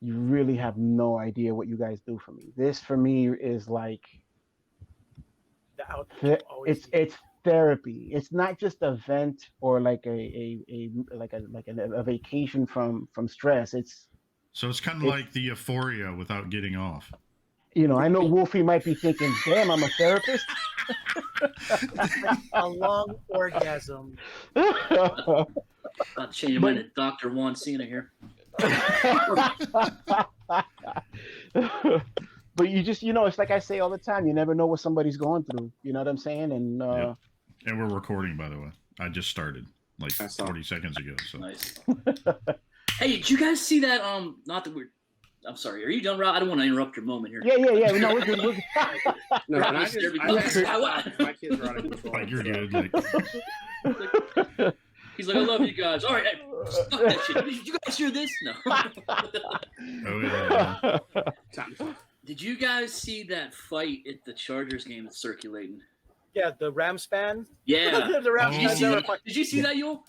you really have no idea what you guys do for me. This for me is like The output will always be it's therapy. It's not just a vent or like a vacation from stress. So it's kind of It's like the euphoria without getting off. I know Wolfie might be thinking, "Damn, I'm a therapist." a long orgasm. I'll change my But- name to Dr. Juan Cena here. But you just, it's like I say all the time, you never know what somebody's going through. You know what I'm saying? And Yep. And we're recording, by the way. I just started like 40 seconds ago. So Nice. Hey, did you guys see that? Not that we're. I'm sorry. Are you done, Rob? I don't want to interrupt your moment here. yeah. No, we're good. We're good. No, and My kids are out of control. like you're good. Like He's like, I love you guys. All right, hey, stop that shit. Did you guys hear this? No. oh yeah. Did you guys see that fight at the Chargers game that's circulating? Yeah, the Rams fan. Yeah. the Rams Oh. Did you fans see are that? fucking- Did you see that, Yul?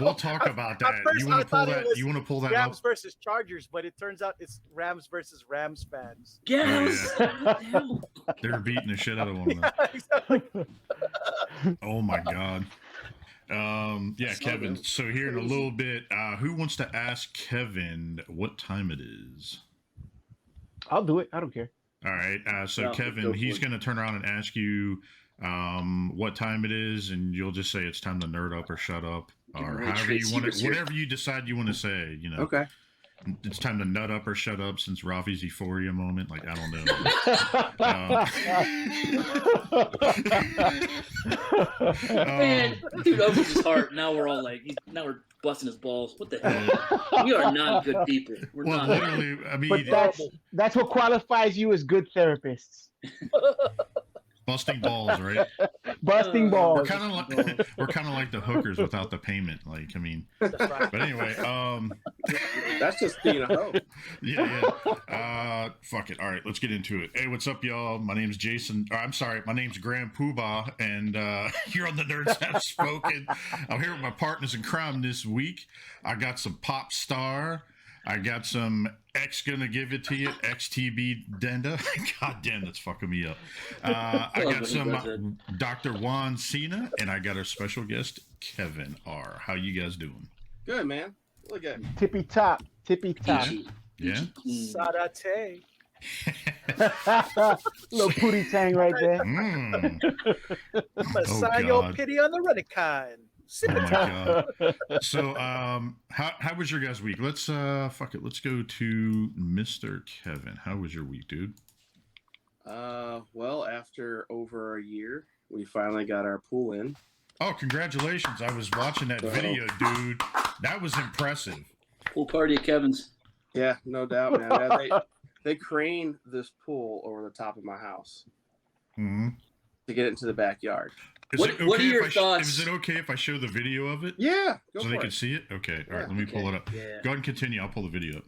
We'll talk about that. first You I want to pull thought it that? was You want to pull that Rams up? versus Chargers, but it turns out it's Rams versus Rams fans. Yes. Oh, What the hell? They're beating the shit out of one of them. Exactly. Oh my god. Yeah, That's not Kevin. good. So here in a little bit, who wants to ask Kevin what time it is? I'll do it. I don't care. All right. So No, Kevin, go he's for it. going to turn around and ask you what time it is, and you'll just say it's time to nerd up or shut up, or really however trade you want secrets to, here. whatever you decide you want to say. You know, Okay. it's time to nut up or shut up since Rafi's euphoria moment. Like I don't know. Man, dude opened his heart. Now we're all like, now we're busting his balls. What the hell? We are not good people. We're Well, not. literally, I mean, But that's what qualifies you as good therapists. busting balls, right? Busting We're balls. kind of like the hookers without the payment. Like, I mean, That's right. but anyway, That's just being a hoe. yeah. Fuck it. All right, let's get into it. Hey, what's up, y'all? My name's Jason. I'm sorry, my name's Grand Poobah, and you're on the Nerds Have Spoken. I'm here with my partners in crime this week. I got some Pop Star. I got some X Gonna Give It To You, XTB Denda. God damn, that's fucking me up. I got some Dr. Juan Cena, and I got our special guest, Kevin R. How you guys doing? Good, man. Look at Tippy top. Tippy top. Peachy. Yeah? Peachy. Sarate. Little pootie tang right there. Mm. Sign your God. pity on the Redican. Sip Oh it my up. god. So how was your guys' week? Let's fuck it. Let's go to Mr. Kevin. How was your week, dude? well, after over a year, we finally got our pool in. Oh, congratulations. I was watching that video, dude. That was impressive. Pool party at Kevin's. Yeah, no doubt, man. Yeah, they craned this pool over the top of my house Mm-hmm. to get it into the backyard. Is What- it okay what are if your I thoughts? Is it okay if I show the video of it? Yeah, go So for they it. can see it? Okay. All right, Yeah, let me pull it up. Yeah. Go ahead and continue. I'll pull the video up.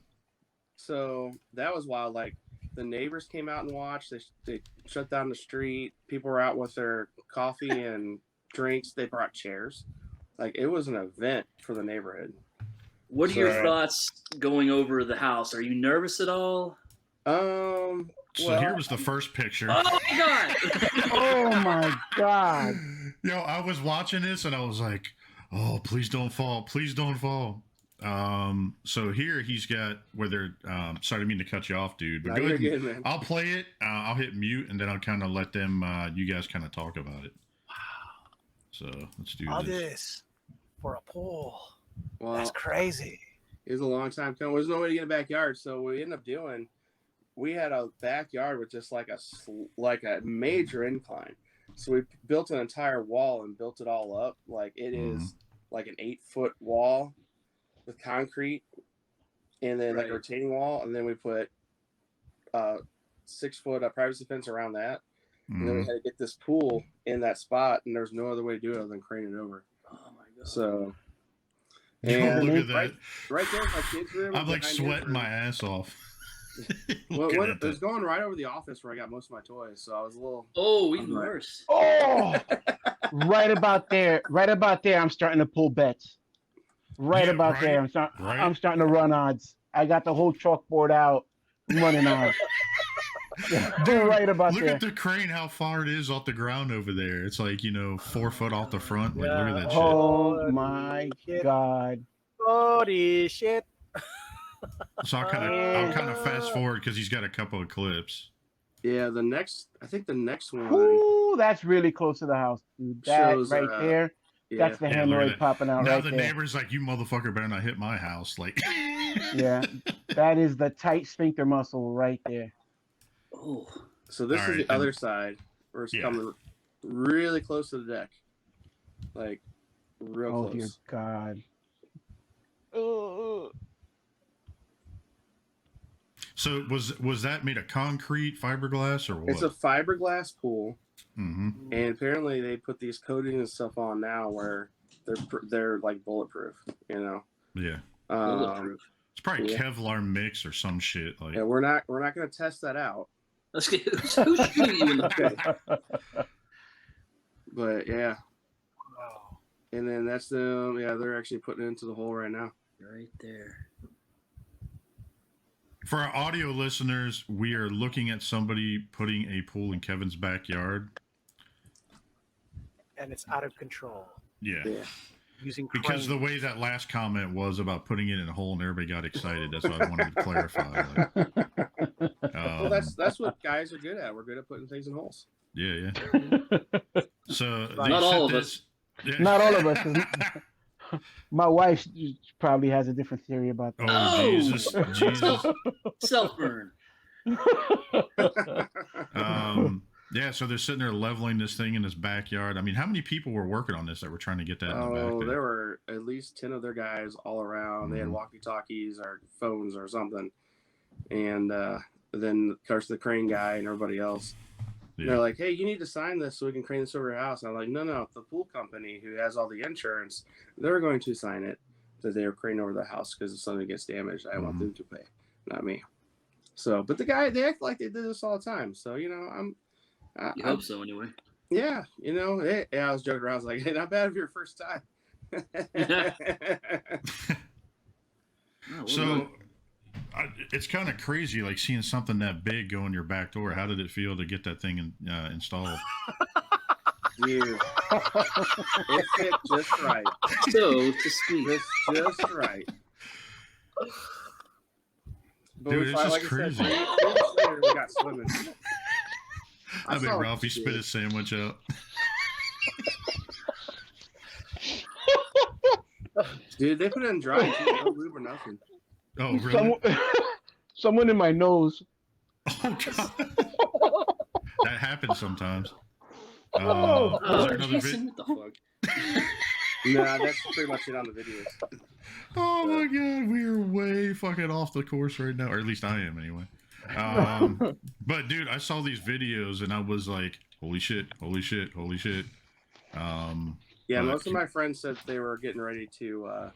So that was wild. Like the neighbors came out and watched. They shut down the street. People were out with their coffee and drinks. They brought chairs. Like it was an event for the neighborhood. What are your So- thoughts going over the house? Are you nervous at all? So Well, here was the first picture. Oh my god! Oh my god. Yo, I was watching this and I was like, oh, please don't fall. Please don't fall. So here he's got where they're, sorry, I didn't mean to cut you off, dude, but no, go you're ahead. good, man. I'll play it. I'll hit mute and then I'll kind of let them, you guys kind of talk about it. Wow. So let's do All this. this for a pool. Well, That's crazy. it was a long time coming. There's no way to get a backyard, so what we ended up doing, we had a backyard with just like a major incline. So we built an entire wall and built it all up. Like it is like an 8-foot wall with concrete, and then like a Right. retaining wall, and then we put 6-foot privacy fence around that. And then we Mhm. had to get this pool in that spot, and there's no other way to do it other than crane it over. Oh my god! So Yo, and look at that. right there's my kids' room. I'm like behind his sweating room. my ass off. Well, Looking what, at it was that. going right over the office where I got most of my toys, so I was a little. Oh, even Right. worse. Oh, right about there. Right about there. I'm starting to pull bets. Right Yeah, about right, there. right. I'm starting to run odds. I got the whole chalkboard out. I'm running odds. Dude, Right about look there. at the crane, how far it is off the ground over there. It's like, 4 foot off the front. Like, look at that shit. Oh my shit. God. Holy shit. So I'll kind of fast forward because he's got a couple of clips. Yeah, I think the next one Ooh, that's really close to the house, dude. That shows right there. Yeah, That's the Yeah, look at hemorrhoid that. popping out Now right the there. neighbor's like, you motherfucker better not hit my house. Like, Yeah, that is the tight sphincter muscle right there. Oh, so this All is right, the other side where it's Yeah. coming really close to the deck. Like real Oh dear close. God. so was that made of concrete, fiberglass, or what? It's a fiberglass pool, Mm-hmm. and apparently they put these coatings and stuff on now where they're like bulletproof. Yeah. bulletproof. It's probably Yeah. Kevlar mix or some shit. Like, And we're not going to test that out. Let's get who's shooting you in the foot? But yeah, Wow. and then that's they're actually putting it into the hole right now. Right there. for our audio listeners, we are looking at somebody putting a pool in Kevin's backyard. And it's out of control. Yeah. Yeah. Using Because the way that last comment was about putting it in a hole and everybody got excited. That's what I wanted to clarify. Like, Well, that's what guys are good at. We're good at putting things in holes. yeah. So they Not all sent of this- Yeah. Not all of us. 'Cause my wife probably has a different theory about that. Oh, Oh! Jesus. Self burn. Yeah, so they're sitting there leveling this thing in his backyard. I mean, how many people were working on this that were trying to get that in the back Oh, there? there were at least 10 of their guys all around. They had Mhm. walkie-talkies or phones or something. And then, of course, the crane guy and everybody else. Yeah. They're like, hey, you need to sign this so we can crane this over your house. And I'm like, no, the pool company who has all the insurance, they're going to sign it that they are craning over the house because if something gets damaged, I want them to pay, not me. So, but they act like they do this all the time. So, You hope so, anyway. yeah, I was joking around. I was like, hey, not bad for your first time. Oh, So it's kind of crazy, like seeing something that big go in your back door. How did it feel to get that thing installed? Dude, it fit just right. so to speak. Just right. But Dude, it's just like I crazy. said, 3 weeks later, we got swimming. I bet saw what Ralphie you spit did. his sandwich out. Dude, they put it in dry, too, no lube or nothing. Oh, really? Someone in my nose. Oh, God. That happens sometimes. Oh, Is Oh, there another Jason, what the fuck? Nah, that's pretty much it on the videos. Oh my God, we are way fucking off the course right now, or at least I am anyway. But dude, I saw these videos and I was like, holy shit, holy shit, holy shit. Yeah, most of my friends said they were getting ready to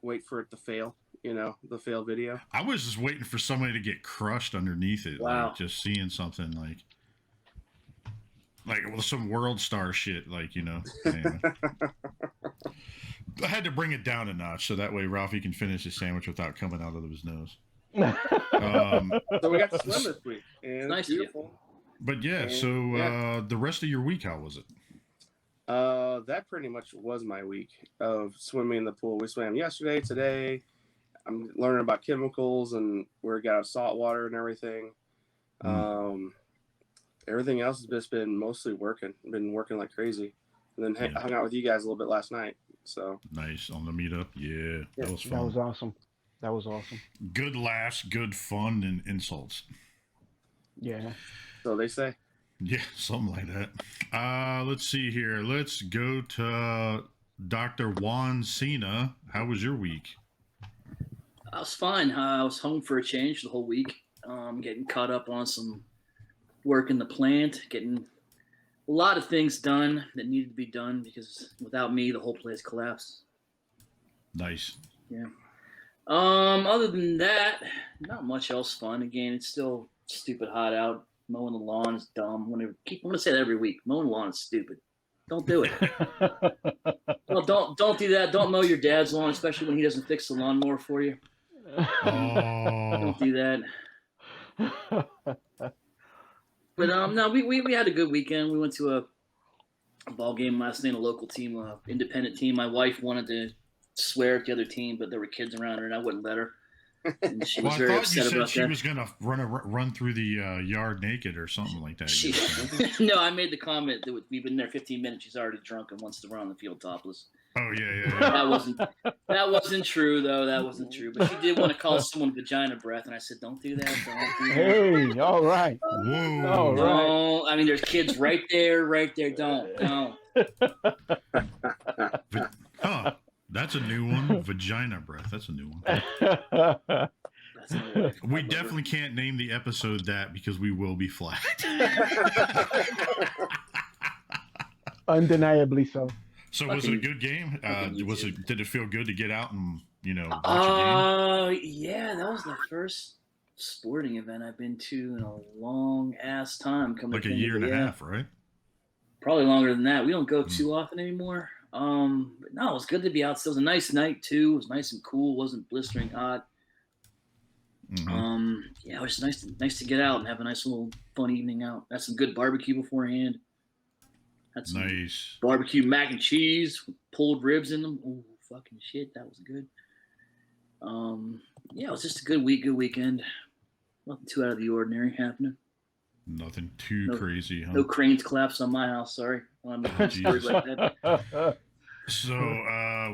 wait for it to fail, the fail video. I was just waiting for somebody to get crushed underneath it. Wow. Like, just seeing something like some world star shit, anyway. I had to bring it down a notch so that way Ralphie can finish his sandwich without coming out of his nose. So we got to swim this week, and Nice it's of you. beautiful. But yeah, And, so the rest of your week, how was it? That pretty much was my week of swimming in the pool. We swam yesterday, today. I'm learning about chemicals and we got salt water and everything. Everything else has just been mostly working. Been working like crazy. And then hung out with you guys a little bit last night. So Nice on the meetup. Yeah, that was fun. That was awesome. That was awesome. Good laughs, good fun, and insults. Yeah. so they say. Yeah, something like that. Let's see here. Let's go to Dr. Juan Cena. How was your week? I was fine. I was home for a change the whole week. Getting caught up on some work in the plant, getting a lot of things done that needed to be done because without me, the whole place collapsed. Nice. Yeah. Other than that, not much else fun. Again, it's still stupid hot out. Mowing the lawn is dumb. I'm gonna say that every week. Mowing the lawn is stupid. Don't do it. Well, don't do that. Don't mow your dad's lawn, especially when he doesn't fix the lawnmower for you. Oh, Don't do that. But no, we had a good weekend. We went to a ball game last night, a local team, independent team. My wife wanted to swear at the other team, but there were kids around her, and I wouldn't let her. And she was well, I very thought you upset said about she that. was gonna run through the yard naked or something like that. She, no, I made the comment that we've been there 15 minutes. She's already drunk and wants to run on the field topless. Oh yeah. That wasn't true though. That wasn't true. But she did want to call someone vagina breath, and I said, "Don't do that. Don't do that." Hey, all right. Whoa. All right. No, I mean, there's kids right there. Don't. Huh. That's a new one. Vagina breath. That's a new one. That's my wife. We definitely can't name the episode that because we will be flagged. Undeniably so. So was it a good game? Did it feel good to get out and watch a game? Yeah, that was the first sporting event I've been to in a long ass time. Like a year and a half, right? Probably longer than that. We don't go too often anymore. But no, it was good to be out. It was a nice night too. It was nice and cool. It wasn't blistering hot. Mm-hmm. Yeah, it was nice to get out and have a nice little fun evening out. Had some good barbecue beforehand. Had some Nice. barbecue mac and cheese with pulled ribs in them. Oh, fucking shit, that was good. Yeah, it was just a good weekend. Nothing too out of the ordinary happening. Nothing too crazy, huh? No cranes collapsed on my house. Sorry. Jesus. Like that. So,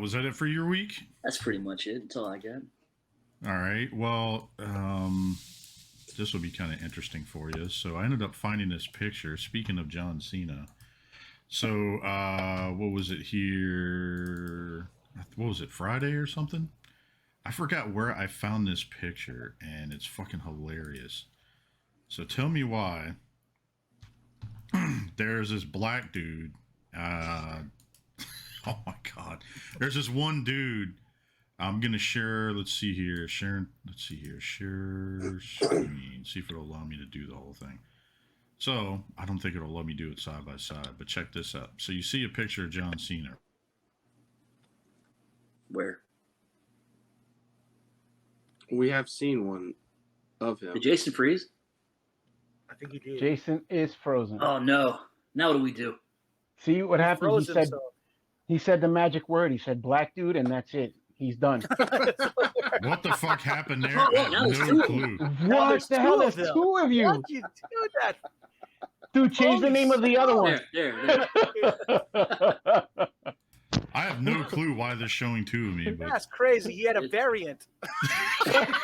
was that it for your week? That's pretty much it. That's all I got. All right. Well, this will be kind of interesting for you. So I ended up finding this picture. Speaking of John Cena. So, what was it here? What was it, Friday or something? I forgot where I found this picture, and it's fucking hilarious. So tell me why there's this black dude. Oh my God. There's this one dude. I'm going to share. Let's see here. Share screen. See if it'll allow me to do the whole thing. So I don't think it'll let me do it side by side, but check this out. So you see a picture of John Cena. Where? We have seen one of him. Did Jason freeze? I think he did. Jason is frozen. Oh no! Now what do we do? See what happened? Froze He said himself. he said the magic word. He said black dude, and that's it. He's done. What the fuck happened there? Oh, I have now there's no two. clue. What there's the hell? two of There's them. two of you. Why'd you do that? Dude, change the Holy name of the other one. There. I have no clue why they're showing two of me, but That's crazy. He had a variant. Fucking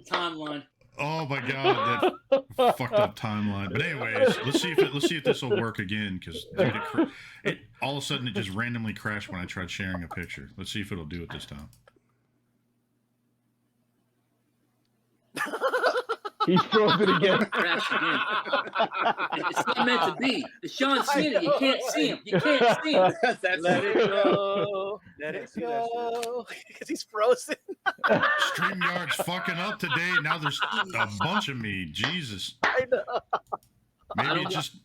timeline. oh my God, that fucked up timeline. But anyways, let's see if this will work again, because it all of a sudden it just randomly crashed when I tried sharing a picture. Let's see if it'll do it this time. He's frozen again. Crash again. It's not meant to be. It's Sean Cena. You can't see him. You can't see him. That's Let it go. Let I it see that go. Because he's frozen. StreamYard's fucking up today. Now there's a bunch of me. Jesus. I know. Maybe it just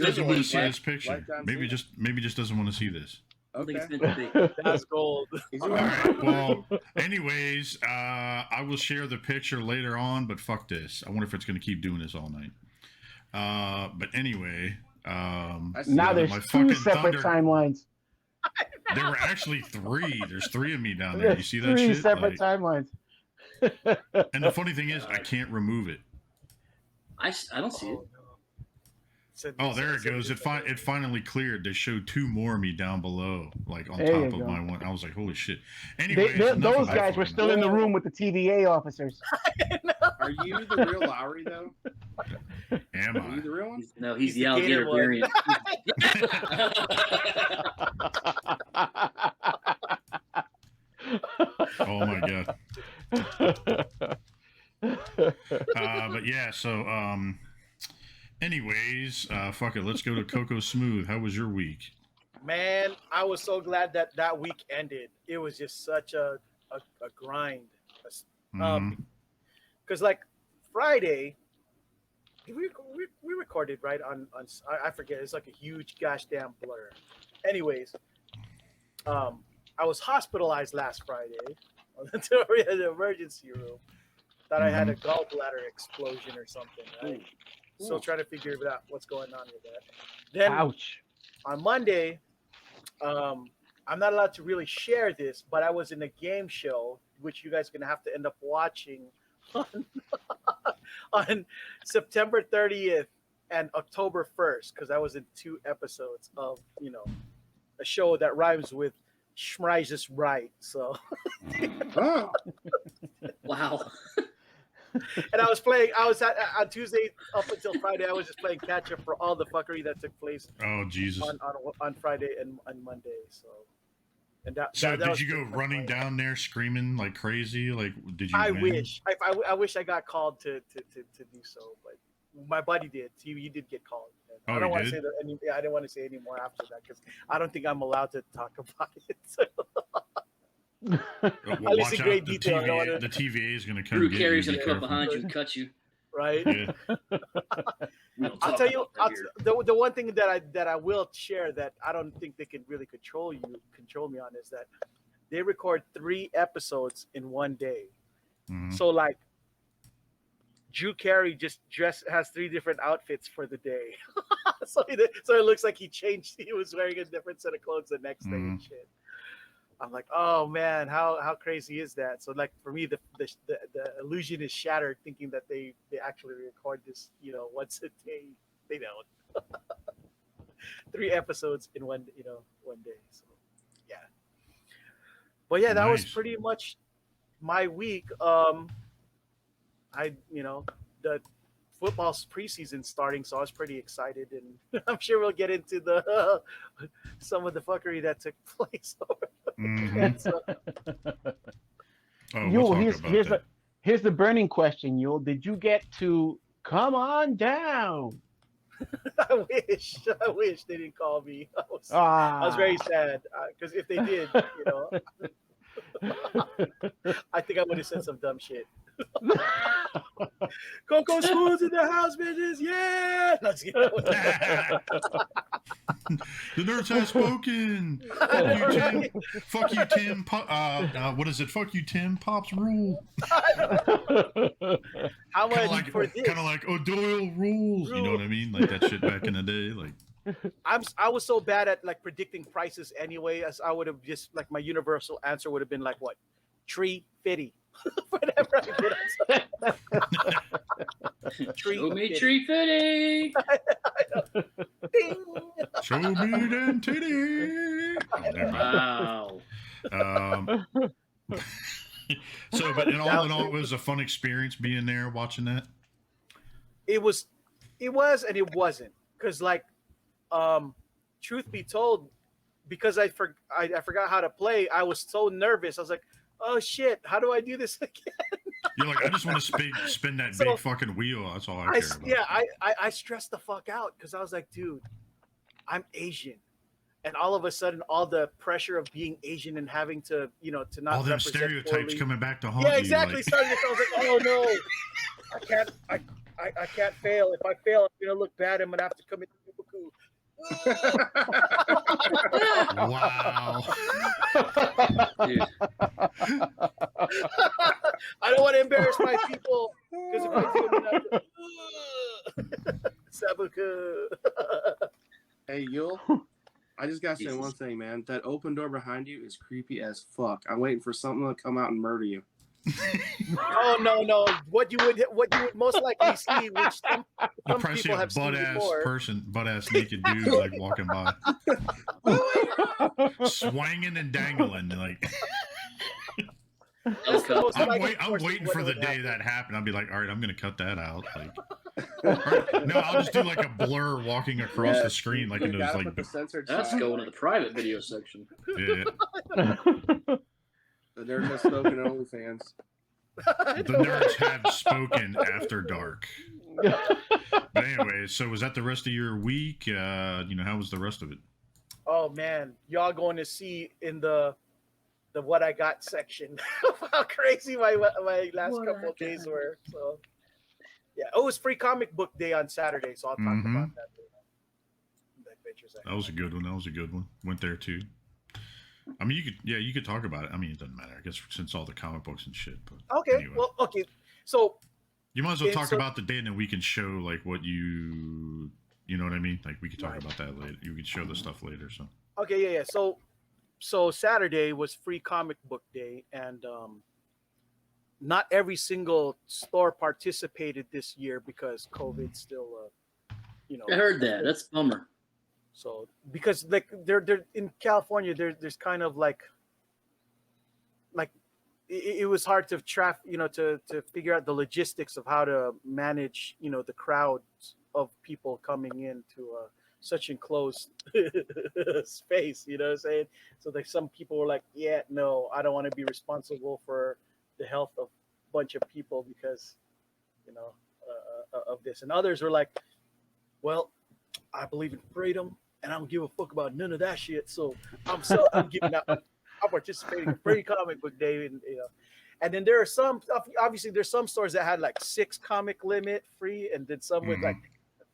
doesn't want to see this picture. Maybe just doesn't want to see this. I don't think Okay. it's meant to be. That's gold. He's All right. Well, anyways, I will share the picture later on, but fuck this. I wonder if it's going to keep doing this all night. But anyway, Now there's my two fucking separate thunder- timelines. There were actually three. There's three of me down there. You There's see that three shit? separate Like- timelines. and the funny thing is, I can't remove it. I don't see it. Oh, there it goes. It finally cleared. They showed two more of me down below, like on There you top of go. my one. I was like, holy shit. Anyways, enough Those of that guys were fucking- still in the room with the TVA officers. Are you the real Lowery though? Am Are you I? the real one? No, he's He's the the alligator gator one. variant. Oh my god. But yeah, so anyways, fuck it, let's go to CocoaSmooth. How was your week? Man, I was so glad that week ended. It was just such a grind. Mhm. Because like Friday, we recorded right on I forget. It's like a huge gosh damn blur. Anyways, I was hospitalized last Friday in the emergency room. Thought I had a gallbladder explosion or something. Right? Still trying to figure out what's going on with that. Then Ouch. on Monday, I'm not allowed to really share this, but I was in a game show, which you guys are gonna have to end up watching on, on September 30th and October 1st, because I was in 2 episodes of a show that rhymes with Schmreises right. So Wow. and I was on Tuesday up until Friday, I was just playing catch up for all the fuckery that took place Oh Jesus! on Friday and on Monday. So and that Did was you go pretty much running my- down there screaming like crazy? Like, did you? I win? wish. I wish I got called to do so, but my buddy did. He did get called. Oh, I don't he want to did? say that. I didn't want to say any more after that because I don't think I'm allowed to talk about it. So, Well, At least watch in out! great The detail, I don't TVA, wanna- the TVA is going to come Drew get Carey's you. gonna Be come up careful. behind you and cut you. right? Yeah. We don't I'll talk tell you. about that here. The one thing that I will share that I don't think they can really control me on is that they record 3 episodes in one day. Mhm. So like, Drew Carey just has 3 different outfits for the day. so it looks like he changed. He was wearing a different set of clothes the next day and shit. I'm like, oh man, how crazy is that? So like for me, the illusion is shattered, thinking that they actually record this, once a day. They don't. 3 episodes in one day. So yeah. But yeah, that was Nice. pretty much my week. The football's preseason starting, so I was pretty excited, and I'm sure we'll get into some of the fuckery that took place over. Mhm. So, Oh, Yul, we'll talk here's about here's that. here's the burning question, Yul. Did you get to come on down? I wish they didn't call me. I was Ah, very sad because if they did, I think I would have said some dumb shit. CocoaSmooth in the house, bitches! Yeah. No, just kidding. The nerds have spoken. Fuck you, Tim. Fuck you, Tim. What is it? Fuck you, Tim. Pops rule. How Kind much of for this? like O'Doyle rules. You know what I mean? Like that shit back in the day. Like, I was so bad at like predicting prices anyway, as I would have just like my universal answer would have been like what, $350. Whatever I put. Show me tree fitting. Ding. show me them titty. Wow. So, but in all, it was a fun experience being there, watching that. It was, and it wasn't, because like, truth be told, because I forgot how to play, I was so nervous. I was like, oh shit, how do I do this again? You're like, I just want to spin that So, big fucking wheel. That's all I care about. I stressed the fuck out because I was like, dude, I'm Asian. And all of a sudden, all the pressure of being Asian and having to, to not All them represent stereotypes poorly. coming back to haunt Yeah, you. exactly. Like, Started to, I was like, oh no, I can't fail. If I fail, I'm gonna look bad. I'm gonna have to come into Bakugou. wow. Dude. I don't want to embarrass my people because if I do, I'm gonna have to. Sabuku. Hey, Yul, I just gotta say Jesus. one thing, man. That open door behind you is creepy as fuck. I'm waiting for something to come out and murder you. Oh no! What you would most likely see, which some You probably see people a have seen butt ass before. person, butt ass naked dude like walking by, swinging and dangling. Like, That's the most I'm likely I'm course of waiting what for the would day happen. that happened. I'll be like, all right, I'm gonna cut that out. Like, or, no, I'll just do like a blur walking across the screen, like in You those gotta like, put the censored That's sound. going to the private video section. yeah, The Nerds Have Spoken OnlyFans. the nerds have spoken after dark. But anyway, so was that the rest of your week? How was the rest of it? Oh man, y'all going to see in the what I got section how crazy my last What couple I of days got. were. So Yeah. Oh, it was Free Comic Book Day on Saturday, so I'll talk about that. That was a good one. That was a good one. Went there too. I mean, you could talk about it. I mean, it doesn't matter, I guess, since all the comic books and shit. But okay, anyway. well, okay. So you might as well talk about the day, and then we can show like what you know what I mean. Like we could talk about that later. You could show the stuff later. So okay, yeah. So Saturday was Free Comic Book Day, and not every single store participated this year because COVID's still, I heard that. That's a bummer. So because like they're in California, there's kind of like it was hard to to figure out the logistics of how to manage the crowds of people coming into such enclosed space. You know what I'm saying? So like some people were like, yeah, no, I don't want to be responsible for the health of a bunch of people because of this, and others were like, well, I believe in freedom. And I don't give a fuck about none of that shit. So I'm giving out. I'm participating in Free Comic Book Day, and then there are obviously there's some stores that had like 6 comic limit free, and then some with like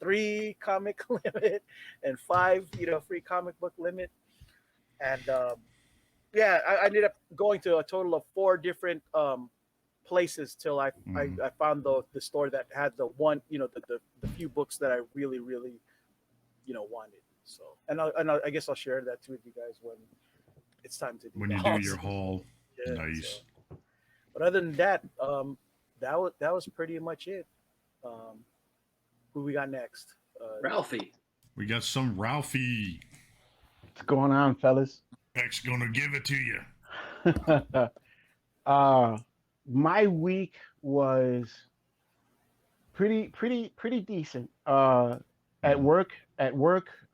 3 comic limit and 5 free comic book limit. And I ended up going to a total of 4 different places till I found the store that had the one the few books that I really wanted. So, and I guess I'll share that too with you guys when it's time to do when you do your haul. Yeah, nice. So, but other than that, that was pretty much it. Who we got next? Ralphie. We got some Ralphie. What's going on, fellas? X gonna give it to you. My week was pretty decent. At work,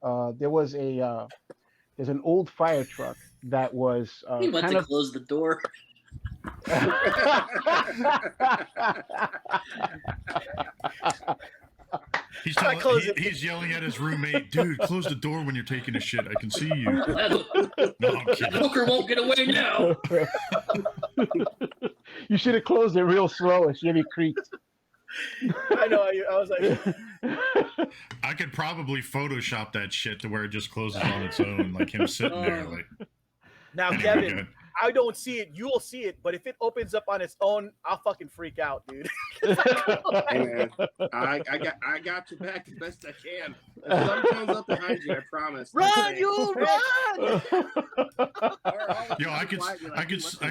there was there's an old fire truck that was he went to close the door. He's yelling at his roommate, dude, close the door when you're taking a shit. I can see you. No, I'm kidding. Hooker won't get away now. You should have closed it real slow and Chevy creaked. I know. I was like, I could probably Photoshop that shit to where it just closes on its own, like him sitting there. Like, now, anyway, Kevin, I don't see it. You'll see it, but if it opens up on its own, I'll fucking freak out, dude. Hey man, I got your back the best I can. If something comes up behind you, I promise. Run, you run! Yo, I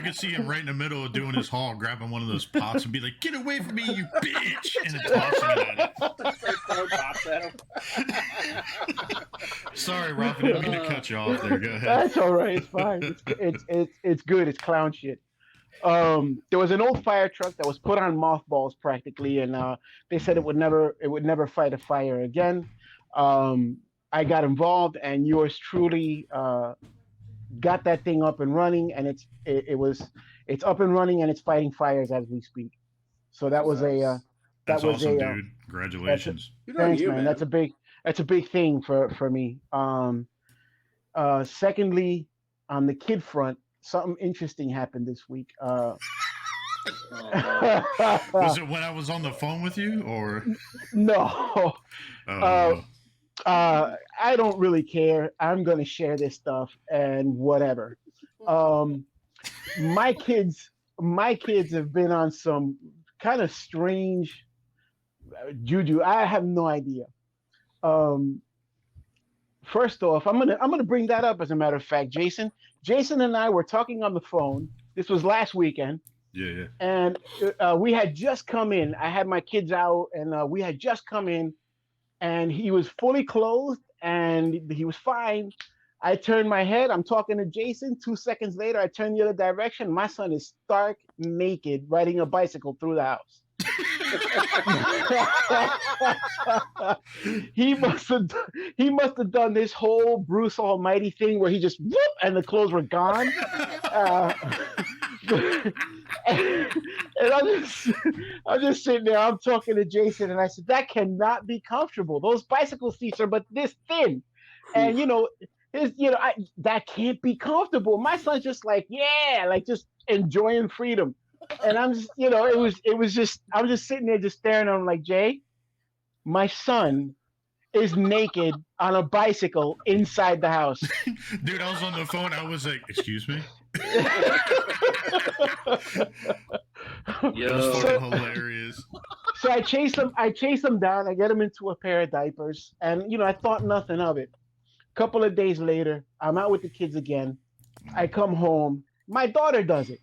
could see him right in the middle of doing his haul, grabbing one of those pots and be like, "Get away from me, you bitch!" and then tossing it at him. Sorry, Ralph, I didn't mean to cut you off there. Go ahead. That's all right. It's fine. It's good. It's clown shit. There was an old fire truck that was put on mothballs practically, and they said it would never fight a fire again. I got involved, and yours truly got that thing up and running, and it's up and running, and it's fighting fires as we speak. So that was that's awesome, dude. Congratulations. Thanks, man. That's a big thing for me. Secondly, on the kid front, something interesting happened this week. Was it when I was on the phone with you, or no? I don't really care. I'm gonna share this stuff and whatever. My kids have been on some kind of strange juju. I have no idea. First off, I'm gonna bring that up as a matter of fact, Jason. Jason and I were talking on the phone. This was last weekend. Yeah. And we had just come in. I had my kids out, and we had just come in, and he was fully clothed, and he was fine. I turned my head. I'm talking to Jason. 2 seconds later, I turn the other direction. My son is stark naked, riding a bicycle through the house. He must have done this whole Bruce Almighty thing where he just whoop and the clothes were gone. And I'm just sitting there. I'm talking to Jason, and I said, "That cannot be comfortable. Those bicycle seats are but this thin, and that can't be comfortable." My son's just like, yeah, like just enjoying freedom. And I'm just, it was just, I was just sitting there just staring at him like, Jay, my son is naked on a bicycle inside the house. Dude, I was on the phone. I was like, excuse me? Yo. That was fucking hilarious. So I chase him down. I get him into a pair of diapers, and I thought nothing of it. A couple of days later, I'm out with the kids again. I come home. My daughter does it.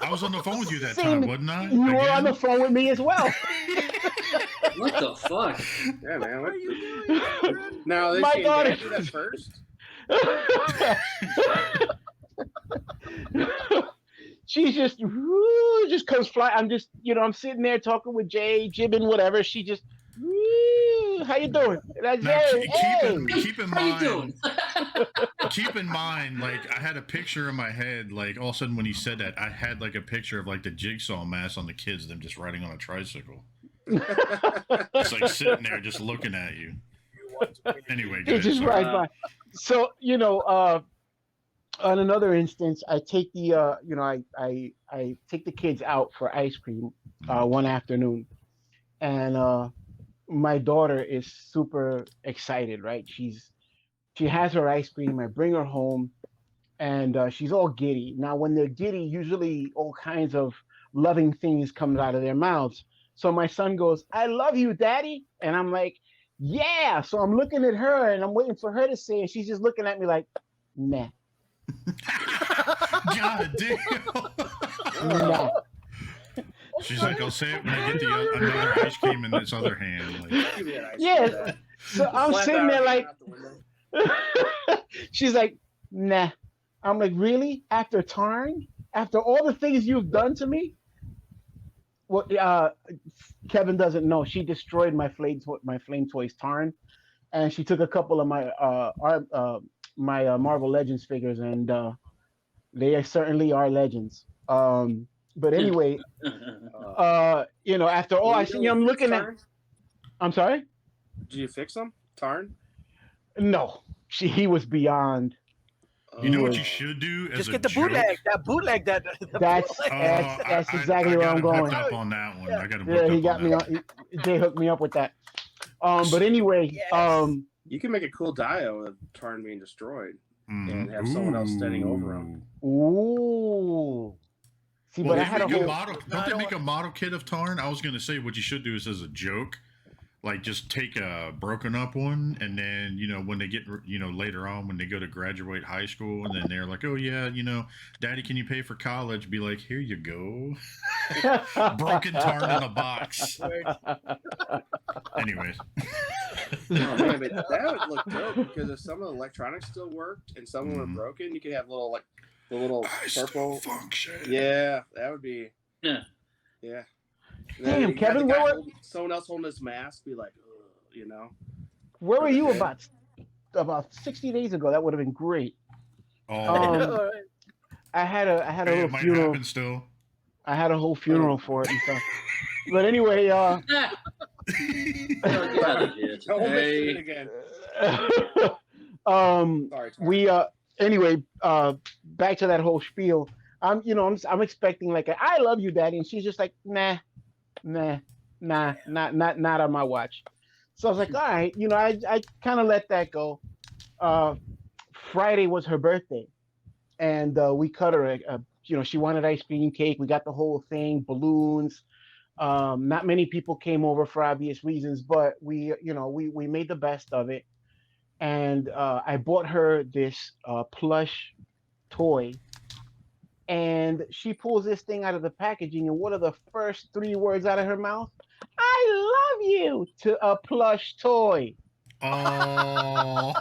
I was on the phone with you that time, wasn't I? You were on the phone with me as well. What the fuck? Yeah, man. What are you doing? Now, they My see daughter- Dad do that first. She just comes fly. I'm just, I'm sitting there talking with Jay, jibbing, whatever. She just, how you doing? And I Now, say, keep in How you mind, doing? keep in mind, like I had a picture in my head, like all of a sudden when he said that, I had like a picture of like the jigsaw mask on the kids, them just riding on a tricycle. It's like sitting there just looking at you. Anyway, They guys, just sorry. ride by. So, on another instance, I take the, I take the kids out for ice cream one afternoon, and my daughter is super excited. Right, she has her ice cream. I bring her home, and she's all giddy. Now, when they're giddy, usually all kinds of loving things come out of their mouths. So my son goes, "I love you, Daddy," and I'm like, "Yeah." So I'm looking at her, and I'm waiting for her to say it. She's just looking at me like, "Nah." God damn. Nah. She's like, I'll say it when I get another ice cream in this other hand. Like, Give me that ice Yeah. cream, Dad. So I'm Flat sitting there tire like, out the window. she's like, "Nah." I'm like, "Really? After Tarn? After all the things you've done to me?" Well, Kevin doesn't know. She destroyed my flame toys Tarn, and she took a couple of my Marvel Legends figures, and they certainly are legends. But anyway, after all, I'm looking at. Tarn? I'm sorry. Did you fix them? Tarn? No, he was beyond. you know what you should do as Just a get the joke? bootleg. That That's bootleg. that's exactly where I I'm got him going. hooked up on that one. Yeah. I got him Yeah, hooked he up got me on on. They hooked me up with that. But anyway, Yes. You can make a cool dio of Tarn being destroyed that. and have someone else standing over him. Ooh. See, Well, but I they had a make whole. model. Don't they make a model kit of Tarn? I was gonna say what you should do is as a joke, like just take a broken up one, and then when they get later on when they go to graduate high school, and then they're like, oh yeah, Daddy, can you pay for college? Be like, here you go, broken Tarn in a box. Anyways, Oh man, but that would look dope because if some of the electronics still worked and some of them were broken, you could have the little I still purple. function. Yeah, that would be. Yeah. Yeah. Damn, You got Kevin, the guy where were- someone else holding his mask, be like, Where were you about 60 days ago? That would have been great. Oh, All right. I had a hey, little it might funeral. happen still. I had a whole funeral for it and stuff. But anyway, Don't mention Hey. it again. um, Sorry, Tarn. we anyway, back to that whole spiel. I'm expecting like I love you, Daddy, and she's just like, nah, not on my watch. So I was like, all right, I kind of let that go. Friday was her birthday, and we cut her she wanted ice cream cake. We got the whole thing, balloons. Not many people came over for obvious reasons, but we made the best of it. And I bought her this plush toy, and she pulls this thing out of the packaging, and what are the first 3 words out of her mouth? "I love you" to a plush toy. Oh.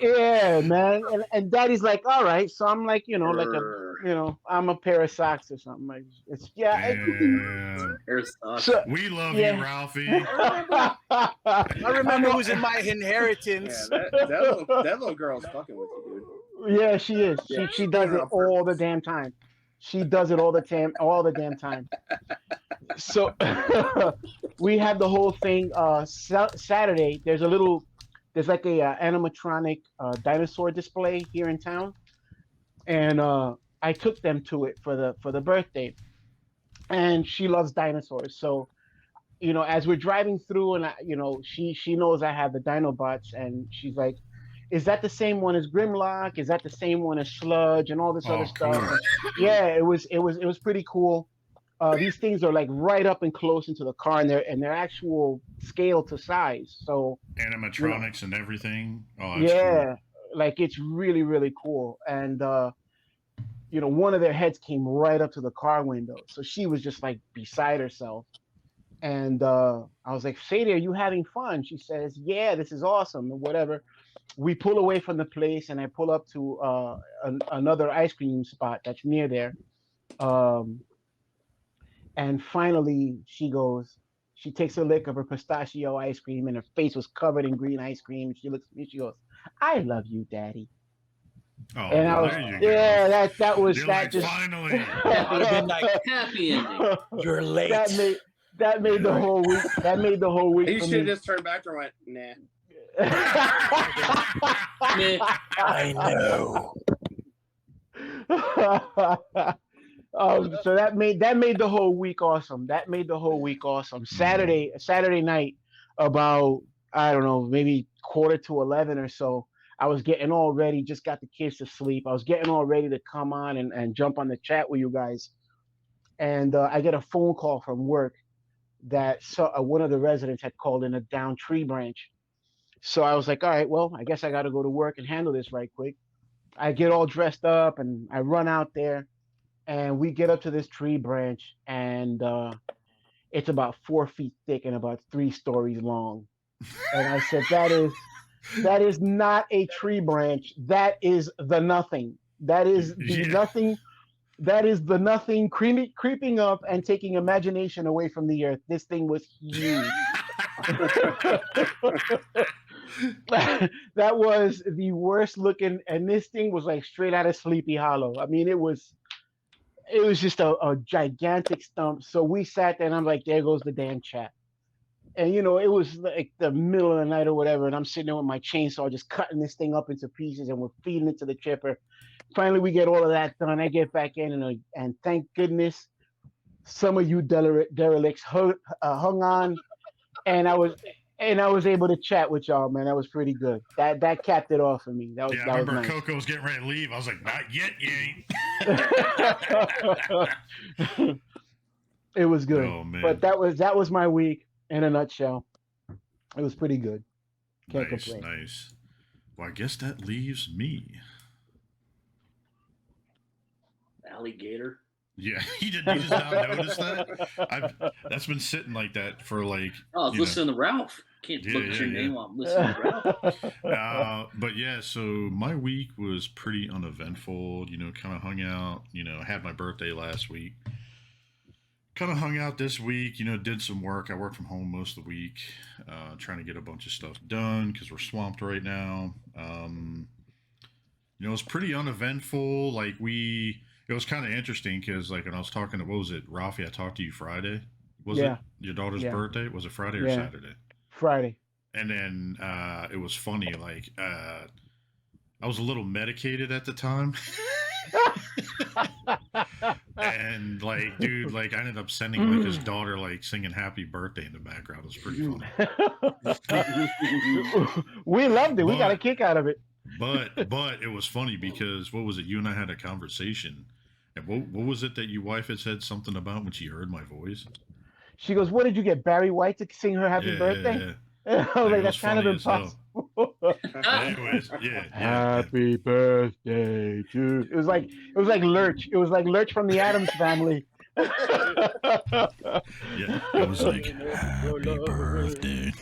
Yeah, man. And Daddy's like, all right. So I'm like, I'm a pair of socks or something. Like, it's Damn. So, We love Yeah. you, Ralphie. I remember who's in my inheritance. Yeah, that little girl's fucking with you, dude. Yeah, she is. Yeah, She does doing it on all the purpose. damn time. She does it all the damn time. So we had the whole thing. Saturday, there's like a animatronic dinosaur display here in town, and I took them to it for the birthday, and she loves dinosaurs. So as we're driving through, and she knows I have the Dinobots, and she's like, "Is that the same one as Grimlock? Is that the same one as Sludge?" And all this other Oh, stuff. cool. And yeah, it was pretty cool. These things are like right up and close into the car, and they're actual scale to size. So Animatronics and everything. Oh, that's yeah, like it's really really cool. And one of their heads came right up to the car window, so she was just like beside herself. And I was like, "Sadie, are you having fun?" She says, "Yeah, this is awesome," or whatever. We pull away from the place, and I pull up to another ice cream spot that's near there. Um, and finally, she takes a lick of her pistachio ice cream, and her face was covered in green ice cream. She looks at me, she goes, "I love you, Daddy." cool. Oh, And I well, was, there you yeah, go. that was You're that like, just finally. Happy ending. You're late. That made the whole week. That made the whole week You for should have me. just turned back and went, nah. Meh. I know. So that made the whole week awesome. That made the whole week awesome. Saturday night, about I don't know, maybe quarter to 11 or so. I was getting all ready. Just got the kids to sleep. I was getting all ready to come on and jump on the chat with you guys. And I get a phone call from work that one of the residents had called in a down tree branch. So I was like, all right, well, I guess I got to go to work and handle this right quick. I get all dressed up and I run out there, and we get up to this tree branch, and it's about 4 feet thick and about 3 stories long. And I said, that is not a tree branch. That is the nothing. That is the nothing. That is the nothing creeping up and taking imagination away from the earth. This thing was huge. That was the worst looking, and this thing was like straight out of Sleepy Hollow. I mean, it was just a gigantic stump. So we sat there, and I'm like, there goes the damn chat. And it was like the middle of the night or whatever, and I'm sitting there with my chainsaw just cutting this thing up into pieces, and we're feeding it to the chipper. Finally, we get all of that done. I get back in, and thank goodness some of you derelicts hung on, and I was able to chat with y'all, man. That was pretty good. That capped it off for me. That was I remember nice. Coco was getting ready to leave. I was like, not yet, you ain't. It was good. Oh, man. But that was my week in a nutshell. It was pretty good. Can't Nice, complain. nice. Well, I guess that leaves me. Alligator. Yeah, you just not notice that? That's been sitting like that for like. Oh, I was listening to Ralph. Can't look at your name while I'm listening to Ralph. But yeah, so my week was pretty uneventful. Kind of hung out. I had my birthday last week. Kind of hung out this week. Did some work. I worked from home most of the week, trying to get a bunch of stuff done because we're swamped right now. It was pretty uneventful. It was kind of interesting because, when I was talking to, what was it, Rafi? I talked to you Friday. Was it your daughter's birthday? Was it Friday or Saturday? Friday. And then it was funny. I was a little medicated at the time. And dude, I ended up sending his daughter singing "Happy Birthday" in the background. It was pretty funny. We loved it. We got a kick out of it. But it was funny because what was it? You and I had a conversation, and what was it that your wife had said something about when she heard my voice? She goes, "What did you get, Barry White to sing her happy birthday?" Yeah. I was like, "That's kind of impossible." Anyways, yeah. Happy birthday to. It was like Lurch. It was like Lurch from the Addams Family. Yeah, it was like happy birthday.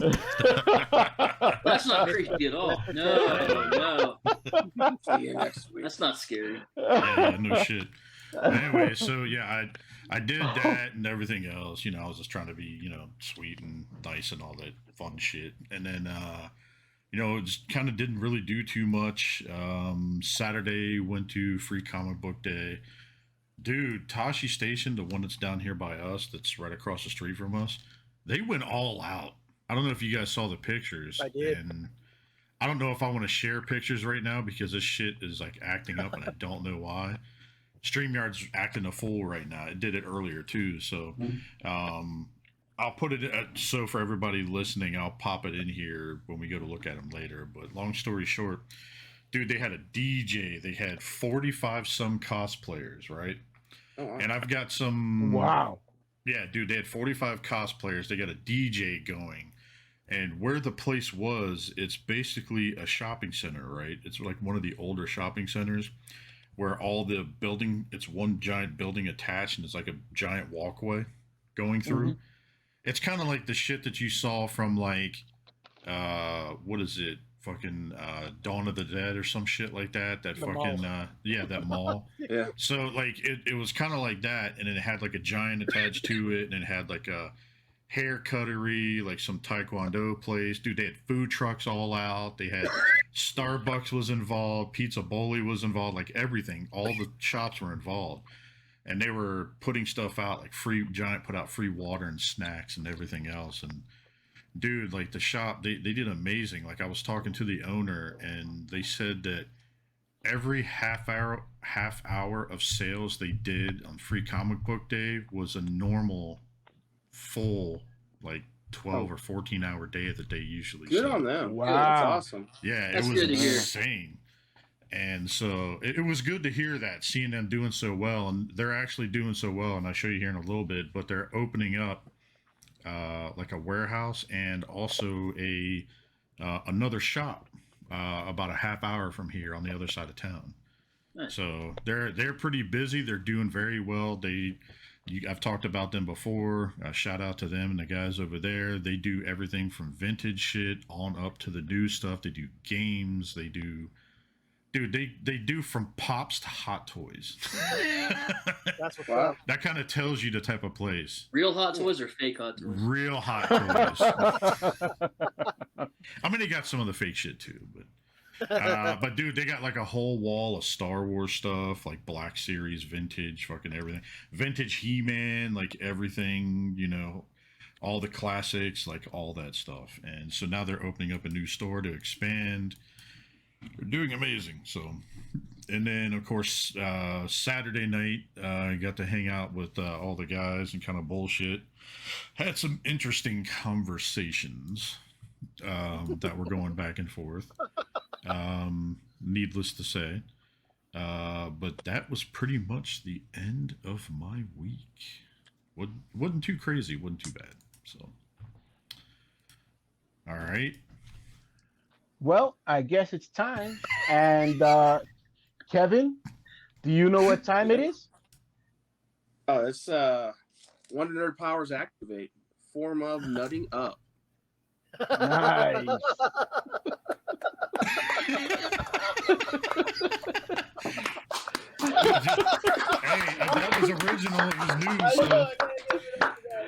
That's not creepy at all. No. See you next week. That's not scary. Yeah, no shit. Anyway, so yeah, I did that and everything else. I was just trying to be, sweet and nice and all that fun shit. And then, just kind of didn't really do too much. Saturday went to Free Comic Book Day. Dude, Tashi Station, the one that's down here by us, that's right across the street from us, they went all out. I don't know if you guys saw the pictures. I did. And I don't know if I want to share pictures right now because this shit is acting up and I don't know why. StreamYard's acting a fool right now. It did it earlier too, so I'll put it so for everybody listening, I'll pop it in here when we go to look at them later. But long story short, dude, they had a DJ. They had 45 some cosplayers, right? Oh, wow. And I've got some. Wow. Yeah, dude, they had 45 cosplayers. They got a DJ going. And where the place was, it's basically a shopping center, right? It's like one of the older shopping centers where all the building, it's one giant building attached and it's like a giant walkway going through. It's kind of like the shit that you saw from like, what is it? Fucking Dawn of the Dead or some shit like that. That The fucking, mall. yeah, that mall. Yeah. So like it was kind of like that. And then it had like a giant attached to it. And it had like a hair cuttery, like some Taekwondo place. Dude, they had food trucks all out. They had Starbucks was involved. Pizza Boli was involved. Like everything. All the shops were involved. And they were putting stuff out, like Giant put out free water and snacks and everything else. And dude, like the shop, they did amazing. Like I was talking to the owner and they said that every half hour of sales they did on Free Comic Book Day was a normal full like 12 or 14 hour day that they usually Good sell. on them. Wow. Good, that's awesome. Yeah, That's it was good to hear. insane. And so it was good to hear that, seeing them doing so well. And they're actually doing so well, and I'll show you here in a little bit, but they're opening up like a warehouse and also a another shop about a half hour from here on the other side of town. Nice. So they're pretty busy. They're doing very well. I've talked about them before. Shout out to them and the guys over there. They do everything from vintage shit on up to the new stuff. They do games. They do. Dude, they do from pops to hot toys. That's what's Wow. up. That kind of tells you the type of place. Real hot toys or fake hot toys? Real hot toys. I mean, they got some of the fake shit too, but dude, they got like a whole wall of Star Wars stuff, like Black Series, vintage, fucking everything, vintage He-Man, like everything, you know, all the classics, like all that stuff. And so now they're opening up a new store to expand. They're doing amazing. So, and then of course Saturday night I got to hang out with all the guys and kind of bullshit. Had some interesting conversations that were going back and forth. Needless to say, but that was pretty much the end of my week. Wasn't too crazy, wasn't too bad. So, all right. Well, I guess it's time. And Kevin, do you know what time it is? Oh, it's Wonder Nerd Powers Activate. Form of nutting up. Nice. Hey, that was original. It was new. So,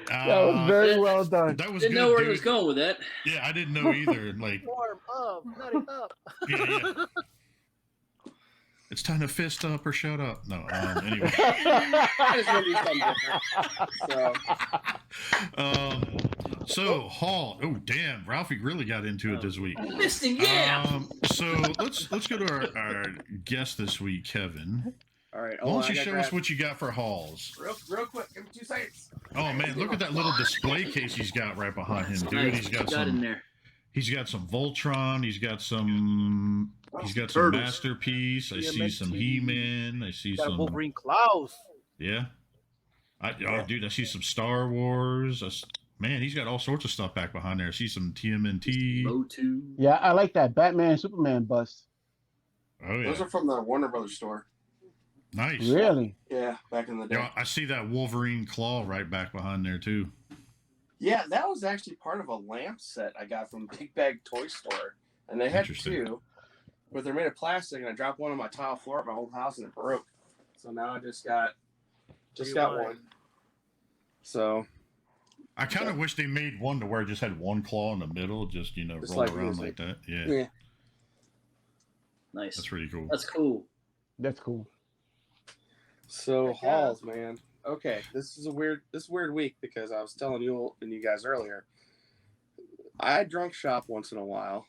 That was very well done. that was Didn't good, know where dude. he was going with that. Yeah, I didn't know either. Like, Warm up, nutting up. yeah. It's time to fist up or shut up. No, anyway. I just want to do something different. So Hall. Oh damn, Ralphie really got into it this week. Fisting, yeah. So let's go to our guest this week, Kevin. All right. Why don't you show us what you got for Halls? Real quick. Give me 2 seconds. Oh man, look at that little display case he's got right behind him, dude. Nice. He's got in some. there. He's got some Voltron. He's got some. He's got some Turtles. Masterpiece. I see some TMNT. He-Man. I see Got a some. Wolverine Klaus. Yeah. Dude, I see some Star Wars. Man, he's got all sorts of stuff back behind there. I see some TMNT. Motu. Yeah, I like that Batman Superman bust. Oh yeah, Those are from the Warner Brothers store. nice. Really? Yeah, back in the day. Yeah, I see that Wolverine claw right back behind there too. Yeah, that was actually part of a lamp set I got from Big Bag Toy Store. And they had Interesting. 2, but they're made of plastic, and I dropped one on my tile floor at my old house and it broke. So now I just got Rewind. one. So I kind of wish they made one to where it just had one claw in the middle, just Just roll like around music. like that. Yeah, yeah. Nice. that's pretty cool. That's cool. That's cool. So Heck yeah. Halls, man. Okay, this is a weird week because I was telling you and you guys earlier. I drunk shop once in a while,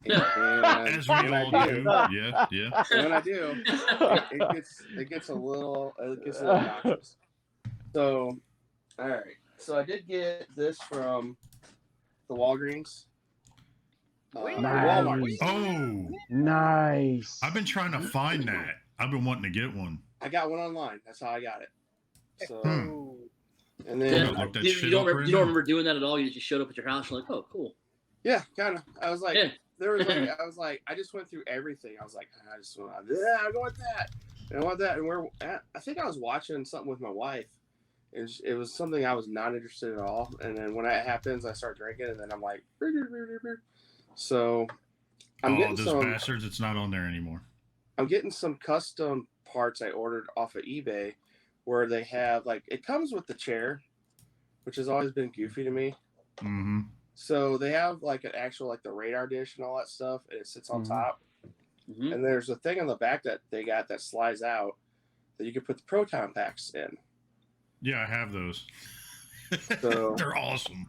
As we when all I do. Yeah. and when I do, it gets a little obnoxious. So, all right. So I did get this from the Walgreens. Walmart. Oh, Nice. I've been trying to find that. I've been wanting to get one. I got one online. That's how I got it. So, and Yeah, then look that you shit don't, up right you don't now. remember doing that at all? You just showed up at your house. You're like, oh, cool. yeah, kind of. I was like, Yeah. there was like, I was like, I just went through everything. I was like, I just want, I go with that, and I want that, and I think I was watching something with my wife. It was something I was not interested in at all. And then when that happens, I start drinking, and then I'm like, so I'm getting those some bastards! It's not on there anymore. I'm getting some custom parts I ordered off of eBay, where they have like it comes with the chair, which has always been goofy to me. Mm-hmm. So they have like an actual like the radar dish and all that stuff, and it sits on top. Mm-hmm. And there's a thing on the back that they got that slides out that you can put the proton packs in. Yeah, I have those. So They're awesome.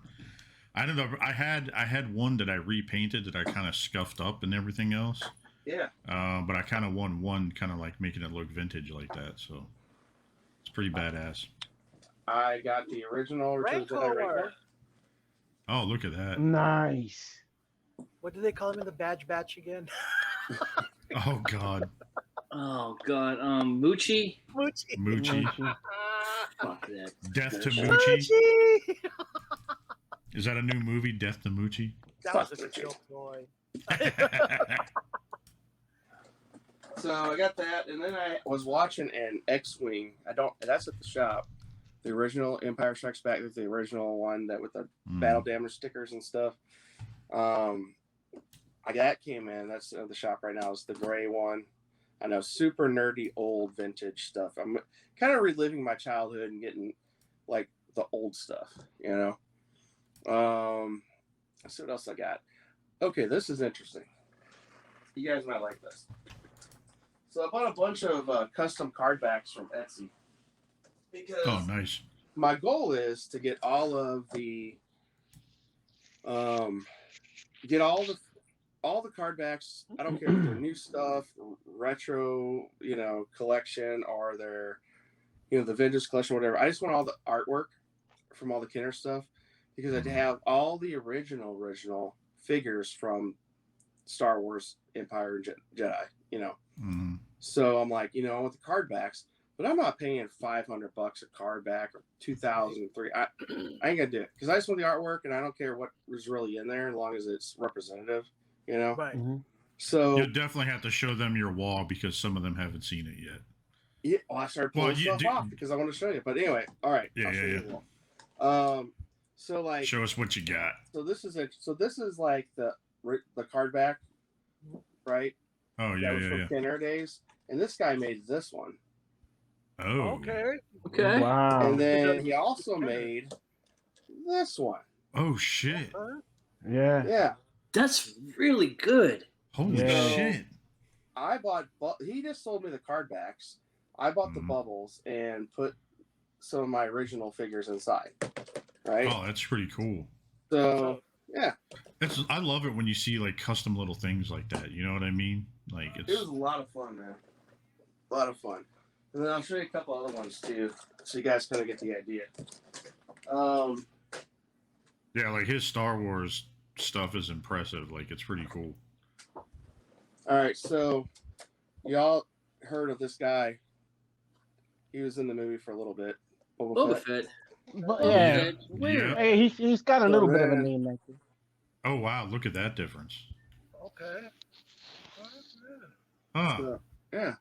I don't know. I had one that I repainted that I kind of scuffed up and everything else. yeah, But I kind of won one, kind of like making it look vintage like that. So it's pretty badass. I got the original Return of the Jedi Rancor. Oh, look at that. Nice. What do they call him in the Badge Batch again? Oh God. Oh God, Moochie. Moochie. Fuck that. Death to Moochie. Is that a new movie, Death to Moochie? That was a chill toy. So I got that, and then I was watching an X-wing. That's at the shop. The original Empire Strikes Back with the original one that with the battle damage stickers and stuff. That came in. That's the shop right now. It's the gray one. I know, super nerdy old vintage stuff. I'm kind of reliving my childhood and getting like the old stuff, you know. Let's see what else I got. Okay, this is interesting. You guys might like this. So I bought a bunch of custom card backs from Etsy because nice. my goal is to get all of the card backs. I don't care if they're new stuff, retro, collection, or they're, the vintage collection, whatever. I just want all the artwork from all the Kenner stuff because I have all the original figures from Star Wars, Empire, and Jedi, Mm-hmm. So I'm like, I want the card backs, but I'm not paying $500 a card back or $2,003. I ain't gonna do it because I just want the artwork and I don't care what is really in there as long as it's representative, Right. Mm-hmm. So you'll definitely have to show them your wall because some of them haven't seen it yet. yeah, I started pulling stuff off because I want to show you. But anyway, all right. Yeah, I'll show yeah, you the wall. So like, show us what you got. so this is like the card back, right? Oh yeah, That was from Kenner days, and this guy made this one. Oh. Okay. Wow. And then he also made this one. Oh shit. Yeah. Yeah. That's really good. Holy Yeah. shit. I bought. He just sold me the card backs. I bought the bubbles and put some of my original figures inside. Right. Oh, that's pretty cool. So yeah, I love it when you see like custom little things like that. You know what I mean? Like it was a lot of fun, man. A lot of fun. And then I'll show you a couple other ones too, so you guys kind of get the idea. Yeah, like his Star Wars stuff is impressive. Like it's pretty cool. All right, so y'all heard of this guy? He was in the movie for a little bit. Boba Fett. But, yeah. Yeah. Hey, he's got a little bit of a name like this. Oh wow, look at that difference. Okay. Huh. So, yeah.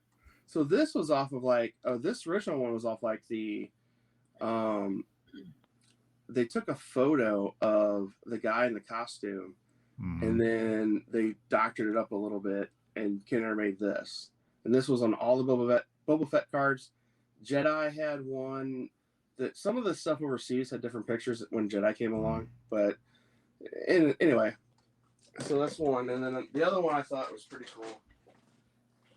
So this was off of like, this original one was off like the, they took a photo of the guy in the costume and then they doctored it up a little bit and Kenner made this. And this was on all the Boba Fett cards. Jedi had one that some of the stuff overseas had different pictures when Jedi came along, but anyway, so that's one. And then the other one I thought was pretty cool.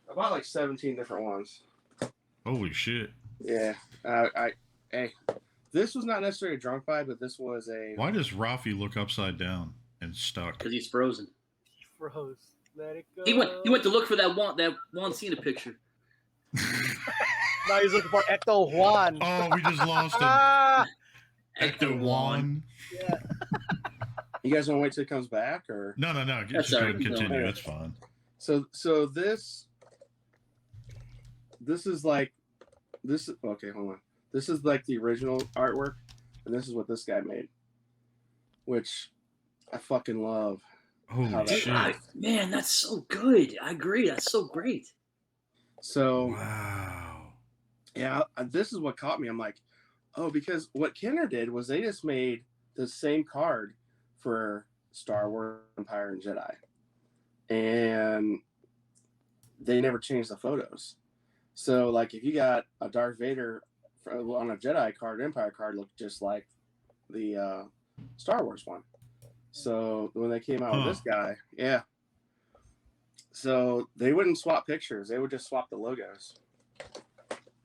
I bought like 17 different ones. Holy shit. Yeah. Hey, this was not necessarily a drunk buy, but this was a. Why does Rafi look upside down and stuck? Because he's frozen. Rose. Let it go. He went to look for that Juan Cena picture. Now he's looking for Ecto Juan. Oh, we just lost him. Ah, Ecto Juan. yeah. You guys want to wait till it comes back, or No. That's Just go all ahead and right. continue. No. That's fine. so this is like okay, hold on. This is like the original artwork, and this is what this guy made, which I fucking love. Holy How that- shit. Man, that's so good. I agree. That's so great. So Wow. yeah, this is what caught me. I'm like, oh, because what Kenner did was they just made the same card for Star Wars, Empire, and Jedi, and they never changed the photos. So like, if you got a Darth Vader on a Jedi card, Empire card looked just like the Star Wars one. So when they came out with this guy, yeah. So they wouldn't swap pictures; they would just swap the logos.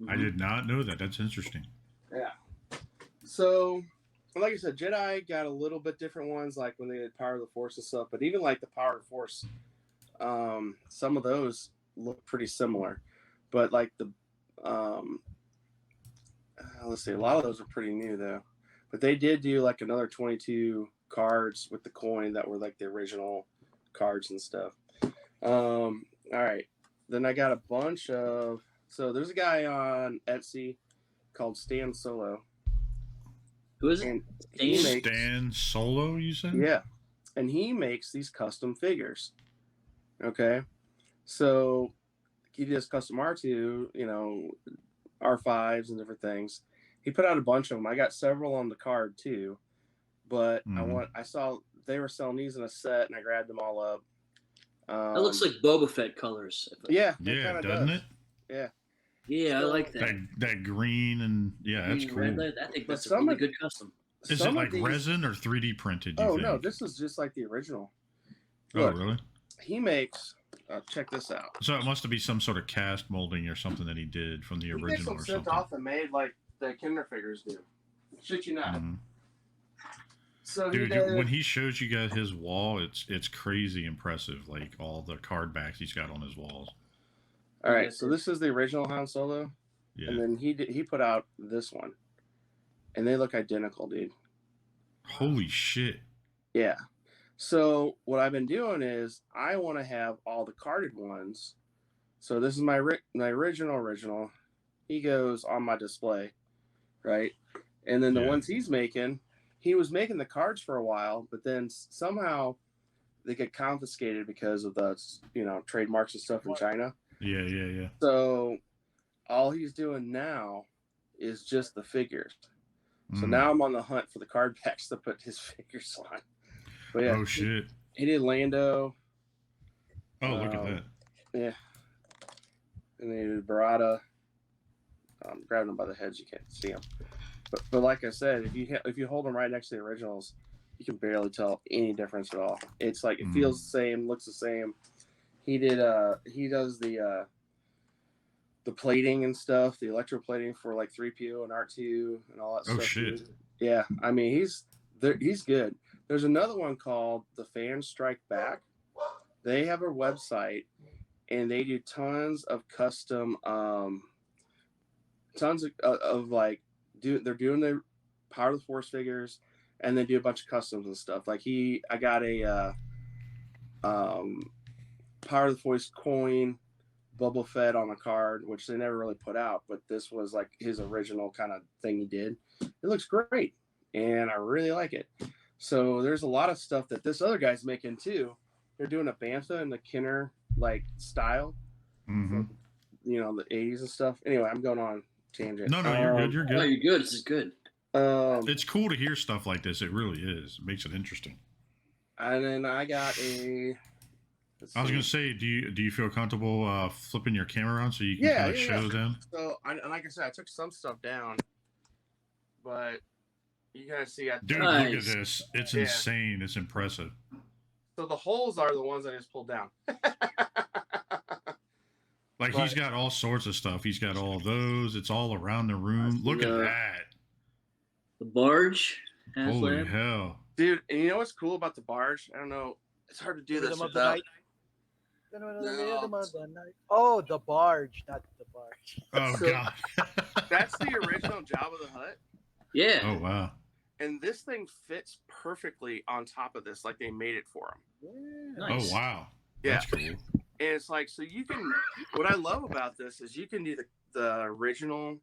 I did not know that. That's interesting. Yeah. So, like I said, Jedi got a little bit different ones, like when they did Power of the Force and stuff. But even like the Power of the Force, some of those look pretty similar. But like the, let's see, a lot of those are pretty new though. But they did do like another 22 cards with the coin that were like the original cards and stuff. All right. Then I got a bunch of. So there's a guy on Etsy called Stan Solo. Who is it? And he makes, Stan Solo, you said? yeah, and he makes these custom figures. Okay, so he does custom R2, R5s and different things. He put out a bunch of them. I got several on the card too, but I saw they were selling these in a set, and I grabbed them all up. That looks like Boba Fett colors. Yeah, Yeah, doesn't it? Yeah. Yeah, I like that. That green and yeah, that's cool. I think But that's a some really of- good custom. Is it like resin or 3D printed? Oh no, this is just like the original. Look, Oh really? he makes. Check this out. So it must be some sort of cast molding or something that he did from the He gets original them or sent something. off and made like the Kinder figures do. Shit you not. Mhm. So Dude, he did, when he shows you guys his wall, it's crazy impressive. Like all the card backs he's got on his walls. all right, so this is the original Han Solo, Yeah. and then he put out this one, and they look identical, dude. Holy shit. Yeah. So what I've been doing is I want to have all the carded ones. So this is my original. He goes on my display, right? And then the Yeah. ones he's making, he was making the cards for a while, but then somehow they get confiscated because of the trademarks and stuff in China. Yeah. So all he's doing now is just the figures. So Mm. now I'm on the hunt for the card packs to put his figures on. But yeah, Oh shit. he did Lando. Oh, look at that. Yeah. And then he did Barada. I'm grabbing them by the heads. You can't see them. But like I said, if you hold them right next to the originals, you can barely tell any difference at all. It's like it feels the same, looks the same. He does the plating and stuff, the electroplating for like 3PO and R2 and all that Oh stuff. shit. Yeah, I mean he's good. There's another one called The Fans Strike Back. They have a website and they do tons of custom, tons of like they're doing the Power of the Force figures, and they do a bunch of customs and stuff. Like I got a Power of the Force coin, Boba Fett on a card, which they never really put out, but this was like his original kind of thing he did. It looks great, and I really like it. So there's a lot of stuff that this other guy's making too. They're doing a Bantha in the Kenner like style, Mm-hmm. the 80s and stuff. Anyway, I'm going on tangent. No, you're good. You're Oh, good. you're good. This is good. It's cool to hear stuff like this. It really is. It makes it interesting. And then I got a. I was gonna say, do you feel comfortable flipping your camera on so you can kind of show them? So, like I said, I took some stuff down, but you guys see, Dude, Nice. look at this. It's Yeah. insane. It's impressive. So the holes are the ones I just pulled down. Like he's got all sorts of stuff. He's got all those. It's all around the room. Look at Yeah. that. The barge. Holy Aslan. hell. Dude, and you know what's cool about the barge? I don't know. It's hard to do this Rhythm of the without. night. Rhythm of the night. Oh, the barge, not the barge. Oh So- God. That's the original Jabba the Hutt, Yeah. Oh wow. and this thing fits perfectly on top of this, like they made it for him. Nice. Oh wow. Yeah. That's cool. And it's like, so you can. What I love about this is you can do the original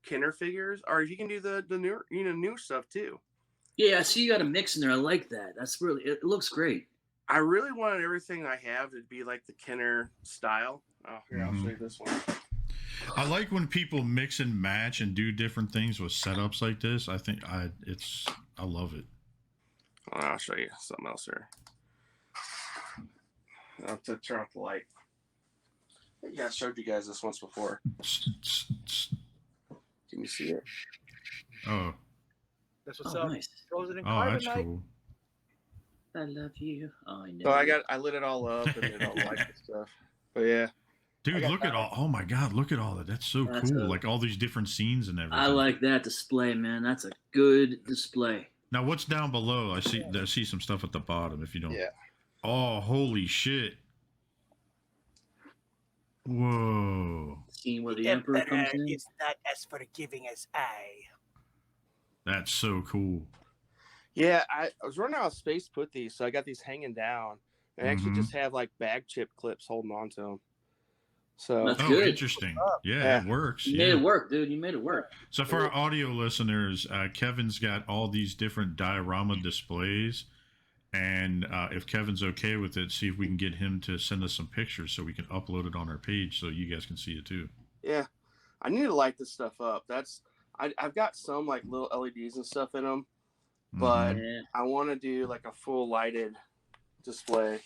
Kenner figures, or you can do the new stuff too. Yeah, I see you got a mix in there. I like that. That's really, it looks great. I really wanted everything I have to be like the Kenner style. Oh, here, I'll show you this one. I like when people mix and match and do different things with setups like this. I think I love it. I'll show you something else here. I'll have to turn off the light. Yeah, I showed you guys this once before. Can you see it? Oh, That's what's Oh, up. nice. Frozen in oh, that's carbonite. cool. I love you. Oh, I know. So I lit it all up and did all the lights and stuff. But yeah, Dude, got look at all. Oh my God, look at all that. That's so That's cool. a- Like all these different scenes and everything. I like that display, man. That's a good display. Now, what's down below? I see some stuff at the bottom. If you don't. yeah. Oh, holy shit! Whoa, Scene where the Emperor comes in. is not as forgiving as I. that's so cool. Yeah, I was running out of space to put these, so I got these hanging down. And I actually Mhm. just have like bag chip clips holding on to them. So That's Oh, good. interesting. Yeah, Yeah. it works. You Yeah. made it work, dude. You made it work. So for our audio listeners, Kevin's got all these different diorama displays, and if Kevin's okay with it, see if we can get him to send us some pictures so we can upload it on our page so you guys can see it too. yeah, I need to light this stuff up. I've got some like little LEDs and stuff in them, but Mhm. Yeah. I want to do like a full lighted display.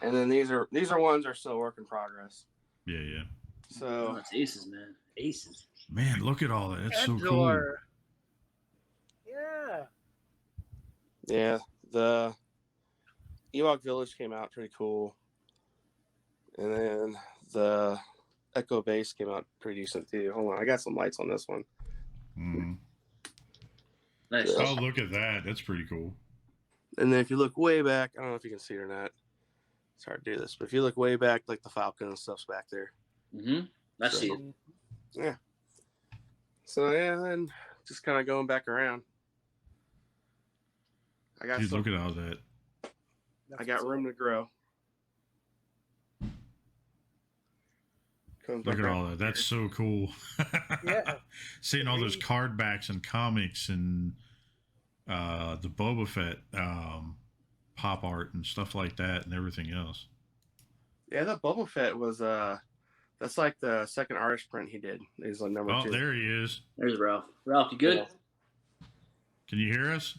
And then these are ones that are still work in progress. Yeah, yeah. Oh, So it's aces, man. Aces. Man, look at all that. That's so cool. Endor. Yeah. yeah, the Ewok Village came out pretty cool, and then the Echo Base came out pretty decent too. Hold on, I got some lights on this one. Mhm. Nice. Yeah. Oh, look at that. That's pretty cool. And then if you look way back, I don't know if you can see it or not. It's hard to do this, but if you look way back, like the Falcon and stuff's back there. Mm-hmm. I see it. So yeah, and just kind of going back around. I got Dude, some, look at all that. I got room to grow. Comes Look back at around. all that. That's so cool. Yeah. Seeing all those card backs and comics and the Boba Fett pop art and stuff like that and everything else. Yeah, that Boba Fett was that's like the second artist print he did. He's like number Oh, 2. there he is. There's Ralph. Ralph, you good? Yeah. Can you hear us?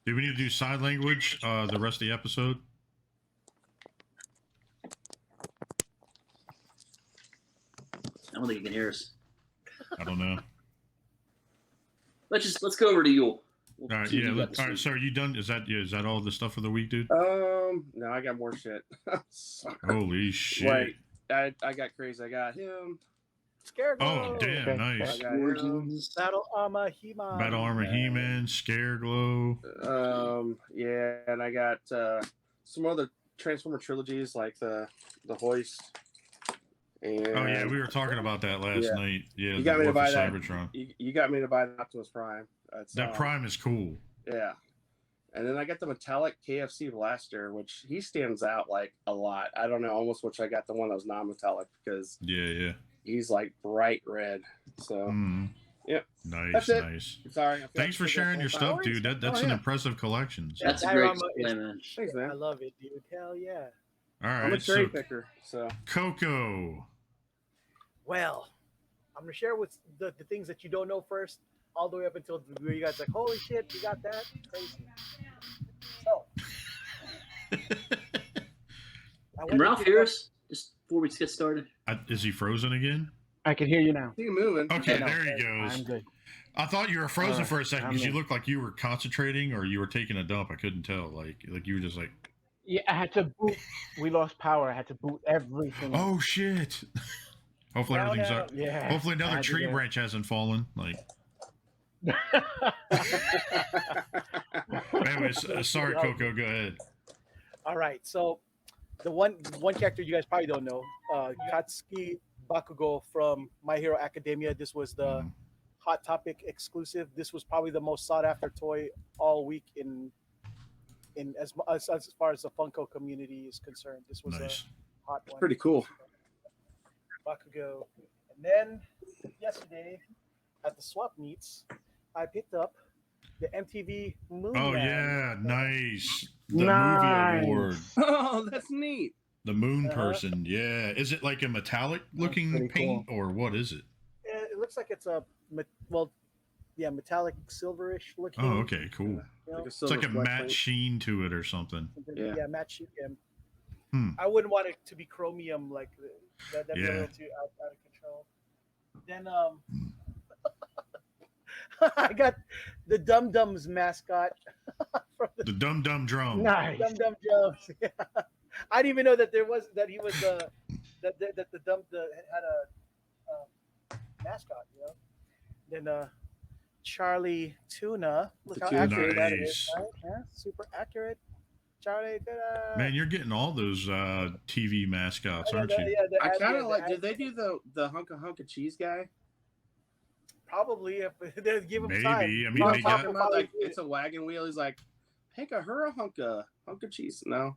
Do we need to do sign language the rest of the episode? I don't think you can hear us. I don't know. Let's go over to you. We'll All right, see what yeah. you got this All right, week. so are you done? Is that all the stuff for the week, dude? No, I got more shit. Sorry. Holy shit! Wait, I got crazy. I got him. Scarecrow. Oh, damn, Okay. nice. I got him. Origins. Battle Armor He-Man. Battle Armor He-Man, Scareglow. Yeah, and I got some other Transformer trilogies like the Hoist. And Oh yeah, we were talking about that last Yeah. night. Yeah, You the got me to War for buy that. Cybertron. You got me to buy the Optimus Prime. That's, That Prime is cool. Yeah. And then I got the metallic KFC Blaster, which he stands out like a lot. I don't know, almost wish I got the one that was non-metallic because Yeah, yeah. he's like bright red. So Mm. Yep. Nice, That's it. nice. sorry. I Thanks for forgot sharing your full stuff, time. dude. That's Oh, an yeah. impressive collection. So. That's a That great Rama display, is- man. Thanks, I man. love it, dude. Hell yeah. All I'm a right, so cherry picker. So Coco. Well, I'm gonna share with the things that you don't know first, all the way up until where you guys like, holy shit, you got that? Crazy. So, I went Can Ralph to hear the- us? Just before we get started. Is he frozen again? I can hear you now. keep moving. Okay, No, there he goes. I'm good. I thought you were frozen for a second I'm because you in. looked like you were concentrating or you were taking a dump. I couldn't tell. Like you were just like, Yeah, I had to boot. We lost power. I had to boot everything. oh shit. Hopefully Down, everything's down. up. yeah. Hopefully I another had to tree do that. branch hasn't fallen. Like, Anyways, sorry, Coco. Go ahead. All right, so the one character you guys probably don't know, Katsuki Bakugou from My Hero Academia. This was the Hot Topic exclusive. This was probably the most sought after toy all week in as far as the Funko community is concerned. This was Nice. a hot one. Pretty cool. Bakugou. And then yesterday at the swap meets, I picked up the MTV Moon. Oh Man. yeah, nice. The Nice. movie award. Oh, that's neat. The moon person. Yeah. Is it like a metallic looking pretty paint or what is it? It looks like it's a metallic silverish looking. Oh, okay, cool. You know? Like It's like a matte sheen to it or something. Yeah. Matte sheet. Hmm. I wouldn't want it to be chromium like that. That'd be a Yeah. little too out of control. Then I got the Dum Dums mascot from The Dum Dum Drum. Nice. Dum Dum Drums. Yeah. I didn't even know that he was that the had a mascot. You know. Then Charlie Tuna. Look how Tuna. accurate that is. Nice. Right? Yeah, super accurate. Charlie Tuna. Man, you're getting all those TV mascots, aren't you? I kind of like. Did they do the hunka cheese guy? Probably if they give him Maybe. time. I mean, No, they I'm got. talking about like it's a wagon wheel. He's like, "Hey, her hunka cheese." No,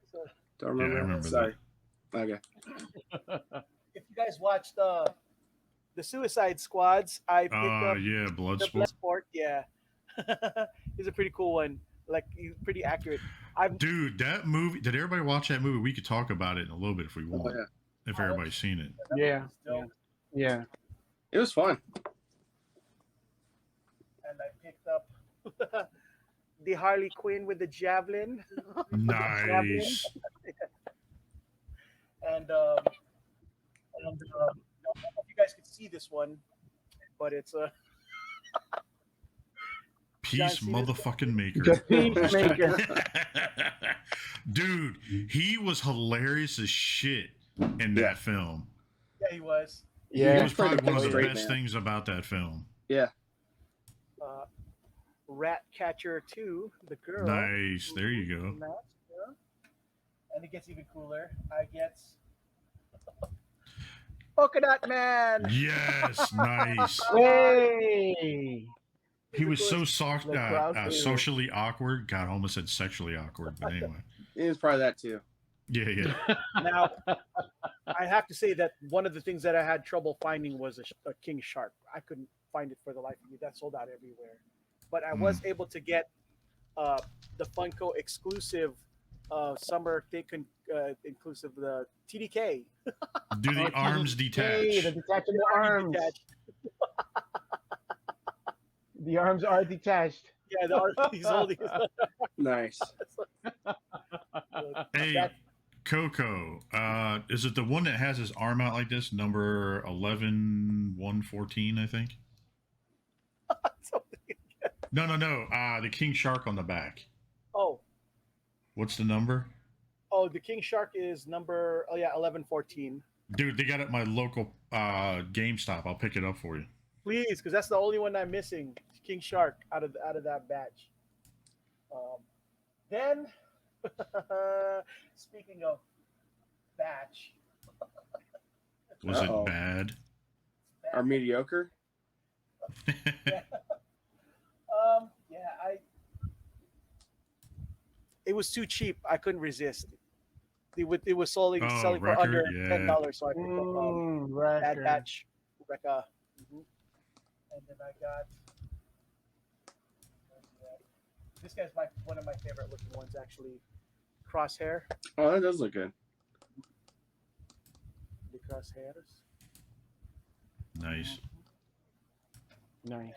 don't remember. I remember Sorry. Okay. If you guys watched the Suicide Squads, I picked up Yeah, the Bloodsport. Bloodsport. Yeah, he's a pretty cool one. Like he's pretty accurate. Dude, that movie. Did everybody watch that movie? We could talk about it in a little bit if we Oh, want. yeah. If everybody's seen it. Yeah. Still, Yeah. It was fun. and I picked up the Harley Quinn with the javelin. Nice. And I don't know if you guys could see this one, but it's a Peace John Cena's- motherfucking maker. Just peacemaker. Dude, he was hilarious as shit in that film. yeah, he was. It Yeah. was probably one of the Great best man. things about that film. Yeah. Rat Catcher 2, the girl. Nice. There you go. Mask, yeah. And it gets even cooler. I get Polka Dot Man. Yes, nice. Hey. He was so socially crowd awkward. God, I almost said sexually awkward, but anyway. It was probably that too. Yeah. Now, I have to say that one of the things that I had trouble finding was a king shark. I couldn't find it for the life of me. That sold out everywhere. But I was able to get the Funko exclusive summer thing, inclusive the TDK. Do the arms Hey, detach? the detachable arms. Detached. The arms are detached. Yeah, the arms he's holding. Nice. Hey, That- Coco, is it the one that has his arm out like this? Number 11114, I think. No. The King Shark on the back. Oh, What's the number? the king shark is number 1114. Dude, they got it at my local GameStop. I'll pick it up for you. Please, because that's the only one I'm missing. King Shark out of that batch. Then, speaking of batch, Was Uh-oh. it bad? Or mediocre. it was too cheap. I couldn't resist. It was selling Oh, for record? under Yeah. $10, so I picked up Right. that batch. Rekka. And then I got this guy's one of my favorite looking ones, actually. Crosshair. Oh, that does look good. The crosshairs. Nice. Nice.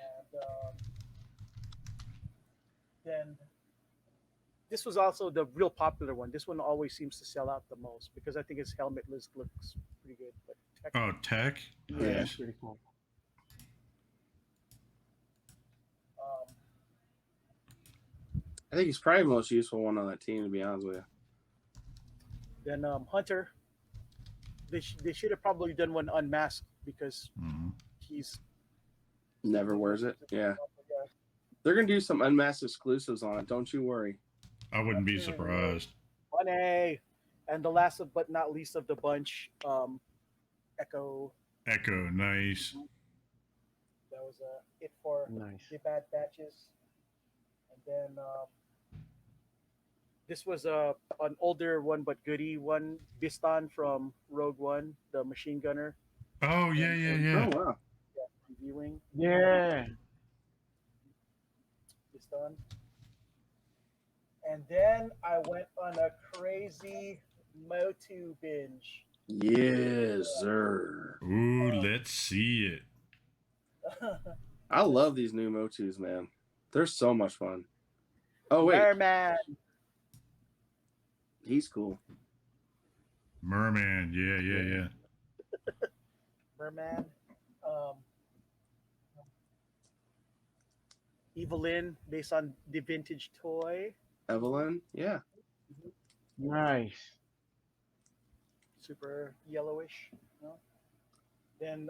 And then this was also the real popular one. This one always seems to sell out the most because I think his helmet looks pretty good. But Oh, tech? Yeah, Nice. that's pretty cool. I think he's probably the most useful one on that team, to be honest with you. then Hunter. They should have probably done one unmasked because Mhm. he's Never wears it. Yeah. They're gonna do some unmasked exclusives on it. Don't you worry. I wouldn't be surprised. Money. And the last but not least of the bunch, Echo. Echo, nice. That was it for the bad batches. And then this was an older one but goodie one, Bistan from Rogue One, the machine gunner. Oh yeah. Oh wow. Yeah, reviewing. Yeah. Bistan. And then I went on a crazy Motu binge. Yes, sir. Ooh, let's see it. I love these new Motus, man. They're so much fun. Oh wait, Merman. he's cool. Merman, yeah. Merman. Evelyn, based on the vintage toy. Evelyn, yeah. Nice. Super yellowish. No? Then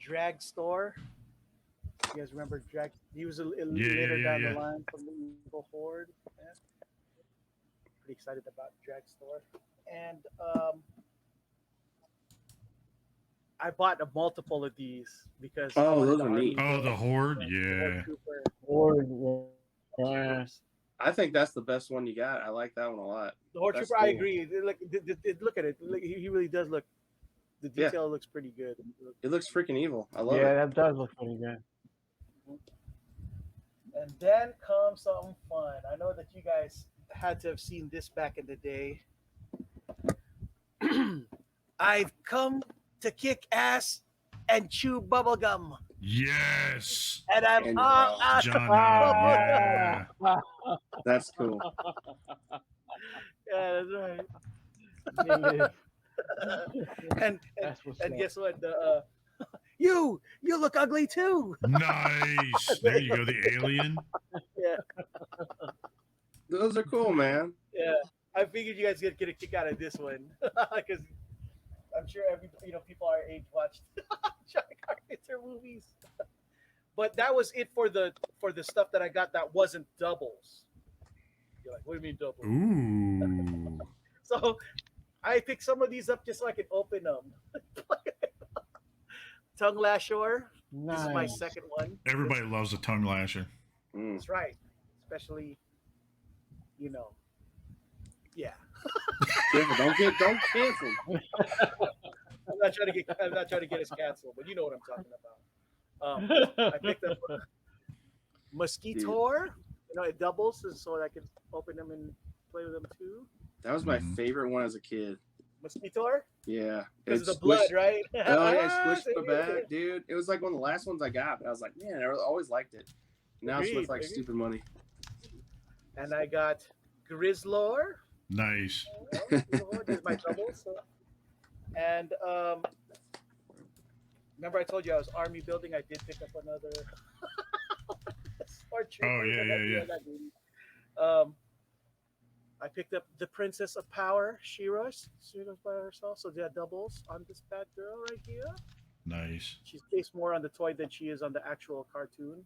Drag Store. You guys remember Drag? He was later down the line from the Evil Horde. Yeah. Pretty excited about Drag Store. And I bought a multiple of these because those are neat. Oh, the Horde, yeah. Horde, yeah. I think that's the best one you got. I like that one a lot. The Horde That's Trooper, I cool. agree. Look at it. He really does look. The detail looks pretty good. It looks freaking evil. I love Yeah, it. that does look pretty good. And then comes something fun. I know that you guys had to have seen this back in the day. I've come to kick ass and chew bubblegum. Yes. And I'm And all out John, of yeah. That's cool. Yeah, that's right. and That's what's and up. guess what? You look ugly too. Nice. There you go, the alien. Yeah, Those are cool, man. yeah. I figured you guys get a kick out of this one because I'm sure people our age watched John Carpenter movies. But that was it for the stuff that I got that wasn't doubles. You're like, what do you mean doubles? Ooh. So I picked some of these up just so I can open them. Tongue Lasher. This is my Nice. second one. Everybody loves a tongue lasher. Mm. That's right. Especially, yeah. Careful, don't cancel. I'm not trying to get us canceled, but you know what I'm talking about. I picked up Mosquitor. It doubles so I can open them and play with them too. That was my favorite one as a kid. Mosquitor? Yeah. Because It of the blood, squished- right? Oh yeah, squished my back, dude. It was like one of the last ones I got, but I was like, man, I always liked it. Now it's worth like Agreed. stupid money. And I got Grizzlor. Nice. This is my double. So. And remember I told you I was army building. I did pick up another. Oh, yeah. I picked up the Princess of Power, Shiro's by herself. So they had doubles on this bad girl right here. Nice. She's based more on the toy than she is on the actual cartoon.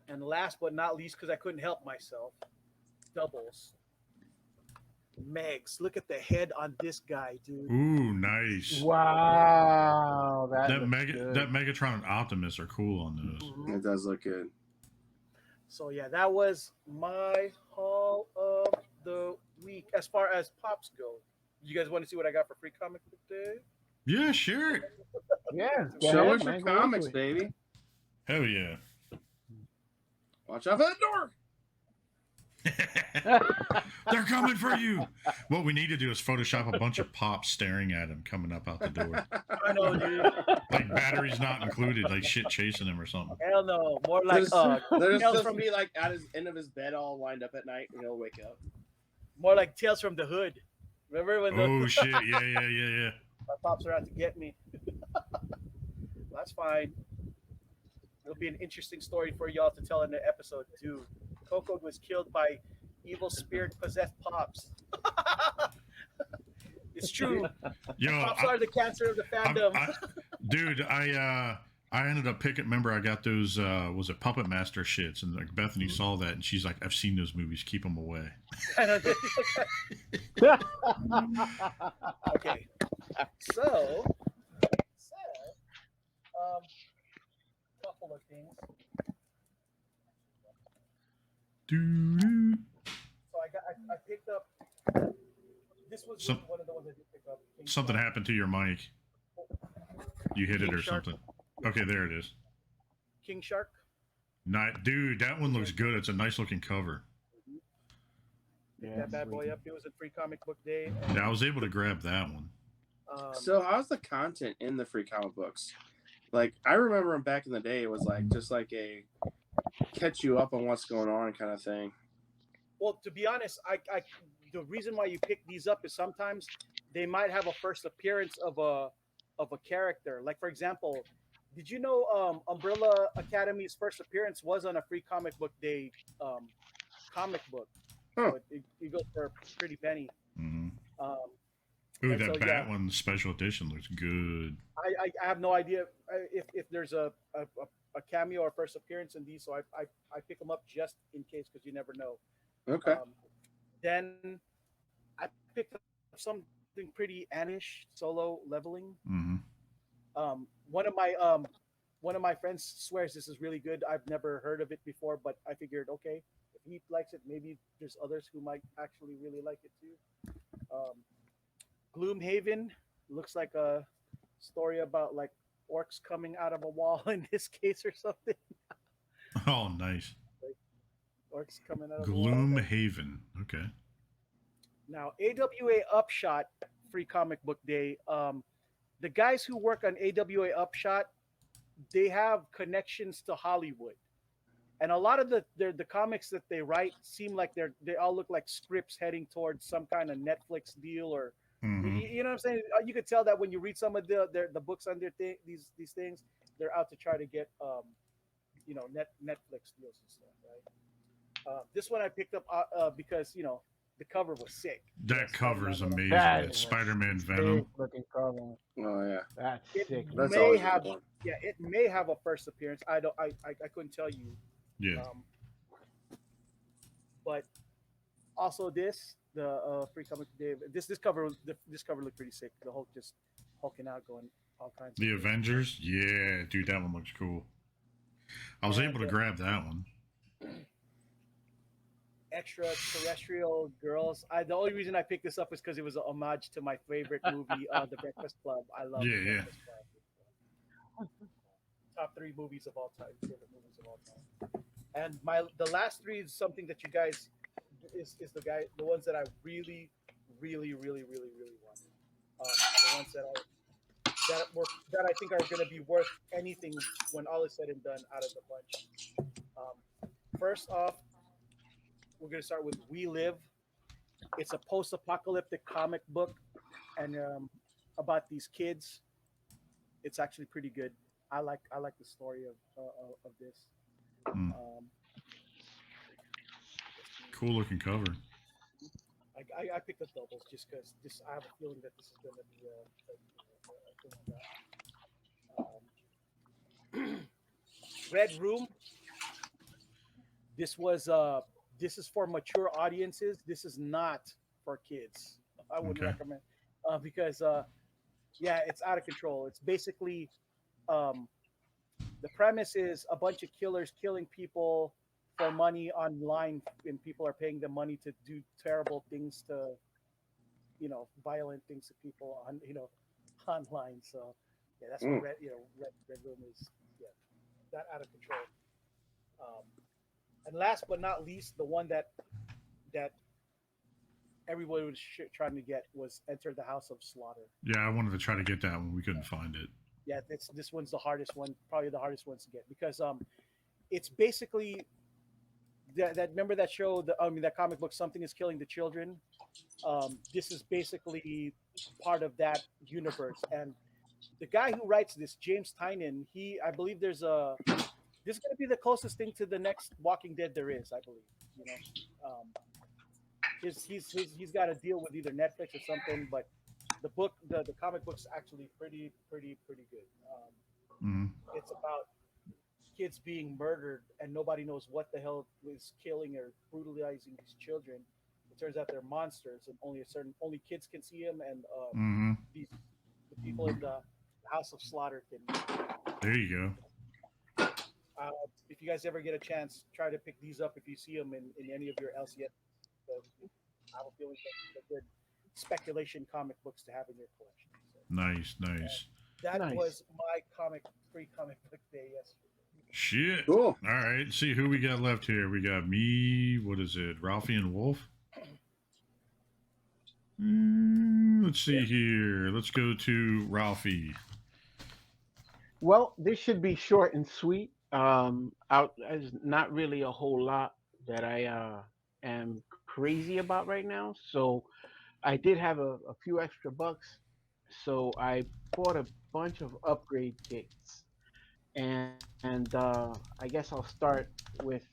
And last but not least, because I couldn't help myself, doubles. Megs. Look at the head on this guy, dude. Ooh, nice. Wow. That Megatron and Optimus are cool on those. Mhm. It does look good. So yeah, that was my haul of the week. As far as pops go, you guys want to see what I got for free comic book day? Yeah, sure. Yeah. go Show ahead, us your man, go into comics, it. baby. Hell yeah. Watch out for that door. They're coming for you. What we need to do is Photoshop a bunch of pops staring at him coming up out the door. I know, dude. Like batteries not included, like shit chasing him or something. Hell no. More like There's Tales just from be like at his end of his bed, all lined up at night, and he'll wake up. Tales from the Hood. Remember when Oh shit, yeah. my pops are out to get me? That's fine. It'll be an interesting story for y'all to tell in the episode too. Coco was killed by evil spirit possessed pops. It's true. Yo, Pops are the cancer of the fandom. dude, I ended up picking. Remember, I got those. Was it Puppet Master shits? And like Bethany saw that, and she's like, "I've seen those movies. Keep them away." Okay. So, couple of things. Doo-doo. So I picked up. This was one of the ones I did pick up. Something happened to your mic. You hit it or Shark. something. Okay, there it is. King Shark. Not, dude, that one looks good. It's a nice looking cover. Pick that bad boy up. It was a free comic book day. Yeah, I was able to grab that one. So how's the content in the free comic books? Like, I remember them back in the day, it was like just like a catch you up on what's going on kind of thing. Well, to be honest, I the reason why you pick these up is sometimes they might have a first appearance of a character. Like, for example, did you know Umbrella Academy's first appearance was on a free comic book day comic book? Huh. So it goes for a pretty penny. Mm-hmm. Ooh, that so, Bat one special edition looks good. I have no idea if there's a cameo or first appearance in these, so I pick them up just in case because you never know. Okay. Then I picked up something pretty Anish, Solo Leveling. Mm-hmm. One of my friends swears this is really good. I've never heard of it before, but I figured, okay, if he likes it, maybe there's others who might actually really like it too. Gloomhaven looks like a story about like orcs coming out of a wall in this case or something. Oh, nice. Like, orcs coming out of a wall. Gloomhaven. Okay. Now, AWA Upshot Free Comic Book Day. The guys who work on AWA Upshot, they have connections to Hollywood, and a lot of the comics that they write seem like they all look like scripts heading towards some kind of Netflix deal or. Mm-hmm. You know what I'm saying? You could tell that when you read some of the books on these things, they're out to try to get Netflix deals and stuff, right? This one I picked up because the cover was sick. That cover is amazing. That It's Spider-Man Venom. Looking cover. Oh yeah. That's sick. That's May always have a good one. it may have a first appearance. I couldn't tell you. Yeah. But also the free comic day. This cover looked pretty sick. The Hulk just hulking out, going all kinds. The of Avengers? Yeah, dude, that one looks cool. I was able to grab that one. Extraterrestrial Girls. The only reason I picked this up is because it was an homage to my favorite movie, The Breakfast Club. I love The Breakfast Club. Top 3 movies of all time. Favorite movies of all time. And the last 3 is something that you guys is the ones that I really, really, really, really, really want. The ones that I think are going to be worth anything when all is said and done out of the bunch. First off, we're going to start with We Live. It's a post-apocalyptic comic book and about these kids. It's actually pretty good. I like the story of this. Mm. Cool looking cover. I picked up doubles just because I have a feeling that this is going to be a thing like that. Red Room. This is for mature audiences. This is not for kids. I wouldn't recommend because it's out of control. It's basically the premise is a bunch of killers killing people for money online, and people are paying them money to do terrible things to, violent things to people on, online. So, that's what Red Room is. Yeah, that out of control. And last but not least, the one that everybody was trying to get was Enter the House of Slaughter. Yeah, I wanted to try to get that one. We couldn't find it. Yeah, this one's the hardest one, probably the hardest one to get because it's basically that remember that show, that comic book, Something is Killing the Children. This is basically part of that universe, and the guy who writes this, James Tynion, I believe this is going to be the closest thing to the next Walking Dead there is, I believe. He's got a deal with either Netflix or something, but the comic book's actually pretty good. It's about kids being murdered and nobody knows what the hell is killing or brutalizing these children. It turns out they're monsters, and only kids can see them, and these the people in the House of Slaughter can. There you go. If you guys ever get a chance, try to pick these up if you see them in any of your LCS. I have a feeling that they're good speculation comic books to have in your collection. So, Nice. that Nice. was my free comic book day yesterday. Shit. Cool. All right. Let's see who we got left here. We got me. What is it? Ralphie and Wolf. Let's see here. Let's go to Ralphie. Well, this should be short and sweet. There's not really a whole lot that I am crazy about right now. So I did have a few extra bucks, so I bought a bunch of upgrade kits, and I guess I'll start with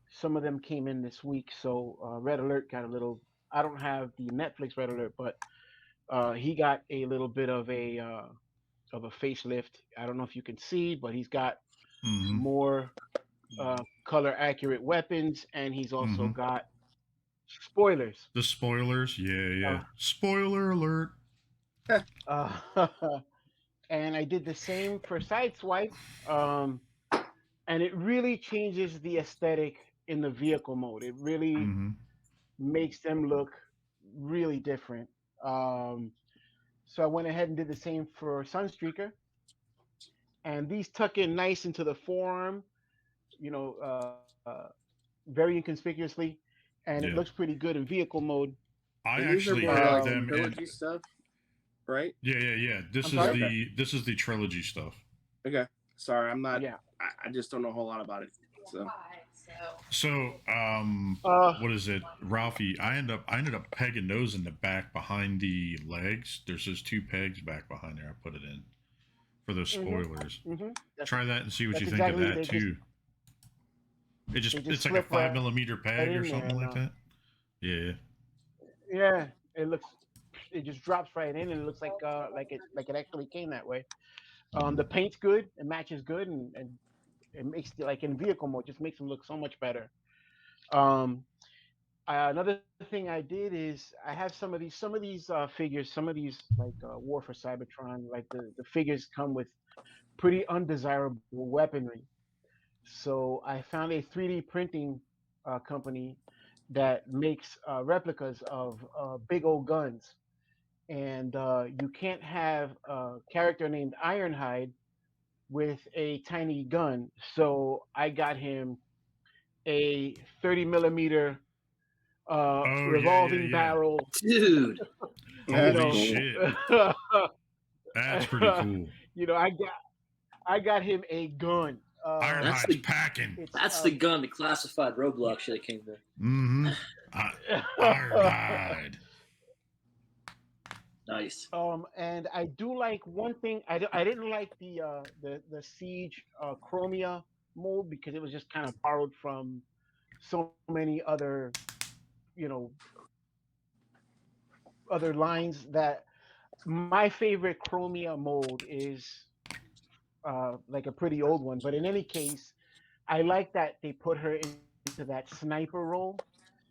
some of them came in this week. So Red Alert got a little. I don't have the Netflix Red Alert, but he got a little bit of a facelift. I don't know if you can see, but he's got more color accurate weapons, and he's also got spoilers. The spoilers. Yeah. Spoiler alert. And I did the same for Sideswipe, and it really changes the aesthetic in the vehicle mode. It really makes them look really different. So I went ahead and did the same for Sunstreaker, and these tuck in nice into the forearm, you know, very inconspicuously, and it looks pretty good in vehicle mode. I And these are actually more have like them in. trilogy stuff, right? Yeah. This I'm sorry? this is the trilogy stuff. Okay. Sorry, I'm not. Yeah. I just don't know a whole lot about it. So, what is it, Ralphie? I ended up pegging those in the back behind the legs. There's those two pegs back behind there. I put it in for those spoilers. Try that and see what you think of that too. It's like a 5mm peg or something like that. Yeah. Yeah, it just drops right in, and it looks like it actually came that way. The paint's good, it matches good, and it makes it, like in vehicle mode, just makes them look so much better. Another thing I did is I have some of these figures, some of these like War for Cybertron, like the figures come with pretty undesirable weaponry. So I found a 3D printing company that makes replicas of big old guns, and you can't have a character named Ironhide with a tiny gun. So I got him a 30mm revolving barrel. Dude. Holy shit. That's pretty cool. You know, I got him a gun. Ironhide's packing. That's the gun the classified Roadblock should have came with. Ironhide. Nice. And I do like one thing. I didn't like the Siege Chromia mold because it was just kind of borrowed from so many other, other lines. That my favorite Chromia mold is like a pretty old one. But in any case, I like that they put her into that sniper role.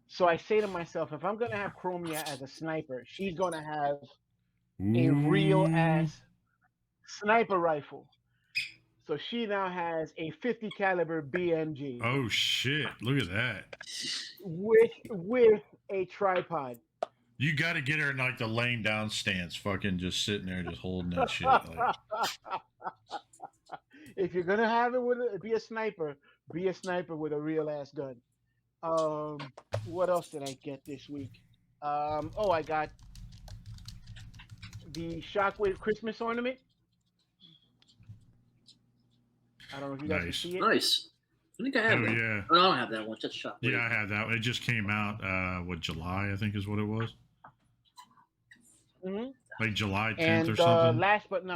So I say to myself, if I'm gonna have Chromia as a sniper, she's gonna have a real ass sniper rifle. So she now has a 50 caliber BMG. Oh shit! Look at that. With a tripod. You got to get her in like the laying down stance, fucking just sitting there, just holding that shit. Like. If you're gonna have it be a sniper with a real ass gun. What else did I get this week? I got the Shockwave Christmas ornament. I don't know if you guys can see it. Nice. I think I have that. Yeah. Oh, I don't have that one. Just Shockwave. Yeah, I have that one. It just came out, July, I think is what it was. Like July 10th or something. Last but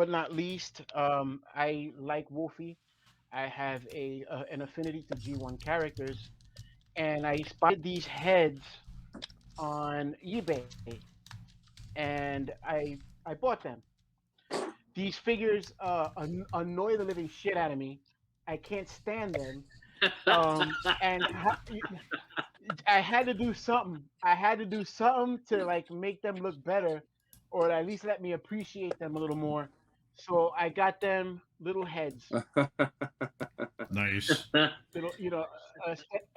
not least, I like Wolfie. I have an affinity to G1 characters, and I spotted these heads on eBay, and I bought them. These figures annoy the living shit out of me. I can't stand them. And I had to do something. I had to do something to like make them look better, or at least let me appreciate them a little more. So I got them little heads, Nice. little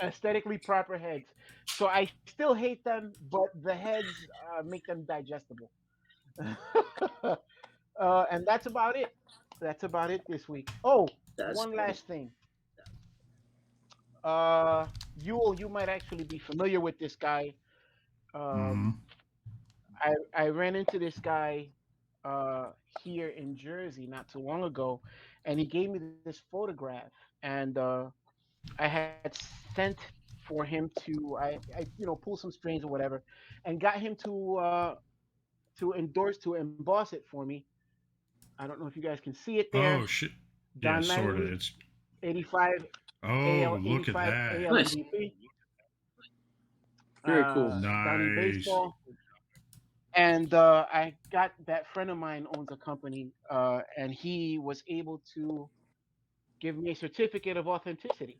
aesthetically proper heads. So I still hate them, but the heads make them digestible. And that's about it. That's about it this week. Oh, That's one funny. last thing. You might actually be familiar with this guy. Um, I ran into this guy here in Jersey not too long ago, and he gave me this photograph, and I had sent for him to pull some strings or whatever, and got him to emboss it for me. I don't know if you guys can see it there. Oh shit. Yeah, Don sort of. Mattingly, It's 85 oh, look at 85 that. AL Nice. MVP. Very cool. Donnie Nice. Baseball. And I got that friend of mine owns a company, and he was able to give me a certificate of authenticity.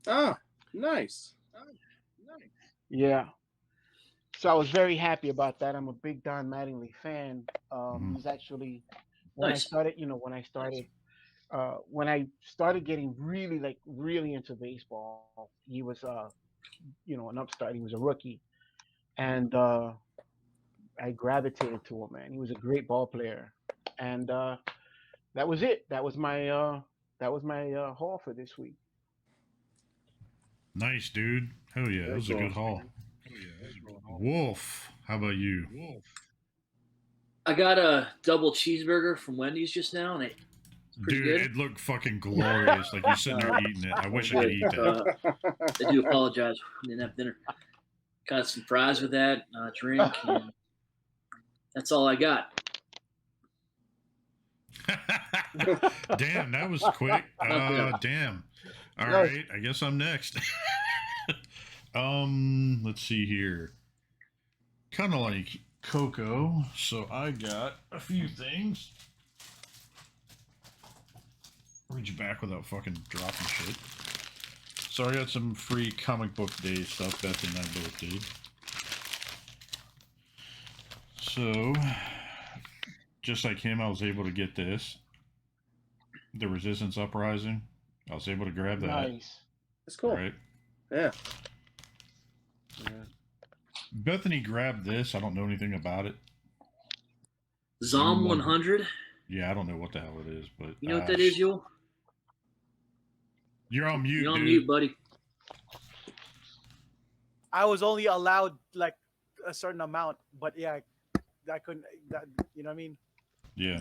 Oh, nice. Yeah. So I was very happy about that. I'm a big Don Mattingly fan. He's actually when Nice. when I started getting really into baseball, he was an upstart. He was a rookie, and I gravitated to him. Man, he was a great ball player, and that was it. That was my haul for this week. Nice, dude. Hell yeah, that was a good haul. Wolf, how about you? I got a double cheeseburger from Wendy's just now, and pretty Dude, good. it looked fucking glorious. Like you're sitting there eating it. I wish I could eat that. I do apologize. I didn't have dinner. Got some fries with that, drink, and that's all I got. Damn, that was quick. Damn. All Nice. right, I guess I'm next. Let's see here. Kind of like Coco, so I got a few things. Reach back without fucking dropping shit. So I got some free comic book day stuff Beth and I both did. So, just like him, I was able to get this. The Resistance Uprising. I was able to grab that. Nice. That's cool. Right? Yeah. Bethany grabbed this. I don't know anything about it. Zom 100. Yeah, I don't know what the hell it is, but You know what that is, Yul? You're on mute, You're on dude. mute, buddy. I was only allowed like a certain amount, but yeah, I couldn't. You know what I mean? Yeah.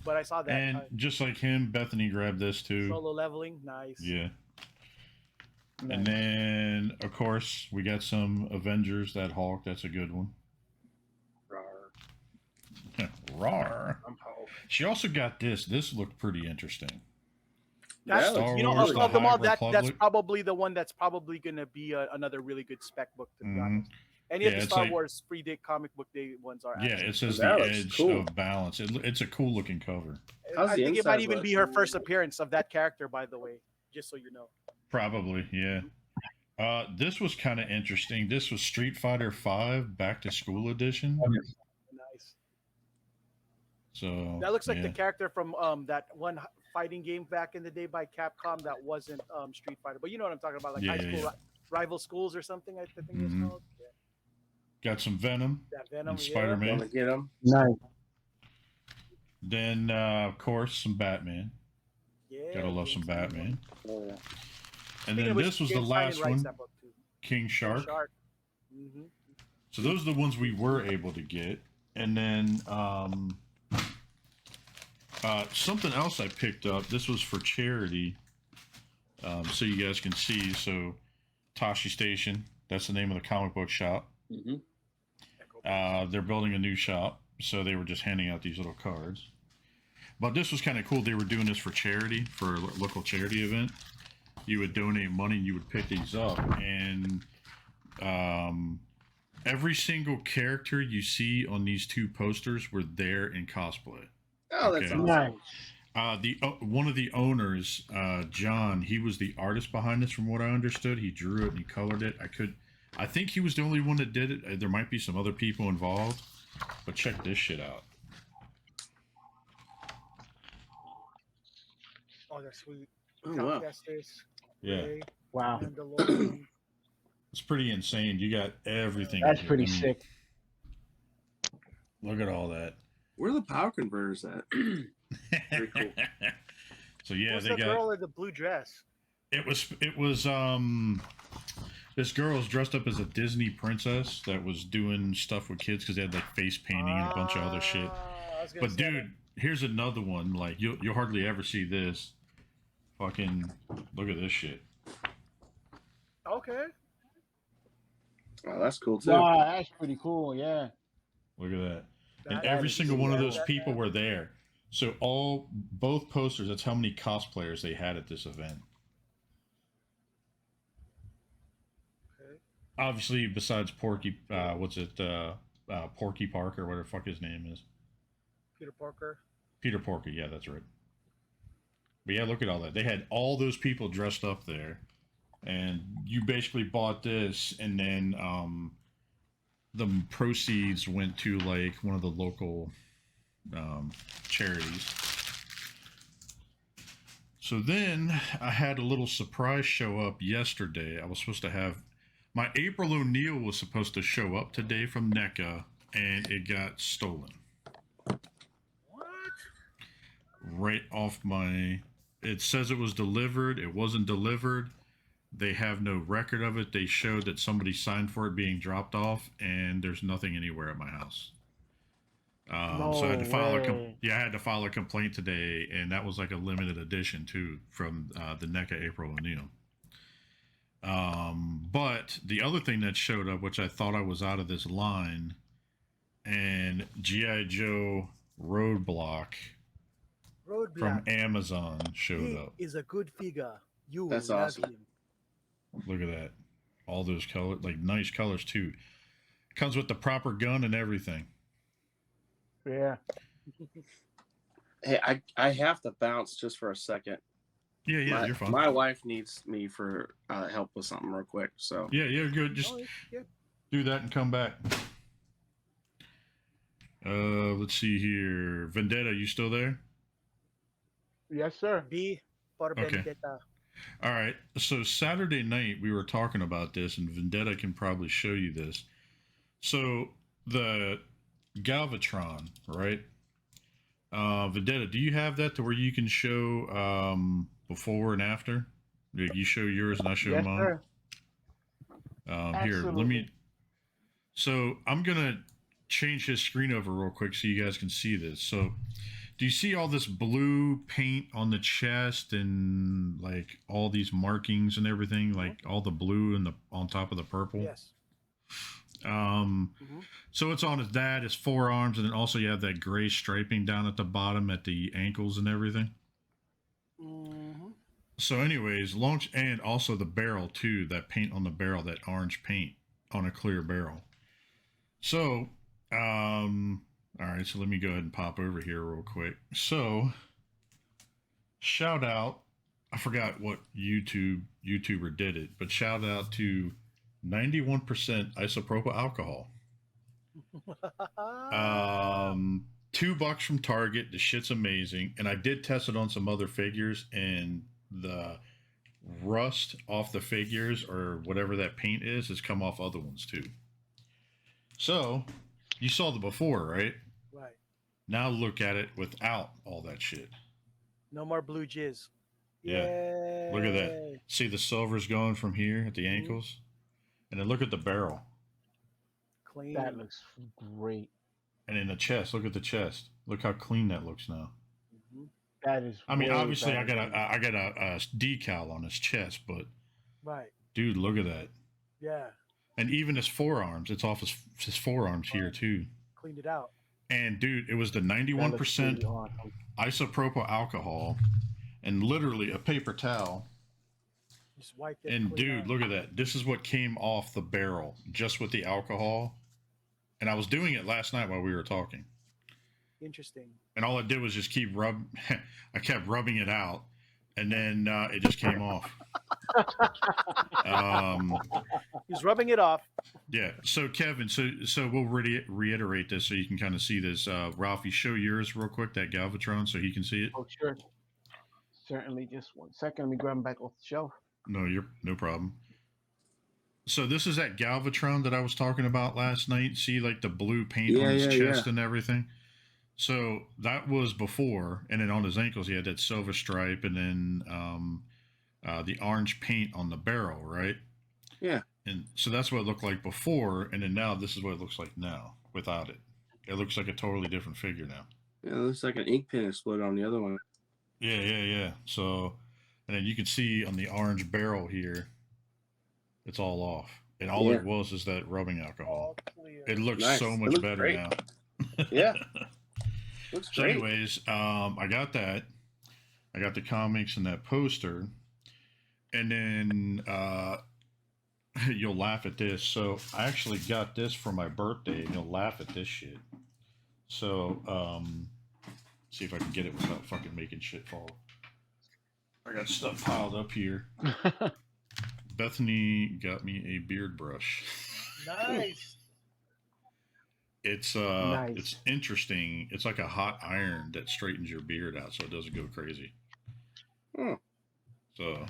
But I saw that. And just like him, Bethany grabbed this too. Solo leveling, nice. Yeah. And then, of course, we got some Avengers. That Hulk, that's a good one. Rawr. She also got this. This looked pretty interesting. That's, Star you know, Wars, of The them all, High that's Republic. probably the one that's probably going to be another really good spec book, to be honest. Any of Yeah, the it's Star like- Wars free day comic book day ones are. Yeah, actually- it says That the looks edge cool. of balance. It's a cool looking cover. How's I the think it might inside even look? be her first appearance of that character, by the way, just so you know. Probably, yeah. This was kind of interesting. This was Street Fighter V Back to School Edition. Nice. So That looks like yeah. the character from that one fighting game back in the day by Capcom that wasn't Street Fighter, but you know what I'm talking about, like Yeah, high yeah, school rival schools or something. I think it was Mhm. called. Yeah. Got some Venom That Venom, and yeah. Spider-Man. Want to get them? Nice. Then, of course, some Batman. Yeah, Gotta love some James Gunn. Batman. Oh, yeah. And Speaking then of which, this was the James last Tynion writes one, that book too. King Shark. Mm-hmm. So those are the ones we were able to get. And then something else I picked up. This was for charity, so you guys can see. So Tashi Station, that's the name of the comic book shop. Mm-hmm. They're building a new shop, so they were just handing out these little cards. But this was kind of cool. They were doing this for charity, for a local charity event. You would donate money, you would pick these up, and every single character you see on these two posters were there in cosplay. Oh, that's Okay. awesome. Nice. One of the owners, John, he was the artist behind this, from what I understood. He drew it and he colored it. I think he was the only one that did it. There might be some other people involved, but check this shit out. Oh, that's sweet. Oh, wow. Estes, Yeah, Ray, Wow. Mandalorian. it's pretty insane. You got everything. That's in here. pretty I mean, sick. Look at all that. Where are the power converters at? Very cool. So yeah, What's they the got. girl in the blue dress? It was this girl was dressed up as a Disney princess that was doing stuff with kids because they had like face painting and a bunch of other shit. I was gonna But say dude, here's another one. Like you'll hardly ever see this. Fucking look at this shit. that. Okay. Oh, that's cool too. Wow, that's pretty cool. Yeah. Look at that. And That every is- single one of those that- people were there. So both posters, that's how many cosplayers they had at this event. Okay. Obviously, besides Porky, Porky Parker, whatever the fuck his name is. Peter Parker. Peter Porky, yeah, that's right. But yeah, look at all that. They had all those people dressed up there. And you basically bought this, and then the proceeds went to like one of the local charities. So then I had a little surprise show up yesterday. I was supposed to have my April O'Neil was supposed to show up today from NECA, and it got stolen What? right off my. It says it was delivered. It wasn't delivered. They have no record of it. They showed that somebody signed for it being dropped off, and there's nothing anywhere at my house. So I had to file I had to file a complaint today, and that was like a limited edition too from the NECA April O'Neil. But the other thing that showed up, which I thought I was out of this line, and G.I. Joe Roadblock from Amazon showed He up. is a good figure. You That's will love awesome. him. Look at that. All those colors, like nice colors too. Comes with the proper gun and everything. Yeah. Hey, I have to bounce just for a second. Yeah, you're fine. My wife needs me for help with something real quick. So Yeah, you're good. Just Yeah. do that and come back. Let's see here. Vendetta, you still there? Yes, sir. B for Okay. Vendetta. All right. So Saturday night we were talking about this, and Vendetta can probably show you this. So the Galvatron, right? Vendetta, do you have that to where you can show before and after? You show yours and I show Yes, mine. sir. Here, let me. Absolutely. So I'm gonna change his screen over real quick so you guys can see this. So, do you see all this blue paint on the chest and like all these markings and everything, like all the blue and the on top of the purple? Yes. So it's on his forearms, and then also you have that gray striping down at the bottom at the ankles and everything. Mm-hmm. So, anyways, and also the barrel too. That paint on the barrel, that orange paint on a clear barrel. So, all right. So let me go ahead and pop over here real quick. So, shout out. I forgot what YouTuber did it, but shout out to 91% isopropyl alcohol. $2 from Target. The shit's amazing. And I did test it on some other figures, and the rust off the figures or whatever that paint is has come off other ones too. So you saw the before, right? Right. Now look at it without all that shit. No more blue jizz. Yeah. Yay. Look at that. See the silver's going from here at the ankles? And then look at the barrel. Clean. That looks great. And in the chest, look at the chest. Look how clean that looks now. Mhm. That is. I mean, way obviously, I better. got a decal on his chest, but Right. dude, look at that. Yeah. And even his forearms, it's off his forearms here too. Cleaned it out. And dude, it was the That looks 91% really awesome. isopropyl alcohol, and literally a paper towel. Just wipe it. And clean dude, up. look at that. This is what came off the barrel just with the alcohol. And I was doing it last night while we were talking. Interesting. And all I did was just I kept rubbing it out, and then it just came off. He's rubbing it off. Yeah. So Kevin, so we'll reiterate this so you can kind of see this. Ralph, you show yours real quick, that Galvatron, so he can see it. Oh, sure. Certainly. Just 1 second. Let me grab him back off the shelf. No problem. So this is that Galvatron that I was talking about last night. See, like the blue paint on his chest and everything. So that was before, and then on his ankles he had that silver stripe, and then the orange paint on the barrel, right? Yeah. And so that's what it looked like before, and then now this is what it looks like now without it. It looks like a totally different figure now. Yeah, it looks like an ink pen exploded on the other one. Yeah. So, and then you can see on the orange barrel here, it's all off. And all it was is that rubbing alcohol. All clear. It looks Nice. so It much looks better great. now. Yeah. Looks So great. anyways, I got that. I got the comics and that poster. And then you'll laugh at this. So I actually got this for my birthday, and you'll laugh at this shit. So see if I can get it without fucking making shit fall. I got stuff piled up here. Bethany got me a beard brush. Nice. It's Nice. It's interesting. It's like a hot iron that straightens your beard out so it doesn't go crazy. Hmm. So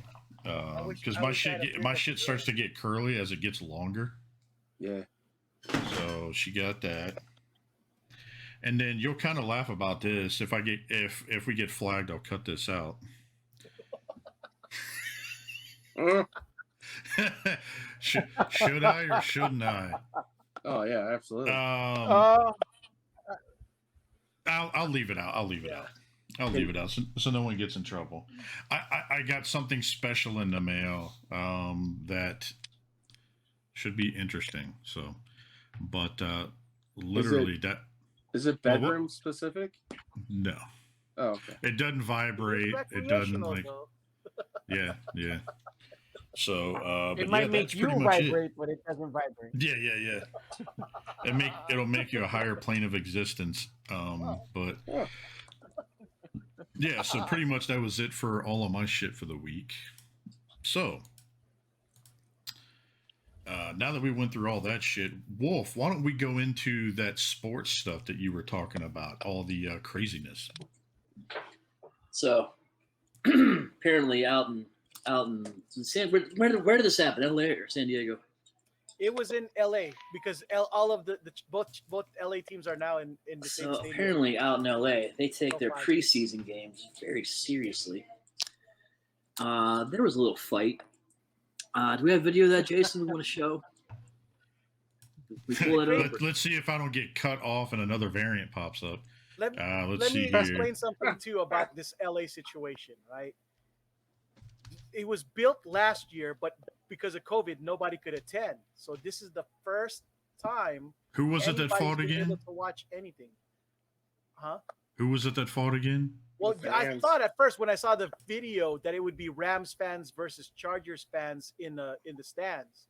because I my wish I had a beard my that shit could starts to get curly as it gets longer. Yeah. So she got that. And then you'll kind of laugh about this. If we get flagged, I'll cut this out. Should I or shouldn't I? Oh yeah, absolutely. I'll leave it out. I'll leave it out so no one gets in trouble. I got something special in the mail that should be interesting. So, but literally Is it bedroom specific? No. Oh, okay. It doesn't vibrate. It's It doesn't recreational, like. though. Yeah. So, but It might yeah, make that's you pretty much vibrate, but it doesn't vibrate. Yeah. It'll make you a higher plane of existence. But yeah, so pretty much that was it for all of my shit for the week. So now that we went through all that shit, Wolf, why don't we go into that sports stuff that you were talking about, all the craziness? So apparently out in where did this happen? LA or San Diego? It was in LA because all of the both LA teams are now in the same So stadium. apparently out in LA, they take their far. preseason games very seriously. There was a little fight. Do we have video of that, Jason? We want to show? We pull it over. Let's see if I don't get cut off and another variant pops up. Let Let's me see here. explain something too about this LA situation, right? It was built last year, but because of COVID, nobody could attend. So this is the first time. Who was it that anybody's fought been again? able to watch anything? Huh? Who was it that fought again? Well, The I fans. thought at first when I saw the video that it would be Rams fans versus Chargers fans in the stands.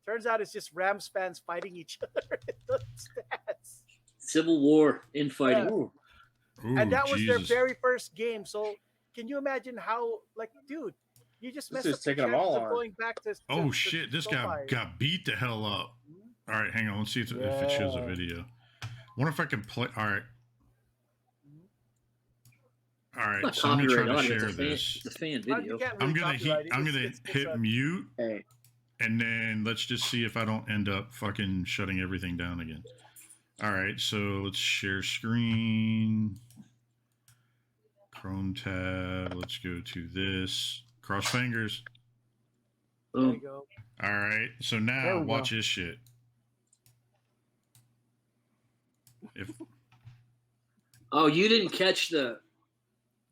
Turns out it's just Rams fans fighting each other in the stands. Civil War infighting. Yeah. Ooh. Ooh, And that was their Jesus. very first game. So can you imagine how, like, dude, you just This messed is up the taking them chances all of on. going back to Oh shit! This guy SoFi. got beat the hell up. All right, hang on. Let's see if it shows a Yeah. video. Wonder if I can play. All right. All right. Not So I'm gonna try copyright to audio, share it's a fan- this. it's a fan You video. can't I'm really gonna copyright it. I'm It's- gonna it's hit a- mute, Hey. and then let's just see if I don't end up fucking shutting everything down again. All right. So let's share screen. Chrome tab. Let's go to this. Cross fingers. There you Boom. go. All right. So There now we watch go. this shit. If Oh, you didn't catch the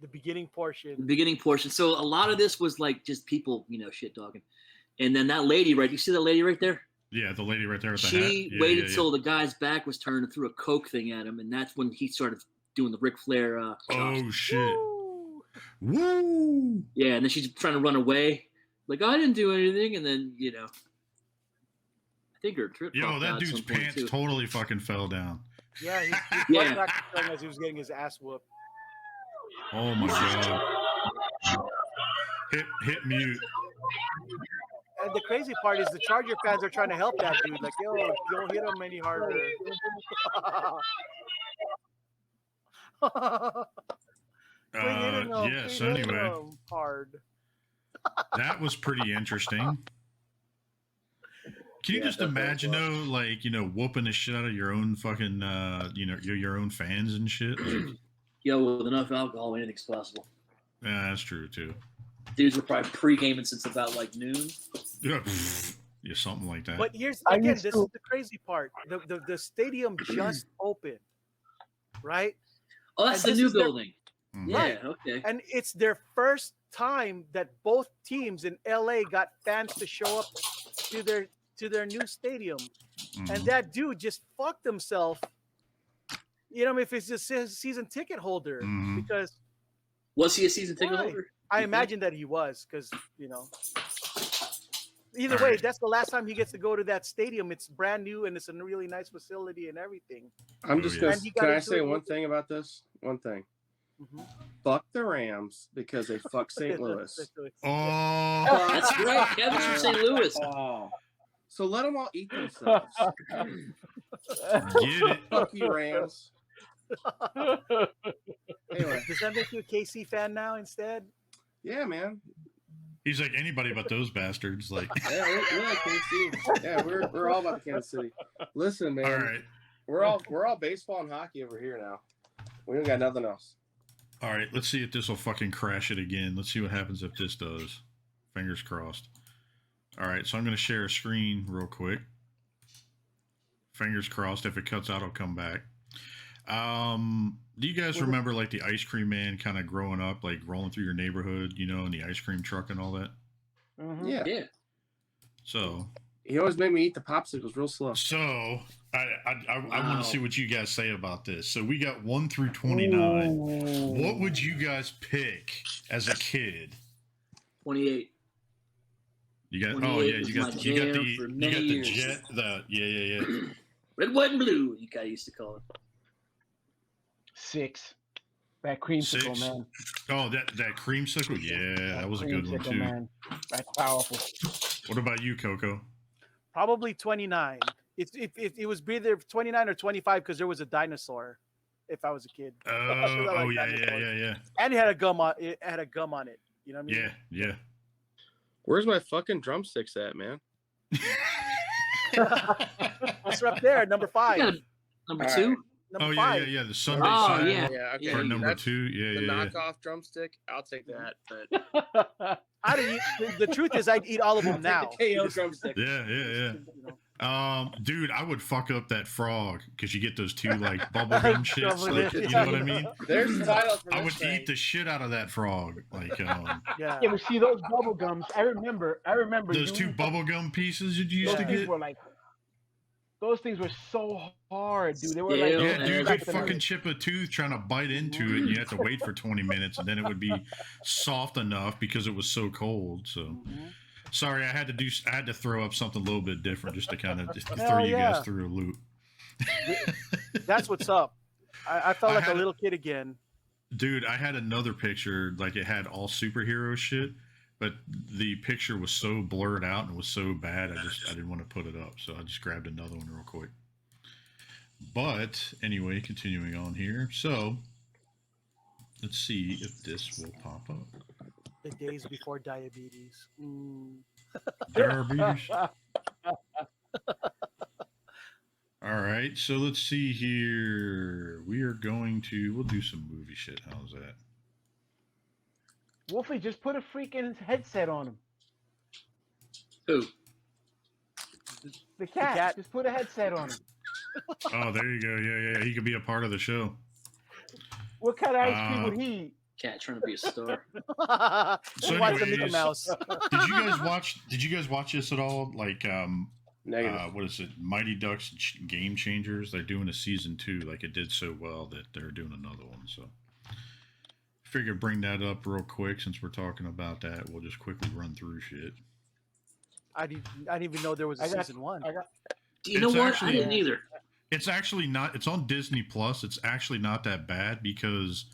The beginning portion. beginning portion. So a lot of this was like just people, shit talking. And then that lady, right? You see that lady right there? yeah, the lady right there with the hat. She Yeah, waited yeah, till the guy's back was turned and threw a Coke thing at him, and that's when he started doing the Ric Flair. Oh shit! Woo! Woo! Yeah, and then she's trying to run away, Like, I didn't do anything, and then, you know, I think her trip. Yo, popped that out at dude's some point, pants too. totally fucking fell down. Yeah, he Yeah. back to as he was getting his ass whooped. Oh my god. Hit mute. And the crazy part is the Charger fans are trying to help that dude. Like, yo, don't hit him any harder. Quit hitting him. Yes, Quit hitting anyway. him hard. That was pretty interesting. Can you Yeah, just that was imagine rough. though, like, you know, whooping the shit out of your own fucking, you know, your own fans and shit? Like, Yo, with enough alcohol, anything's possible. yeah, that's true too. Dudes were probably pre-gaming since about like noon. Yeah, yeah, something like that. But here's I again, used this to- is the crazy part. The stadium just opened, right? Oh, that's And the this new is their- building. Mhm. Yeah, Right. okay. And it's their first time that both teams in LA got fans to show up to their new stadium. Mhm. And that dude just fucked himself. You know, if it's just a season ticket holder, Mhm. because Was he a season ticket Why? holder? I You think? imagine that he was, because you know. Either All way, right. that's the last time he gets to go to that stadium. It's brand new and it's a really nice facility and everything. I'm Oh, just yeah. gonna. And he got Can I into say it one with- thing about this? One thing. Mhm. Fuck the Rams because they fuck St. Louis. Oh, That's right. Kevin's from St. Louis. Oh. So let them all eat themselves. get it. Fuck you, Rams. Anyway, Does that make you a KC fan now instead? yeah, man. He's like anybody but those bastards. Like, Yeah, we're like Kansas City. Yeah, we're all about Kansas City. Listen, man. all right, We're all baseball and hockey over here now. We don't got nothing else. all right. Let's see if this will fucking crash it again. Let's see what happens if this does. Fingers crossed. All right, so I'm gonna share a screen real quick. Fingers crossed. If it cuts out, I'll come back. Do you guys remember like the ice cream man kind of growing up, like rolling through your neighborhood, you know, in the ice cream truck and all that? Mhm. Yeah. Yeah. So, He always made me eat the popsicles real slow. I want Wow. to see what you guys say about this. So we got 1 through 29. What would you guys pick as a kid? 28. You got 28 you was got my you got jam the for you many got the years. jet yeah. Red, white, and blue, you guys used to call it. 6. That creamsicle, 6. man. Oh, that creamsicle, yeah, that was a good one Creamsicle, too. man. That's powerful. What about you, Coco? Probably 29. It was either 29 or 25 because there was a dinosaur. If I was a kid, Oh yeah. and it had a gum on it. Had a gum on it. You know what I mean? Yeah. Where's my fucking drumsticks at, man? It's up there, number 5. You got a number All 2? right. Number Oh 5. yeah. The Sunday Oh, side yeah. Yeah, okay. or number That's 2, yeah. The knockoff drumstick, I'll take that. But I'd eat, the truth is, I'd eat all of them now. the KO drumstick. Yeah. You know. Dude, I would fuck up that frog because you get those 2 like bubblegum shits. Double Like, it, you know what I mean? There's the title for I this would thing. eat the shit out of that frog. Like Yeah. Yeah, but see those bubble gums. I remember. those 2 bubblegum pieces you used Those to things get. were like. Those things were so hard, dude. They were Yeah, like. Yeah, Yeah, dude, yeah. you'd fucking chip a tooth trying to bite into it, and you have to wait for 20 minutes, and then it would be soft enough because it was so cold. So, Mhm. sorry, I had to throw up something a little bit different just to kind of just Hell throw you yeah. guys through a loop. That's what's up. I felt I like a had a- little kid again. Dude, I had another picture, like it had all superhero shit, but the picture was so blurred out and it was so bad, I didn't want to put it up, so I just grabbed another one real quick. But anyway, continuing on here. So let's see if this will pop up. The days before diabetes. Diabetes. All right, so let's see here. We'll do some movie shit. How's that? Wolfie, just put a freaking headset on him. Who? The cat. cat. Just put a headset on him. Oh, there you go. Yeah. He could be a part of the show. What kind of ice cream would he eat? Cat trying to be a star. So Watch the Mickey anyways- Mouse. Did you guys watch this at all? Like, Negative. what is it? Mighty Ducks Game Changers. They're doing a season 2. Like, it did so well that they're doing another one. So, figure bring that up real quick since we're talking about that. We'll just quickly run through shit. I didn't even know there was a season 1. Do you know what? I didn't either. It's actually not. It's on Disney Plus. It's actually not that bad because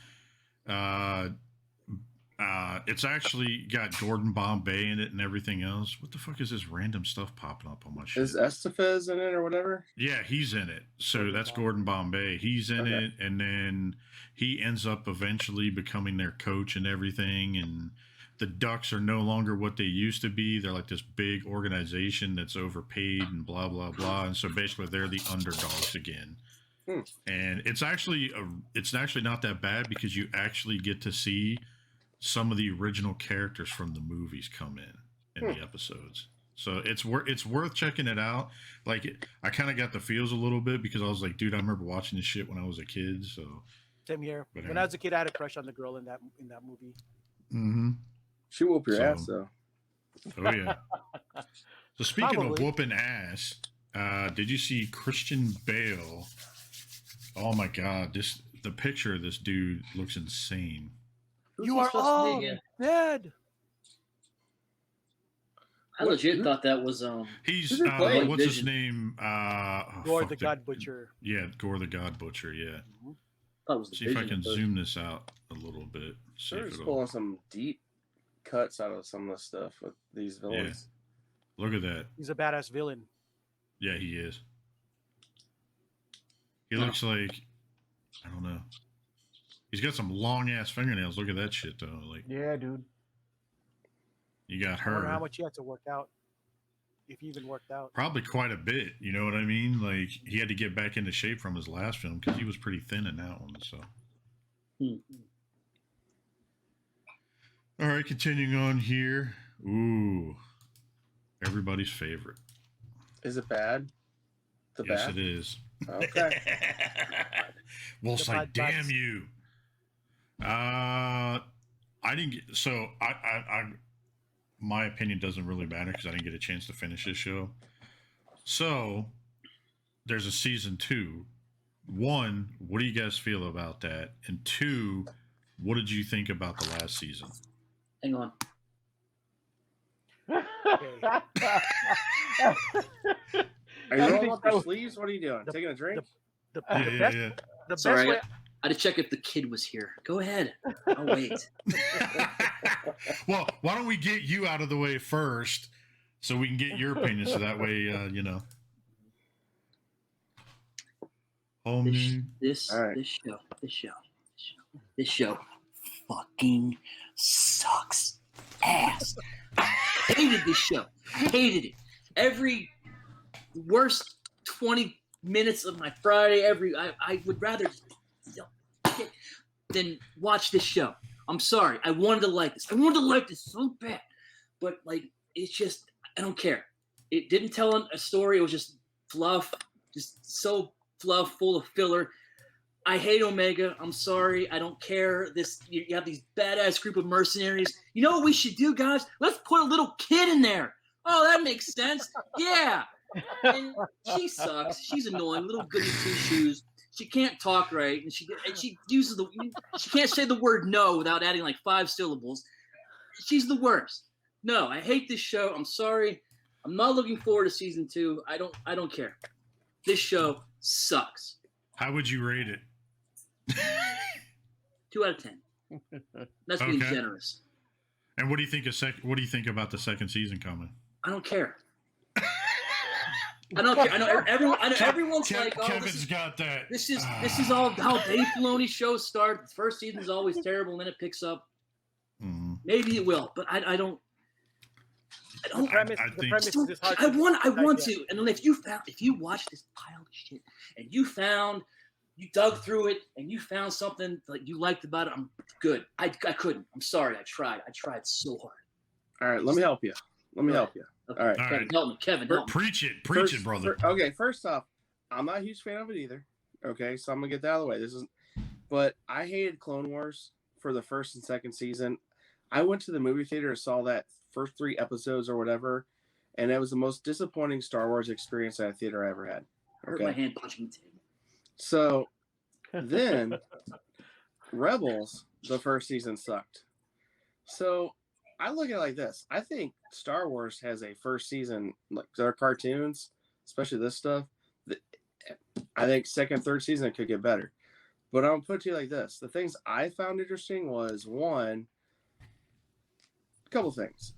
it's actually got Gordon Bombay in it and everything else. What the fuck is this random stuff popping up on my shit? Is Estefez in it or whatever? Yeah, he's in it. So that's Gordon Bombay. He's in it, and then he ends up eventually becoming their coach and everything. And the Ducks are no longer what they used to be. They're like this big organization that's overpaid and blah blah blah. And so basically, they're the underdogs again. And it's actually not that bad because you actually get to see some of the original characters from the movies come in the episodes. So it's worth checking it out. Like I kind of got the feels a little bit because I was like, dude, I remember watching this shit when I was a kid. So same here. When I was a kid, I had a crush on the girl in that movie. Mm-hmm. She whoop your ass though. Oh yeah. So speaking of whooping ass, did you see Christian Bale? Oh my god, the picture of this dude looks insane. You are all dead. I legit thought that was he's what's his name? Gore the God Butcher. Yeah, Gore the God Butcher. Yeah. That was see if I can zoom this out a little bit. They're just pulling some deep cuts out of some of the stuff with these villains. Yeah. Look at that. He's a badass villain. Yeah, he is. He looks like, I don't know. He's got some long ass fingernails. Look at that shit though. Like, yeah, dude. You got her. I wonder how much he had to work out, if he even worked out. Probably quite a bit. You know what I mean? Like he had to get back into shape from his last film because he was pretty thin in that one. So. All right, continuing on here. Ooh, everybody's favorite. Is it bad? Yes, it is. Okay. Wolf's like, damn you. I didn't get, so I my opinion doesn't really matter because I didn't get a chance to finish this show. So there's a season 2. 1, what do you guys feel about that? And 2, what did you think about the last season? Hang on. Are you rolling up your sleeves? What are you doing? Taking a drink? The best Sorry, way. I had to check if the kid was here. Go ahead. I'll wait. Well, why don't we get you out of the way first so we can get your opinion so that way, you know. This show fucking sucks ass. Hated this show. Hated it. Every worst 20 minutes of my Friday, I would rather than watch this show. I'm sorry. I wanted to like this. I wanted to like this so bad. But like it's just I don't care. It didn't tell a story. It was just fluff. Just so fluff, full of filler. I hate Omega. I'm sorry. I don't care. You have these badass group of mercenaries. You know what we should do, guys? Let's put a little kid in there. Oh, that makes sense. Yeah. And she sucks. She's annoying. Little goody two shoes. She can't talk right, and she uses she can't say the word no without adding like 5 syllables. She's the worst. No, I hate this show. I'm sorry. I'm not looking forward to season 2. I don't care. This show sucks. How would you rate it? 2 out of 10. That's being generous. And what do you think what do you think about the second season coming? I don't care. I don't care. I know everyone's like, oh, Kevin's got that. This is all how Dave Filoni's shows start. The first season is always terrible, and then it picks up. Mm-hmm. Maybe it will, but I don't. The premise is hard. I want to. And then if you watch this pile of shit and you dug through it and you found something like you liked about it, I'm good. I couldn't. I'm sorry. I tried so hard. All right, let me help you. Okay. All right. Kevin, help me. Kevin, help me. Preach it, brother. Okay, first off, I'm not a huge fan of it either. Okay, so I'm gonna get that out of the way. But I hated Clone Wars for the first and second season. I went to the movie theater and saw that first 3 episodes or whatever, and it was the most disappointing Star Wars experience at a theater I ever had. I hurt my hand punching the table. So then Rebels the first season sucked. So I look at it like this. I think Star Wars has a first season, like their cartoons, especially this stuff. I think second, third season could get better. But I'll put it to you like this. The things I found interesting was, one, a couple things.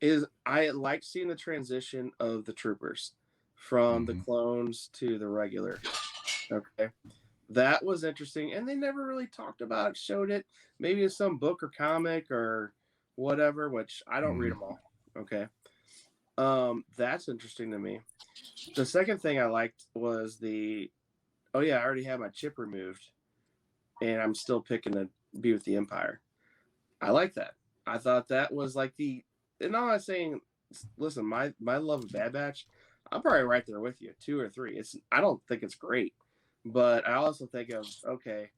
Is I liked seeing the transition of the troopers from the clones to the regular. Okay. That was interesting. And they never really talked about it, showed it. Maybe in some book or comic or whatever, which I don't read them all. Okay. That's interesting to me. The second thing I liked was I already had my chip removed and I'm still picking to be with the Empire. I like that. I thought that was like and I'm not saying, listen, my love of Bad Batch, I'm probably right there with you, 2 or 3. I don't think it's great, but I also think of, okay,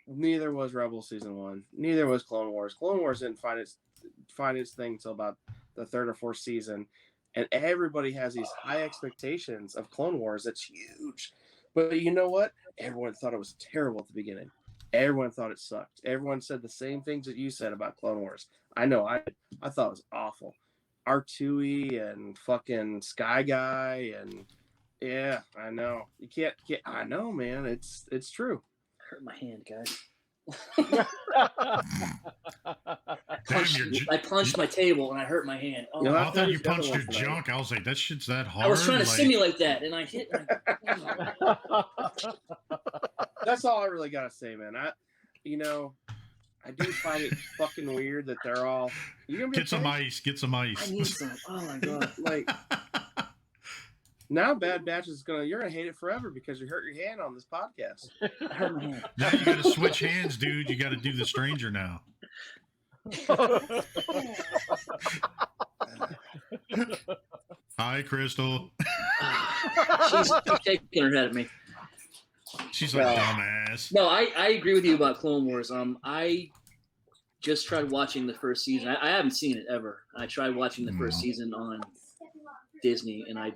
neither was Rebel Season 1, neither was Clone Wars. Clone Wars didn't find its thing until about the 3rd or 4th season, and everybody has these high expectations of Clone Wars. That's huge. But you know what? Everyone thought it was terrible at the beginning. Everyone thought it sucked. Everyone said the same things that you said about Clone Wars. I know. I thought it was awful. R2-y and fucking Sky Guy and yeah, I know. You can't. I know, man. It's true. Hurt my hand, guys. Damn, I punched my table and I hurt my hand. Oh, You I thought you the other punched one your tonight. junk. I was like, that shit's that hard. I was trying to like... simulate that, and I hit. That's all I really gotta say, man. I do find it fucking weird that they're all. You gonna be Get some ice. Get some ice. I need some. Oh my god! Like now, Bad Batch you're gonna hate it forever because you hurt your hand on this podcast. I hurt my hand. Now you got to switch hands, dude. You got to do the stranger now. Hi, Crystal. She's shaking her head at me. She's like, dumbass. No, I agree with you about Clone Wars. I just tried watching the first season. I haven't seen it ever. I tried watching the first season on Disney, and I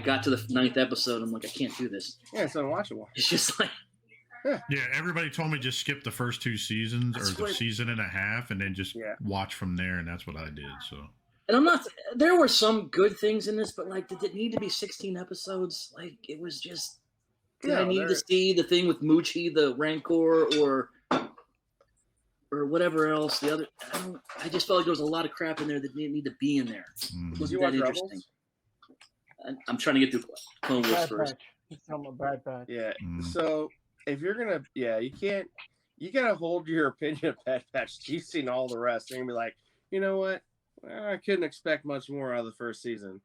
got to the 9th episode. I'm like, I can't do this. Yeah, it's unwatchable. It's just like, Yeah, everybody told me just skip the first 2 seasons or the season and a half, and then just watch from there, and that's what I did. So. and I'm not. There were some good things in this, but like, did it need to be 16 episodes? Like, it was just. Did I need to see the thing with Moochie, the Rancor, or whatever else? The other, I just felt like there was a lot of crap in there that didn't need to be in there. It wasn't that interesting. I'm trying to get through Clone Wars first. He's talking about Bad Batch. Yeah. So if you're gonna, you can't. You gotta hold your opinion of Bad Batch. You've seen all the rest. You're gonna be like, you know what? I couldn't expect much more out of the first season.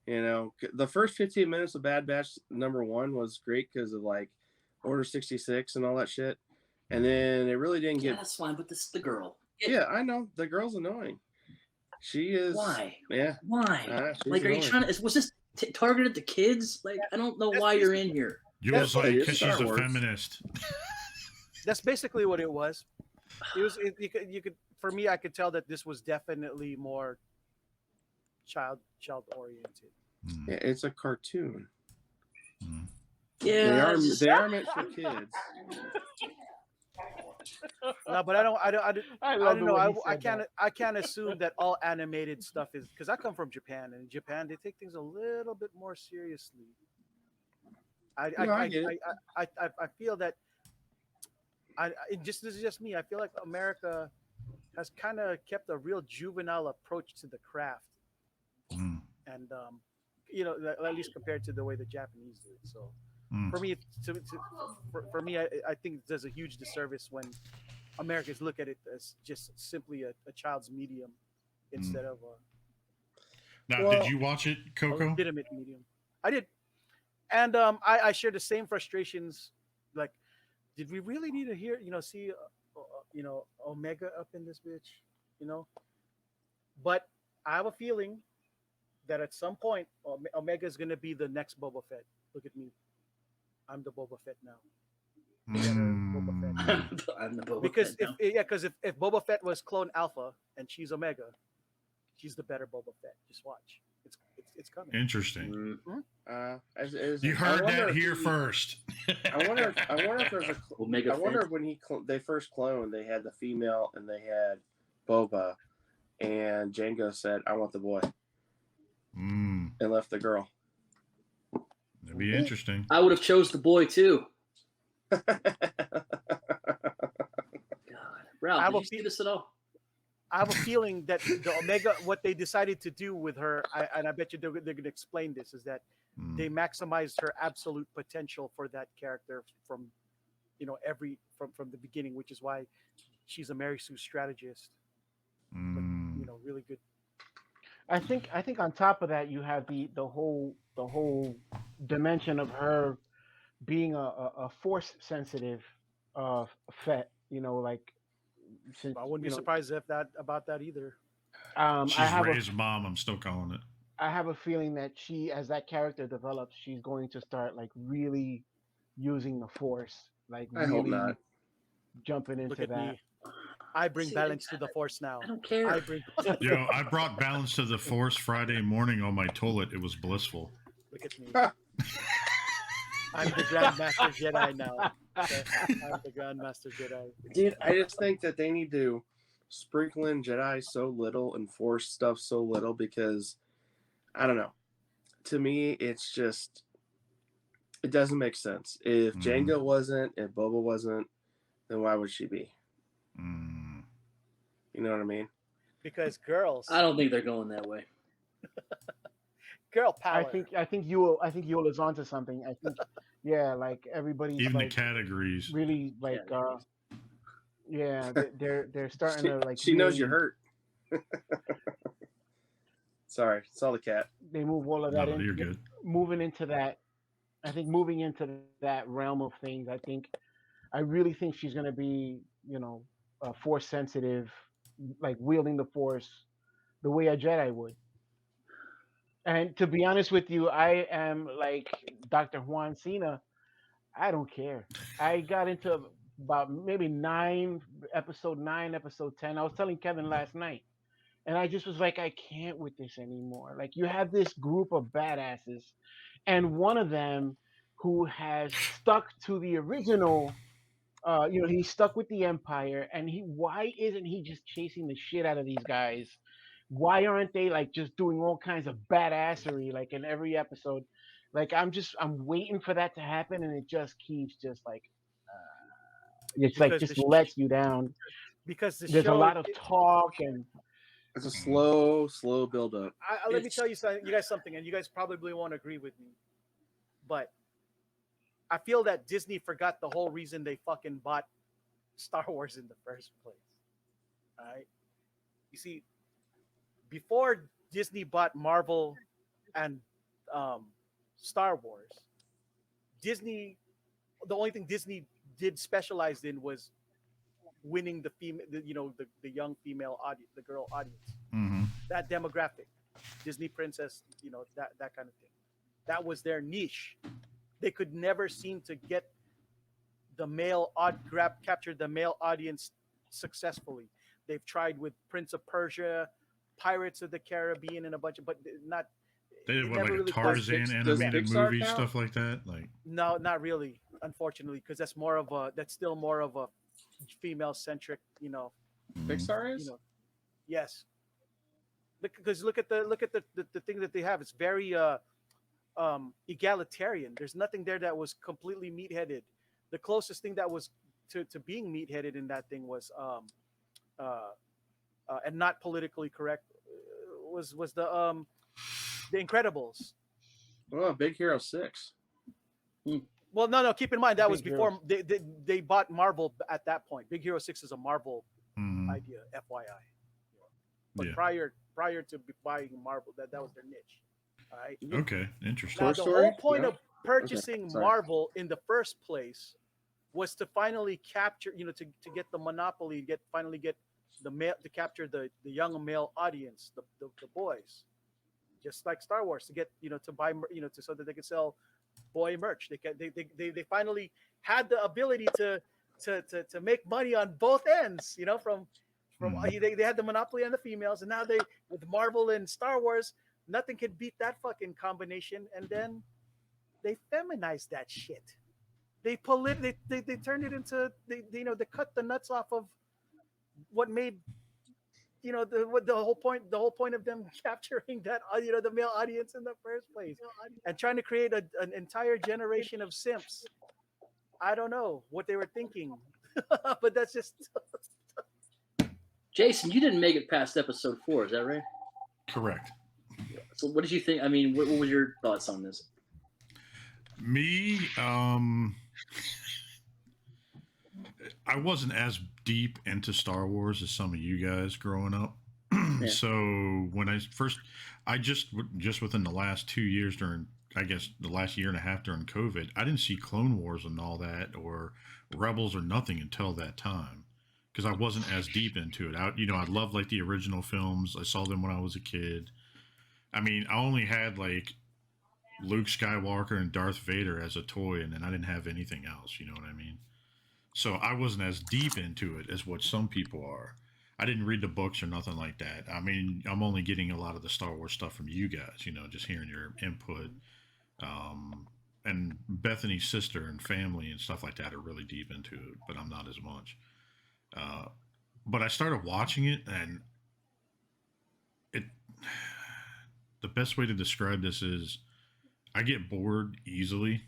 You know, the first 15 minutes of Bad Batch #1 was great because of like Order 66 and all that shit. And then it really didn't get. Yeah, that's fine, but this is the girl. Yeah, I know. The girl's annoying. She is. Why? Yeah. Why? Like, are you trying to? Was this targeted to kids? Like, I don't know why you're in here. You was like, because she's a feminist. That's basically what it was. It was. You could. For me, I could tell that this was definitely more child oriented. Yeah, it's a cartoon. Yeah, they are meant for kids. No, but I don't know. I can't assume that all animated stuff is, because I come from Japan, and in Japan they take things a little bit more seriously. I feel that this is just me. I feel like America has kind of kept a real juvenile approach to the craft, and at least compared to the way the Japanese do it. So for me, for me, I think there's a huge disservice when Americans look at it as just simply a child's medium instead of a. Now, did you watch it, Coco? Legitimate medium. I did, and I share the same frustrations. Like, did we really need to see Omega up in this bitch? But I have a feeling that at some point Omega is going to be the next Boba Fett. Look at me. I'm the Boba Fett now. Boba Fett. I'm the Boba because Fett because if Boba Fett was clone Alpha and she's Omega, she's the better Boba Fett. Just watch. it's coming. Interesting. You heard that here first. I wonder if there's Omega I wonder Fett. if when they first cloned, they had the female and they had Boba, and Django said, "I want the boy," and left the girl. That'd be interesting. I would have chose the boy too. God, Ralph, did you see this at all? I have a feeling that the Omega, what they decided to do with her, and I bet you they're going to explain this, is that they maximized her absolute potential for that character from, from the beginning, which is why she's a Mary Sue strategist. But, really good. I think on top of that, you have the whole dimension of her being a force sensitive Fett. Since, I wouldn't be surprised about that either. She's Ray's mom. I'm still calling it. I have a feeling that she, as that character develops, she's going to start really using the force. I hope not. Jumping into Look at that. me. I bring balance to the force now. I don't care. I brought balance to the force Friday morning on my toilet. It was blissful. Look at me. I'm the Grandmaster Jedi now. Okay? I'm the Grandmaster Jedi. Dude, I just think that they need to sprinkle in Jedi so little and Force stuff so little because, I don't know. To me, it's just, it doesn't make sense. If Jango wasn't, if Boba wasn't, then why would she be? You know what I mean? Because girls. I don't think they're going that way. Girl power. I think Yul is onto something. I think everybody's even the categories really they're starting to she knows you're hurt. Sorry, saw the cat. They move all of that you're good. Moving into that realm of things. I really think she's going to be force sensitive, wielding the force the way a Jedi would. And to be honest with you, I am like Dr. Juan Cena. I don't care. I got into about maybe episode 9, episode 10. I was telling Kevin last night, and I just was like, I can't with this anymore. You have this group of badasses, and one of them who has stuck to the original, he's stuck with the Empire, and why isn't he just chasing the shit out of these guys? Why aren't they just doing all kinds of badassery in every episode? I'm waiting for that to happen, and it just keeps lets you down. Because there's a lot of talk and it's a slow build up. Let me tell you something, and you guys probably won't agree with me, but I feel that Disney forgot the whole reason they fucking bought Star Wars in the first place. All right, you see. Before Disney bought Marvel and Star Wars, the only thing Disney did specialize in was winning the young female audience, the girl audience, that demographic, Disney princess, that kind of thing. That was their niche. They could never seem to get capture the male audience successfully. They've tried with Prince of Persia, Pirates of the Caribbean, and a bunch of, but not. They did really Tarzan animated movies, stuff like that. No, not really, unfortunately, because that's still more of a female centric. Pixar is. Yes. Because look at the thing that they have. It's very egalitarian. There's nothing there that was completely meat-headed. The closest thing that was to being meat-headed in that thing was and not politically correct was the Incredibles. Oh, Big Hero 6. Well, no. Keep in mind that was before they bought Marvel at that point. Big Hero 6 is a Marvel idea, FYI. But prior to buying Marvel, that was their niche. All right. Okay, interesting. Now, the whole point of purchasing Marvel in the first place was to finally capture, to get the monopoly, finally get the male, to capture the young male audience, the boys, just like Star Wars, to get to buy so that they could sell boy merch. They finally had the ability to make money on both ends. From they had the monopoly on the females, and now with Marvel and Star Wars, Nothing can beat that fucking combination. And then they feminized that shit. They they turned it into they cut the nuts off of what made the whole point of them capturing that the male audience in the first place, and trying to create an entire generation of simps. I don't know what they were thinking, but that's just. Jason, you didn't make it past episode 4, is that right? Correct. So what did you think? I mean, what was your thoughts on this? Me, I wasn't as deep into Star Wars as some of you guys growing up. Yeah. So when I just within the last 2 years during, I guess the last year and a half during COVID, I didn't see Clone Wars and all that or Rebels or nothing until that time. Because I wasn't as deep into it. I loved like the original films. I saw them when I was a kid. I mean, I only had like Luke Skywalker and Darth Vader as a toy, and then I didn't have anything else. You know what I mean? So I wasn't as deep into it as what some people are. I didn't read the books or nothing like that. I mean, I'm only getting a lot of the Star Wars stuff from you guys. Just hearing your input. And Bethany's sister and family and stuff like that are really deep into it, but I'm not as much. But I started watching it, and the best way to describe this is I get bored easily,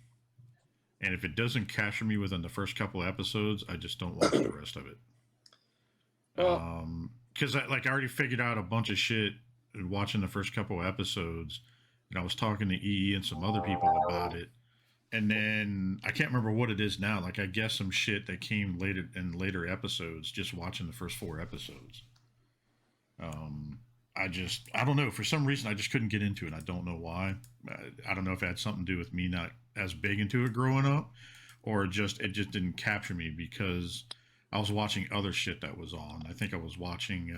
and if it doesn't capture me within the first couple of episodes, I just don't watch the rest of it. Because I already figured out a bunch of shit watching the first couple of episodes, and I was talking to EE and some other people about it. And then I can't remember what it is now. Like, I guess some shit that came later episodes, just watching the first 4 episodes. I don't know. For some reason, I just couldn't get into it. I don't know why. I don't know if it had something to do with me not as big into it growing up, or it just didn't capture me because I was watching other shit that was on. I think I was watching,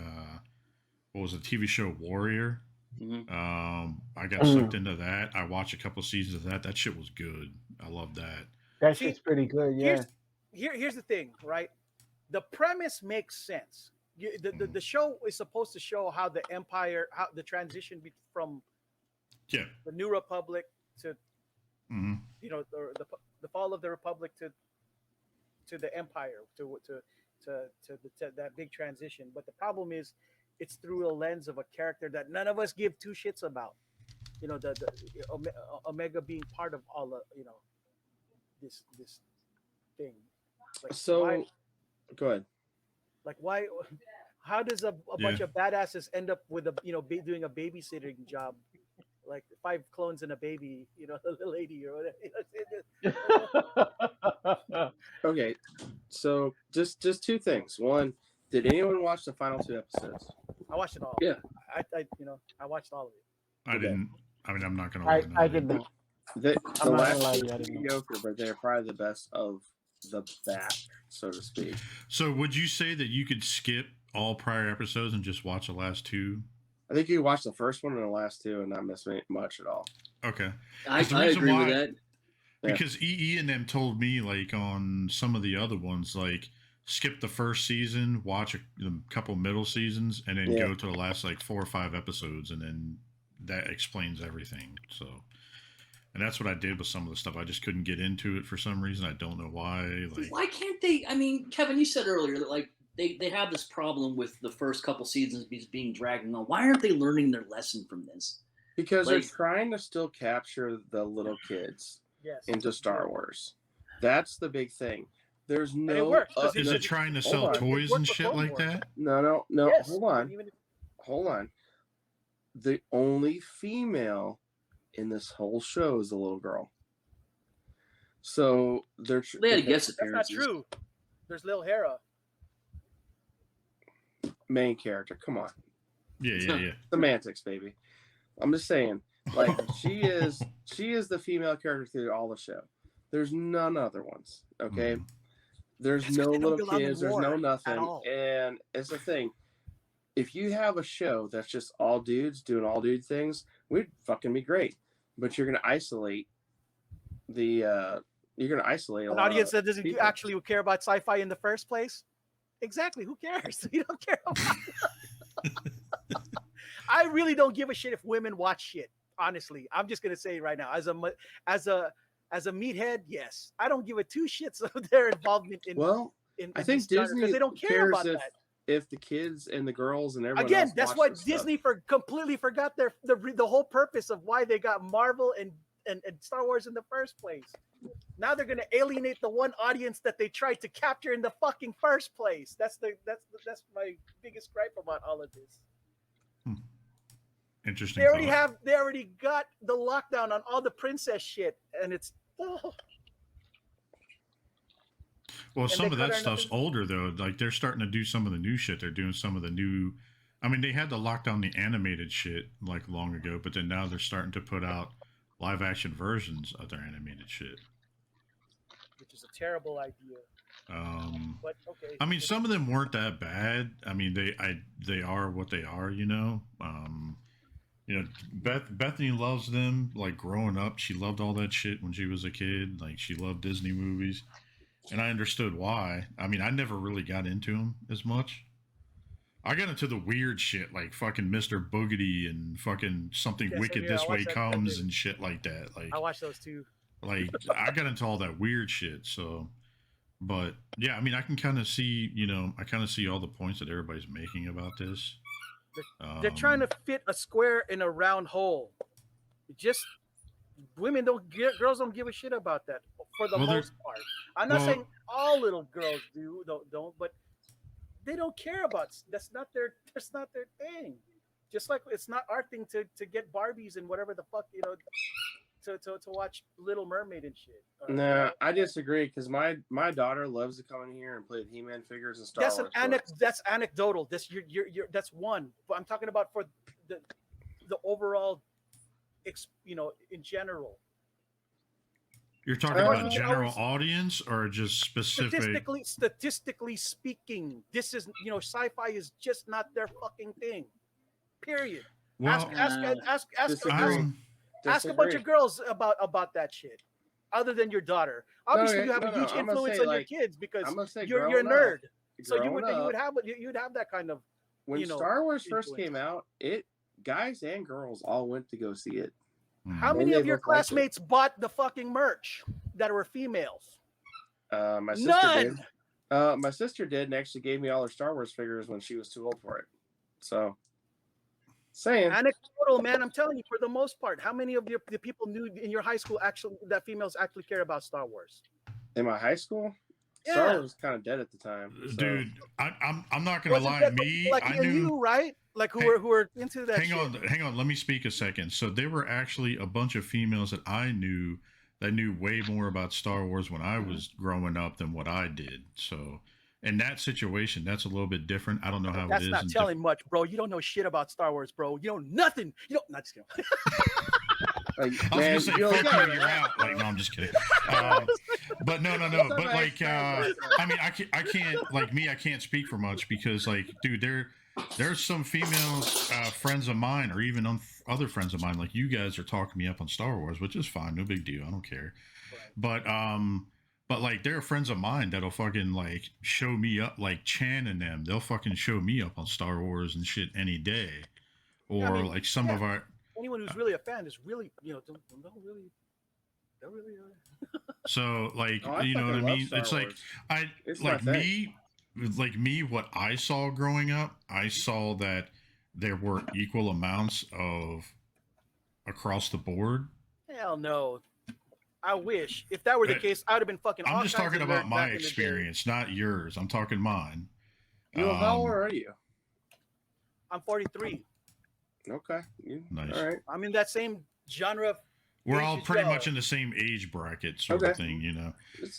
what was the TV show Warrior? Mm-hmm. I got sucked into that. I watched a couple seasons of that. That shit was good. I love that. That shit's pretty good. Yeah. Here's the thing, right? The premise makes sense. The show is supposed to show how the Empire, how the transition from the New Republic to the fall of the Republic to the Empire to that big transition. But the problem is, it's through a lens of a character that none of us give 2 shits about. The Omega being part of all of this thing. Like, so, why, go ahead. Like, why? How does a bunch of badasses end up with doing a babysitting job? Like 5 clones and a baby, the lady or whatever. Okay, so just 2 things. One, did anyone watch the final 2 episodes? I watched it all. Yeah. I watched all of it. I didn't. I mean, I'm not gonna lie. I did not. The I'm not last gonna lie to 2 you, I didn't know. mediocre, but they're probably the best of the batch, so to speak. So, would you say that you could skip all prior episodes and just watch the last 2? I think you can watch the first one and the last 2 and not miss much at all. Okay. I the reason agree why- with that. Because EE and them told me, like, on some of the other ones, like, skip the first season, watch a couple middle seasons, and then go to the last, like, 4 or 5 episodes, and then that explains everything. So, and that's what I did with some of the stuff. I just couldn't get into it for some reason. I don't know why. Like, Why can't they? I mean, Kevin, you said earlier that, like, they have this problem with the first couple seasons being dragging on. Why aren't they learning their lesson from this? Because Like- they're trying to still capture the little kids Yes. into Star Wars. That's the big thing. There's And it no. works, 'cause is no, it trying to hold sell on. toys It worked and for shit Clone like Wars. that? No. Yes. Hold on. The only female in this whole show is a little girl. So they're. They had guest That's not appearances. true. There's Lil Hera. Main character. Come on. Yeah. Semantics, baby. I'm just saying, like she is the female character through all the show. There's none other ones. Okay. There's That's no 'cause they don't little belong in kids. There's war no at nothing. all. And it's the thing. If you have a show that's just all dudes doing all dude things, we'd fucking be great. But you're gonna isolate the. You're gonna isolate a An lot audience of that doesn't people. actually care about sci-fi in the first place. Exactly. Who cares? We don't care about. I really don't give a shit if women watch shit. Honestly, I'm just gonna say right now, as a meathead, yes, I don't give a two shits of their involvement in. Well, I think Disney because they don't care about that. If the kids and the girls and everyone Again, else that's watch why this Disney stuff. completely forgot the whole purpose of why they got Marvel and Star Wars in the first place. Now they're gonna alienate the one audience that they tried to capture in the fucking first place. That's my biggest gripe about all of this. Interesting. They already got the lockdown on all the princess shit, and it's. Oh. Well, some of that stuff's older though. Like they're starting to do some of the new shit. They're doing some of the new. I mean, they had to lock down the animated shit like long ago, but then now they're starting to put out live action versions of their animated shit, which is a terrible idea. But okay. I mean, some of them weren't that bad. I mean, they are what they are, you know. You know, Bethany loves them. Like growing up, she loved all that shit when she was a kid. Like she loved Disney movies. And I understood why. I mean, I never really got into them as much. I got into the weird shit, like fucking Mr. Boogedy and fucking Something Wicked This Way Comes and shit like that. Like I watched those too. Like I got into all that weird shit. So, but yeah, I mean, I can kind of see, you know, I kind of see all the points that everybody's making about this. They're trying to fit a square in a round hole. Just girls don't give a shit about that for the most part. I'm not saying all little girls don't, but they don't care about. That's not their thing. Just like it's not our thing to get Barbies and whatever the fuck, you know, to watch Little Mermaid and shit. Nah, I disagree because my daughter loves to come in here and play with He-Man figures and Star Wars. That's anecdotal. That's that's one. But I'm talking about for the overall, you know, in general. You're talking about general audience or just specific? Statistically speaking, this is, you know, sci-fi is just not their fucking thing. Period. Well, ask a bunch of girls about that shit. Other than your daughter, obviously you have a huge influence on your kids because you're a nerd. So you would have that kind of. When Star Wars first came out, guys and girls all went to go see it. How many of your classmates bought the fucking merch that were females? My sister None. Did. My sister did, and actually gave me all her Star Wars figures when she was too old for it. So, saying anecdotal, man. I'm telling you, for the most part, how many of the people knew in your high school that females actually care about Star Wars? In my high school, yeah. Star Wars was kind of dead at the time. So. Dude, I'm not gonna lie. I knew you, right? Like who were into that. Hang on. Let me speak a second. So there were actually a bunch of females that I knew that knew way more about Star Wars when I was growing up than what I did. So in that situation, that's a little bit different. I don't know how it is. That's not telling much, bro. You don't know shit about Star Wars, bro. You know nothing. You don't. Not just kidding. I was gonna say, fuck you, you're out. Like, no, I'm just kidding. But no. But like, I mean, I can't like me. I can't speak for much because, like, dude, there's some females, friends of mine, or even other friends of mine, like you guys are talking me up on Star Wars, which is fine, no big deal. I don't care. Right. But like, there are friends of mine that'll fucking like show me up, like Chan and them. They'll fucking show me up on Star Wars and shit any day, or yeah, I mean, like some of our. Anyone who's really a fan is really, you know, don't really. So like, you know what I mean? It's like me, what I saw growing up, I saw that there were equal amounts of across the board. Hell no. I wish. If that were the case, I would have been fucking. I'm just talking about my experience, not yours. I'm talking mine. How old are you? I'm 43. Okay. Nice. All right. I'm in that same genre. We're all pretty much in the same age bracket, sort of thing, you know.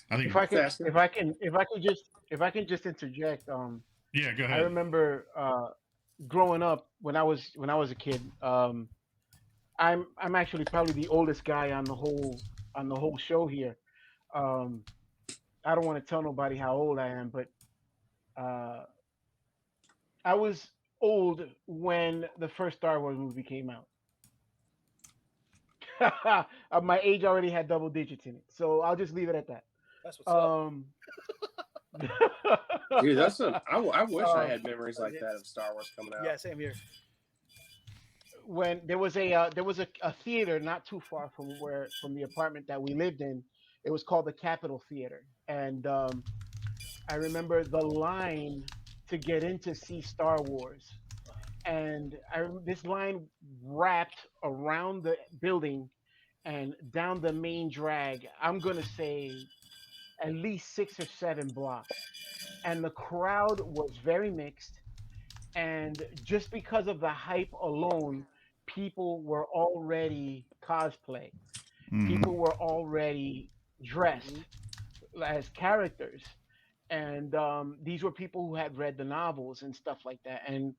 I think if I can just interject. Yeah, go ahead. I remember growing up when I was a kid. I'm actually probably the oldest guy on the whole show here. I don't want to tell nobody how old I am, but I was old when the first Star Wars movie came out. My age already had double digits in it, so I'll just leave it at that. That's what's up. Dude, I wish I had memories like that of Star Wars coming out. Yeah, same here. when there was a theater not too far from the apartment that we lived in. It was called the Capitol Theater, and I remember the line to get in to see Star Wars, and this line wrapped around the building and down the main drag. I'm gonna say at least 6 or 7 blocks, and the crowd was very mixed. And just because of the hype alone, people were already cosplay. Mhm. People were already dressed Mhm. as characters, and these were people who had read the novels and stuff like that. And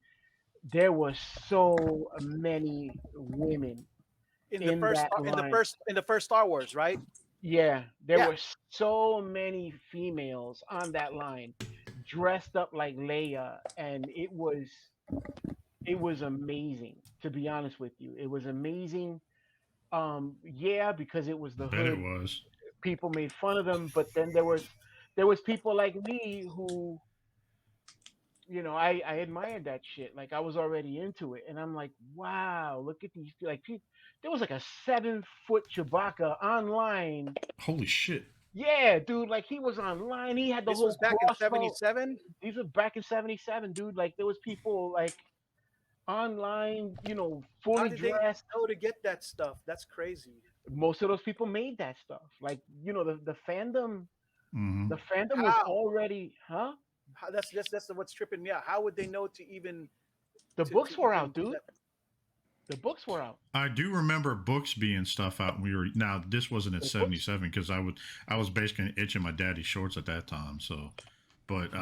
there was so many women in that line. In the first Star Wars, right? Yeah, there Yeah. were so many females on that line, dressed up like Leia, and it was amazing. To be honest with you, it was amazing. Yeah, because it was the Bet it hood. was. People made fun of them, but then there was people like me who, I admired that shit. Like I was already into it, and I'm like, wow, look at these. Like there was like a 7 foot Chewbacca online. Holy shit. Yeah, dude, like he was online. He had the This whole was back in crossbow. '77. These were back in '77, dude. Like there was people like online, How fully did they dressed. know to get that stuff? That's crazy. Most of those people made that stuff. Like, the fandom, Hmm. the fandom was How? already, huh? That's what's tripping me out. How would they know to even The to books were even out, do dude. that? The books were out. I do remember books being stuff out. We were now. This wasn't at The books. '77 because I was basically itching my daddy's shorts at that time. So, but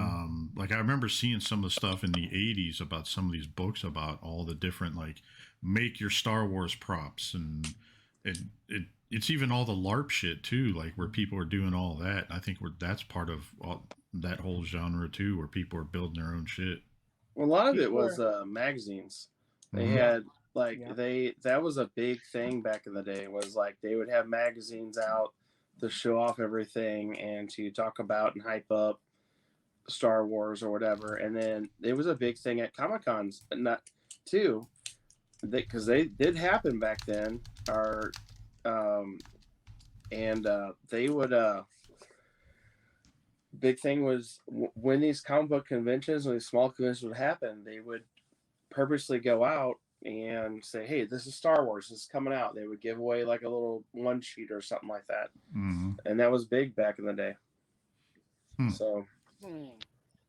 like I remember seeing some of the stuff in the '80s about some of these books about all the different like make your Star Wars props it's even all the LARP shit too, like where people are doing all that. I think that's part of that whole genre too, where people are building their own shit. Well, a lot of it People was are, magazines. They Mhm. had like yeah. that was a big thing back in the day. Was like they would have magazines out to show off everything and to talk about and hype up Star Wars or whatever. And then it was a big thing at Comic Cons, not too, because they did happen back then. Or and they would big thing was when these comic book conventions, when these small conventions would happen, they would purposely go out and say, "Hey, this is Star Wars. This is coming out." They would give away like a little one sheet or something like that, Mhm. and that was big back in the day. Hmm. So Hmm.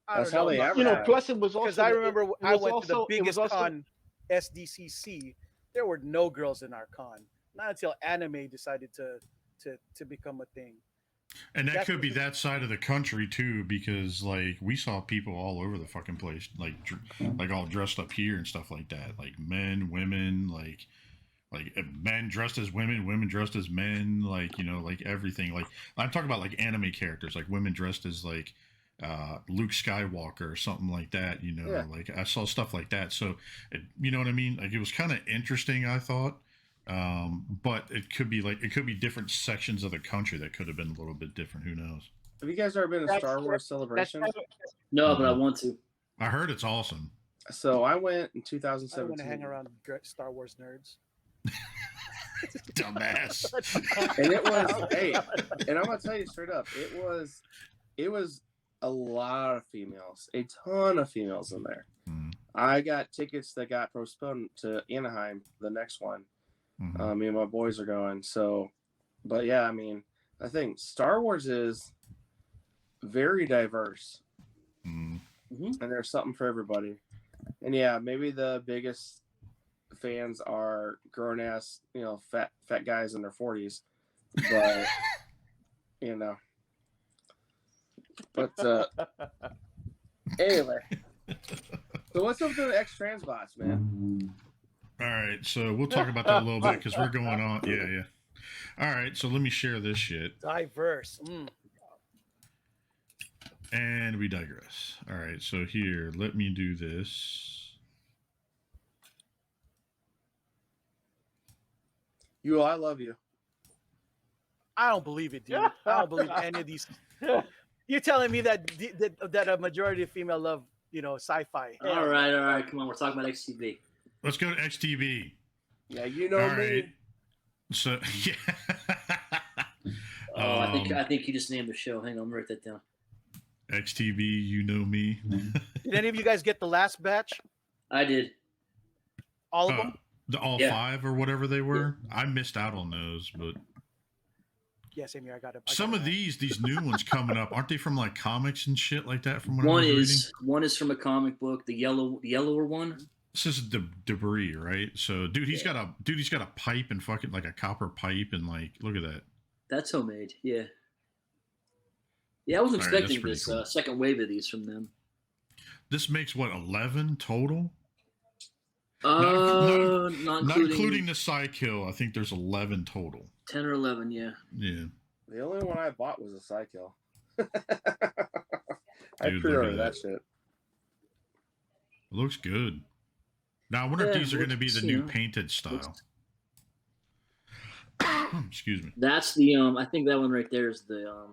I that's don't how know. they Plus advertise. it was Because also I the, remember it I was went to the also it was biggest also con, SDCC. There were no girls in our con. Not until anime decided to become a thing. And that That's could be that side of the country too, because like we saw people all over the fucking place, like like all dressed up here and stuff like that, like men, women, like men dressed as women, women dressed as men, like like everything. Like I'm talking about like anime characters, like women dressed as like Luke Skywalker or something like that. Yeah. Like I saw stuff like that. So you know what I mean? Like it was kind of interesting, I thought. But it could be different sections of the country that could have been a little bit different. Who knows? Have you guys ever been to that's Star Wars that's Celebration? No, but I Mhm. want to. I heard it's awesome. So I went in I don't want to 2017, hang around Star Wars nerds. Dumbass. and it was hey, and I'm gonna tell you straight up, it was a lot of females, a ton of females in there. Mhm. I got tickets that got postponed to Anaheim, the next one. Mhm. Me and my boys are going. So, but yeah, I mean, I think Star Wars is very diverse, Mhm. and there's something for everybody. And yeah, maybe the biggest fans are grown ass, fat guys in their 40s, but you know. But anyway, so what's up with the X-Transbots, man? All right, so we'll talk about that a little bit because we're going on. Yeah. All right, so let me share this shit. Diverse. And we digress. All right, so here, let me do this. I love you. I don't believe it, dude. I don't believe any of these. You're telling me that a majority of female love, sci-fi. All right. Come on. We're talking about XTB. Let's go to XTB. Yeah, you know All me. right. So yeah. Oh, I think you just named the show. Hang on, I'm gonna write that down. XTB, you know me. Did any of you guys get the last batch? I did. All of them? The all Yeah. 5 or whatever they were. I missed out on those, but Yeah, same here. I got it. some of these new ones coming up, aren't they from like comics and shit like that? From what I One was is from a comic book. The yellower one. This is debris, right? So, dude, he's got a pipe and fucking like a copper pipe and like, look at that. That's homemade. Yeah. Yeah, I wasn't All right, expecting that's this pretty cool. second wave of these from them. This makes what 11 total? Not Not including the Psykill. I think there's 11 total. 10 or 11. Yeah. Yeah. The only one I bought was a Psykill. I Dude, pre-ordered look that at shit. It looks good. Now I wonder if Yeah, these are going to be the new looks- painted style. Excuse me. That's the I think that one right there is the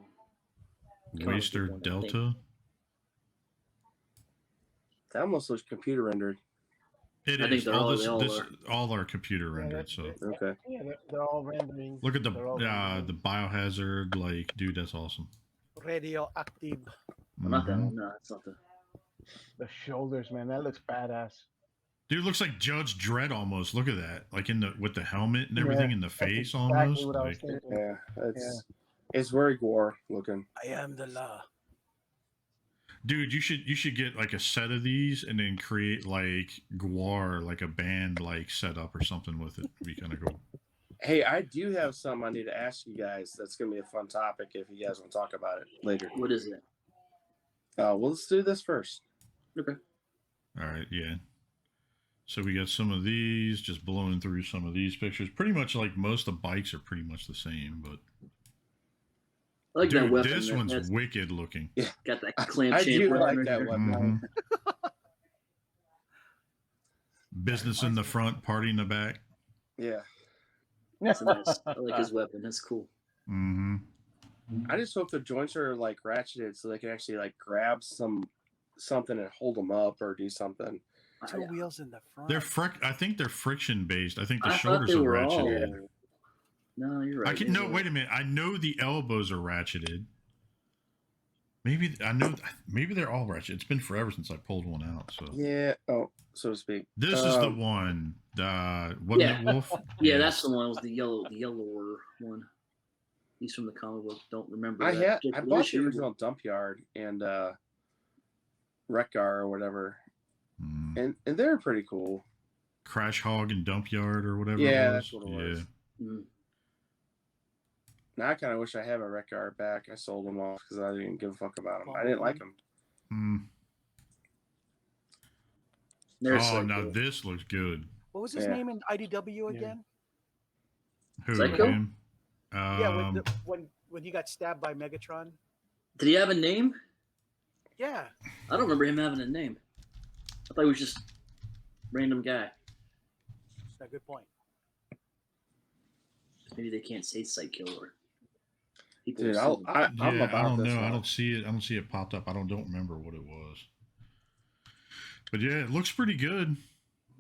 Waster one, I think. Delta. That almost looks computer rendered. It I is. think they're All all- this, they all this are. all are computer rendered. So Okay. Yeah, they're all rendering. look at the They're all rendering. the biohazard. Like, dude, that's awesome. Radioactive. Not that Mhm. one. No, it's not the. The shoulders, man, that looks badass. Dude, it looks like Judge Dredd almost. Look at that. Like with the helmet and everything Yeah, in the that's face exactly almost. what I was Like, thinking. Yeah, it's very gore looking. I am the law. dude, you should get like a set of these and then create like Guar, like a band like setup or something with it. It'd be kind of cool. Hey, I do have something I need to ask you guys. That's gonna be a fun topic if you guys want to talk about it later. What is it? Well, let's do this first. Okay. All right, yeah. So we got some of these, just blowing through some of these pictures. Pretty much like most of the bikes are pretty much the same, but I like that dude, weapon. this there. one's That's wicked looking. got that clamp I shape do weapon like right that there. weapon. Mhm. Business in the front, party in the back. Yeah. That's nice. I like his weapon. That's cool. Mm-hmm. I just hope the joints are like ratcheted so they can actually like grab something and hold them up or do something. Two wheels in the front. I think they're friction based. I think the I thought shoulders they are were all. ratcheted. No, you're right. No, wait a minute. I know the elbows are ratcheted. Maybe they're all ratchet. It's been forever since I pulled one out. So Yeah. Oh, so to speak. this is the one. Wasn't Yeah. it Wolf? Yeah, that's the one. It was the yellower one. He's from the comic book. Don't remember. I that. bought the original Dump Yard and Wreck Gar or whatever, Mm. and they're pretty cool. Crash Hog and Dump Yard or whatever. Yeah, it was. that's what it was. Mm. Now I kind of wish I had my Wreck Gar back. I sold them off because I didn't give a fuck about them. I didn't like them. Mm. There's Oh, like now the- this looks good. What was his Yeah. name in IDW again? Who? Psycho? Him? Yeah, when he got stabbed by Megatron. Did he have a name? Yeah. I don't remember him having a name. I thought he was just random guy. That's a good point. Maybe they can't say Psycho or people. Dude, will sue them. I'm Yeah, about I don't this know. I one. don't see it. I don't see it popped up. I don't remember what it was. But yeah, it looks pretty good.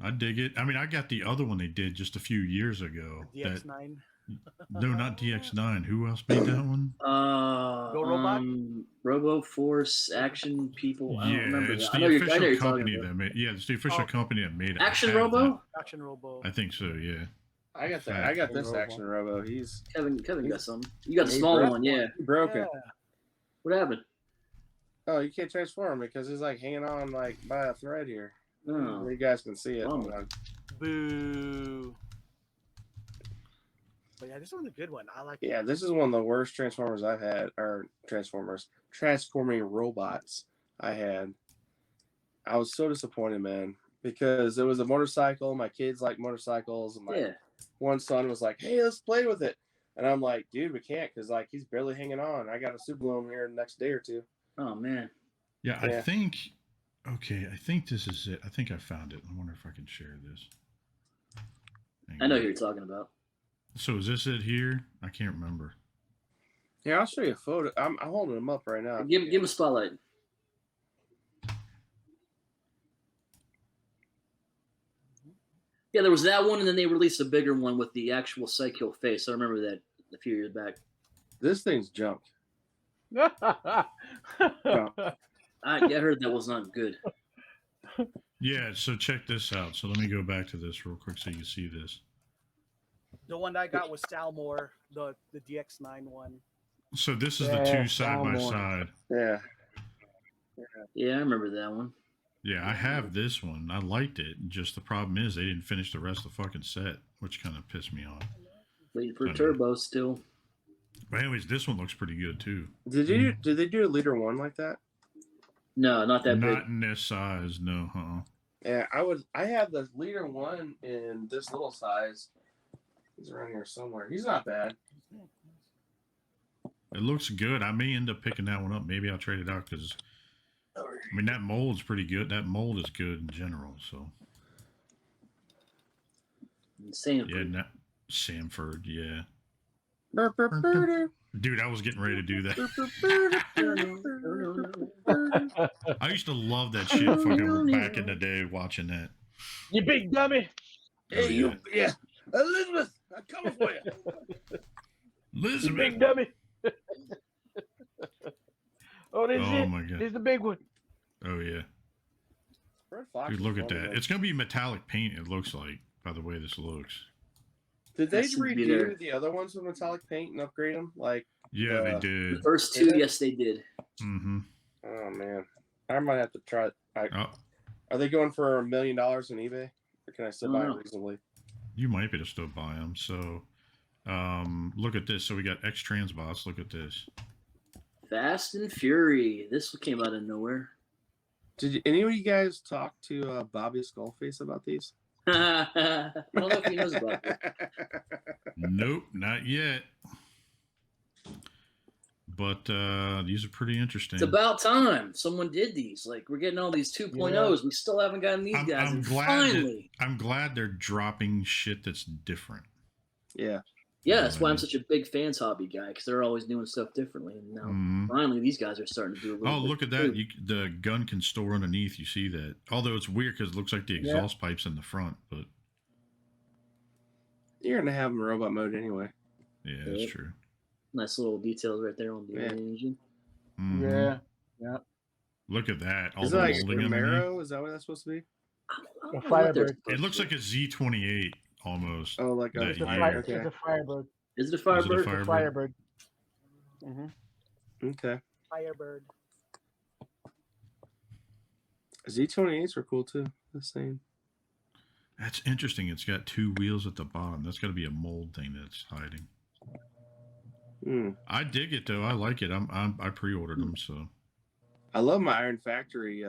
I dig it. I mean, I got the other one they did just a few years ago. DX9. No, not DX9. Who else made that one? Go Robot? Robo Force Action People. I don't Yeah, remember it's that. I the know you're official talking company about. that made. Yeah, it's the official Oh. company that made it. Action I have Robo. Action Robo. that. I think so. Yeah. I got that. Fat. I got this Robo. Action Robo. He's Kevin got some. You got the He small broke one, yeah. broken. Yeah. What happened? Oh, you can't transform because he's like hanging on like by a thread here. Oh. You guys can see it. Oh. Hold on. Boo. But yeah, this one's a good one. I like it. Yeah, this is one of the worst Transformers I've had, or transforming robots I had. I was so disappointed, man, because it was a motorcycle. My kids like motorcycles, and my Yeah. one son was like, "Hey, let's play with it," and I'm like, "Dude, we can't, because like he's barely hanging on. I got to super glue him here the next day or two." Oh man. Yeah, Yeah. I think. Okay, I think this is it. I think I found it. I wonder if I can share this. Hang I know on. who you're talking about. So is this it here? I can't remember. Here, I'll show you a photo. I'm holding him up right now. Give him a spotlight. Yeah, there was that one, and then they released a bigger one with the actual Psycho face. I remember that a few years back. This thing's junk. I heard that was not good. Yeah, so check this out. So let me go back to this real quick so you can see this. The one I got was Salmore, the DX9 one. So this is the two side by Salmon. side. Yeah. Yeah, I remember that one. Yeah, I have this one. I liked it. Just the problem is they didn't finish the rest of the fucking set, which kind of pissed me off. Waiting for Turbo still. But anyways, this one looks pretty good too. Did they do a Leader 1 like that? No, not that big. Not in this size, no. Yeah, I have the Leader 1 in this little size. He's around here somewhere. He's not bad. It looks good. I may end up picking that one up. Maybe I'll trade it out because, I mean, that mold's pretty good. That mold is good in general. So, Sanford. Sanford, yeah. Dude, I was getting ready to do that. I used to love that shit fucking back in the day watching that. You big dummy. Hey, you, yeah. Elizabeth, I'm coming for you. You Elizabeth. big dummy. Oh, this is Oh it. my god. This is the big one. Oh yeah. Red Fox Dude, is look at one of that. them. It's gonna be metallic paint, it looks like, by the way this looks. Did they Has to be there. redo the other ones with metallic paint and upgrade them? Like, Yeah, they The did. first two, yes, they did. Mm-hmm. oh man, I might have to try it. Oh, Are they going for $1 million on eBay, or can I still buy No. it reasonably? you might be able to still buy them. So, look at this. So we got X-Transbots. Look at this. Fast and Fury. This came out of nowhere. Did any of you guys talk to Bobby Skullface about these? I don't know if he knows about it. Nope, not yet. But these are pretty interesting. It's about time someone did these. Like, we're getting all these 2.0s. We still haven't gotten these guys. I'm and glad finally. I'm glad they're dropping shit that's different. Yeah. Yeah, that's why I'm such a big fans hobby guy, because they're always doing stuff differently. And now, finally, these guys are starting to do a little Oh, bit look at too. that. The gun can store underneath. You see that. Although it's weird because it looks like the exhaust pipes in the front. But You're going to have them in robot mode anyway. yeah, that's true. Nice little details right there on the Yeah. engine. Mhm. Yeah. Yeah. Look at that. All Is the it like molding underneath. Romero? Is that what that's supposed to be? I don't A know what they're Firebird. supposed It looks to like a Z28 almost. Oh, like That a It's a, year. fire, okay. it's a Firebird. be. Is it a Is it a Firebird? Firebird? It's a Firebird. Mm-hmm. Okay. Firebird. Z28s were cool too. The same. That's interesting. It's got two wheels at the bottom. That's got to be a mold thing that's hiding. Hmm. I dig it though. I like it. I pre-ordered them, so I love my Iron Factory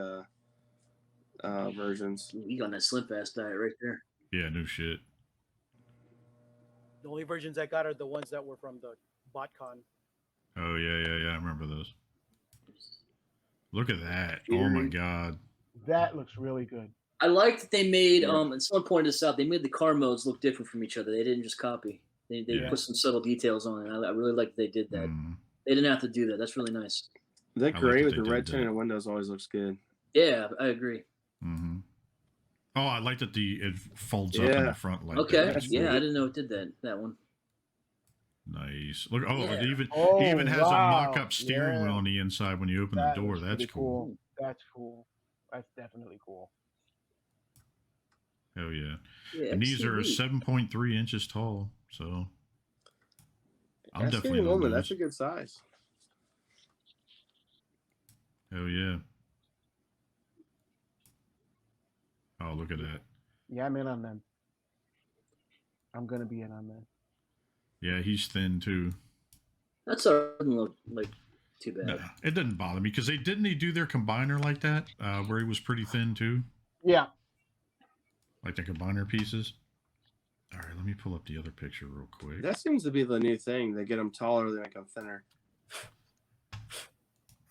versions. You got that Slim Fast diet right there. yeah, no shit. The only versions I got are the ones that were from the BotCon. Oh yeah. I remember those. Look at that. Oh my god. That looks really good. I like that they made, and someone pointed this out, they made the car modes look different from each other. They didn't just copy. They Yeah. put some subtle details on it. I really like that they did that. Mm. They didn't have to do that. That's really nice. That like gray that with they the red did tinted that. windows always looks good. Yeah, I agree. Mm-hmm. Oh, I like that it folds up in Yeah. the front like Okay, that. That's yeah, cool. I didn't know it did that one. Nice. Look, oh, Yeah. it even Oh, he even has a wow. mock-up steering Yeah. wheel on the inside when you open That the door. looks That's pretty cool. That's cool. That's definitely cool. Hell yeah. Yeah, And these are XTB. 7.3 inches tall, so I'm That's definitely getting on older. those. That's a good size. Hell yeah. Oh, look at that. Yeah, I'm in on them. I'm gonna be in on them. Yeah, he's thin too. That's doesn't look like too bad. No, it doesn't bother me because they do their combiner like that, where he was pretty thin too, Yeah. like the combiner pieces. All right, let me pull up the other picture real quick. That seems to be the new thing. They get them taller, they make them thinner.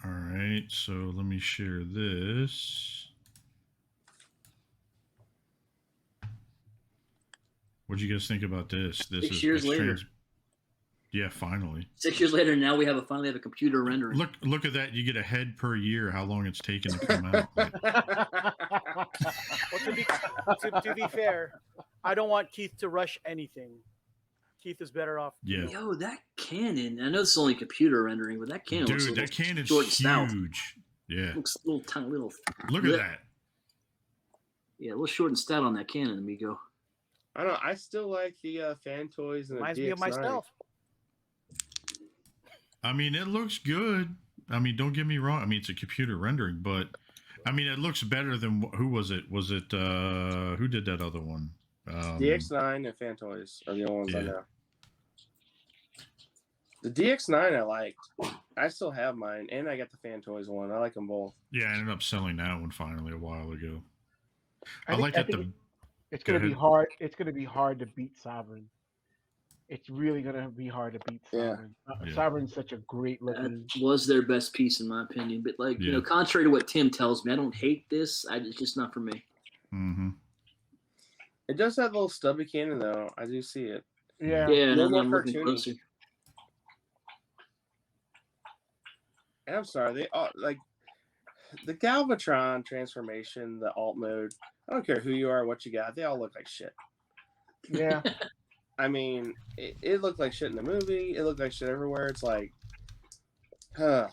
All right, so let me share this. What'd you guys think about this? This 6 is years later. Yeah, finally. 6 years later, now we finally have a computer rendering. Look at that. You get a head per year. How long it's taken to come out? Well, to be fair, I don't want Keith to rush anything. Keith is better off. Yeah. Yo, that cannon. I know it's only computer rendering, but that cannon looks Dude, that cannon's short and stout. huge. Yeah. Looks a little tiny little. Look at that. Yeah, a little short and stout on that cannon, amigo. I don't know. I still like the fan toys and Reminds the me DX9. of myself. I mean, it looks good. I mean, don't get me wrong. I mean, it's a computer rendering, but I mean, it looks better than who was it? Was it who did that other one? DX9 and fan toys are the only ones I Yeah. know. The DX9 I liked. I still have mine, and I got the fan toys one. I like them both. Yeah, I ended up selling that one finally a while ago. I, think- like I that think it's Go gonna be ahead. hard. It's gonna be hard to beat Sovereign. It's really gonna be hard to beat Yeah. Sovereign. Yeah. Sovereign's such a great looking. That was their best piece, in my opinion. But, like, you Yeah. know, contrary to what Tim tells me, I don't hate this. It's just not for me. Mm-hmm. It does have a little stubby cannon, though. I do see it. Yeah. Yeah, and little I'm more looking cartoony. closer. And I'm sorry, they all like the Galvatron transformation, the alt mode. I don't care who you are, what you got. They all look like shit. Yeah. I mean, it looked like shit in the movie. It looked like shit everywhere. It's like, I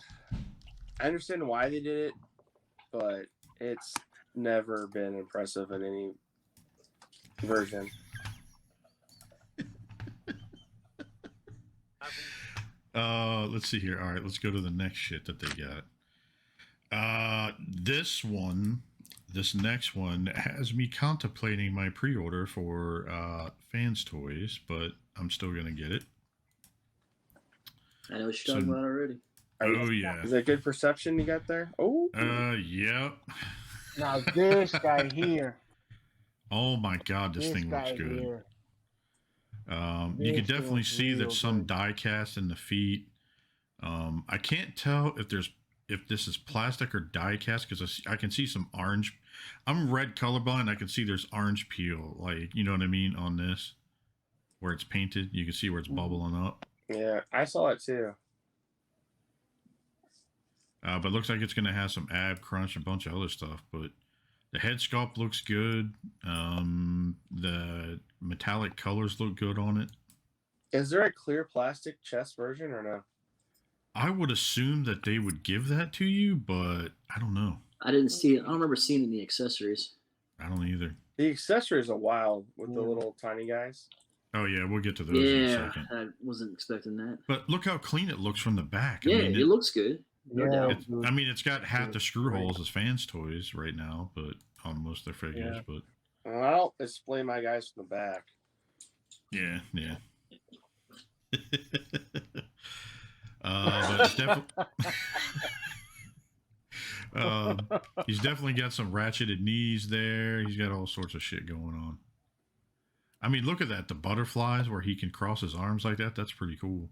understand why they did it, but it's never been impressive in any version. Let's see here. All right, let's go to the next shit that they got. This next one has me contemplating my pre-order for Fans Toys, but I'm still gonna get it. I know what you're talking about already. Oh yeah. Is that good perception you got there? Oh, Yep. Now this guy here. Oh my God, this thing looks good. You can This definitely looks see real there's some good. die cast in the feet. I can't tell if this is plastic or die cast because I can see some orange. I'm red colorblind. I can see there's orange peel, like, you know what I mean, on this where it's painted. You can see where it's bubbling up. yeah, I saw it too. But it looks like it's gonna have some ab crunch, a bunch of other stuff. But the head sculpt looks good. The metallic colors look good on it. Is there a clear plastic chest version or no? I would assume that they would give that to you, but I don't know. I didn't see it. I don't remember seeing it in the accessories. I don't either. The accessories are wild with the Yeah. little tiny guys. Oh yeah, we'll get to those in a Yeah, second. I wasn't expecting that. But look how clean it looks from the back. I Yeah, mean, it looks good. No Yeah. doubt. I mean, it's got half the screw holes as Fans Toys right now, but on most of their figures. Yeah. But Well, I don't display my guys from the back. yeah. But it's definitely. He's definitely got some ratcheted knees there. He's got all sorts of shit going on. I mean, look at that. The butterflies where he can cross his arms like that. That's pretty cool.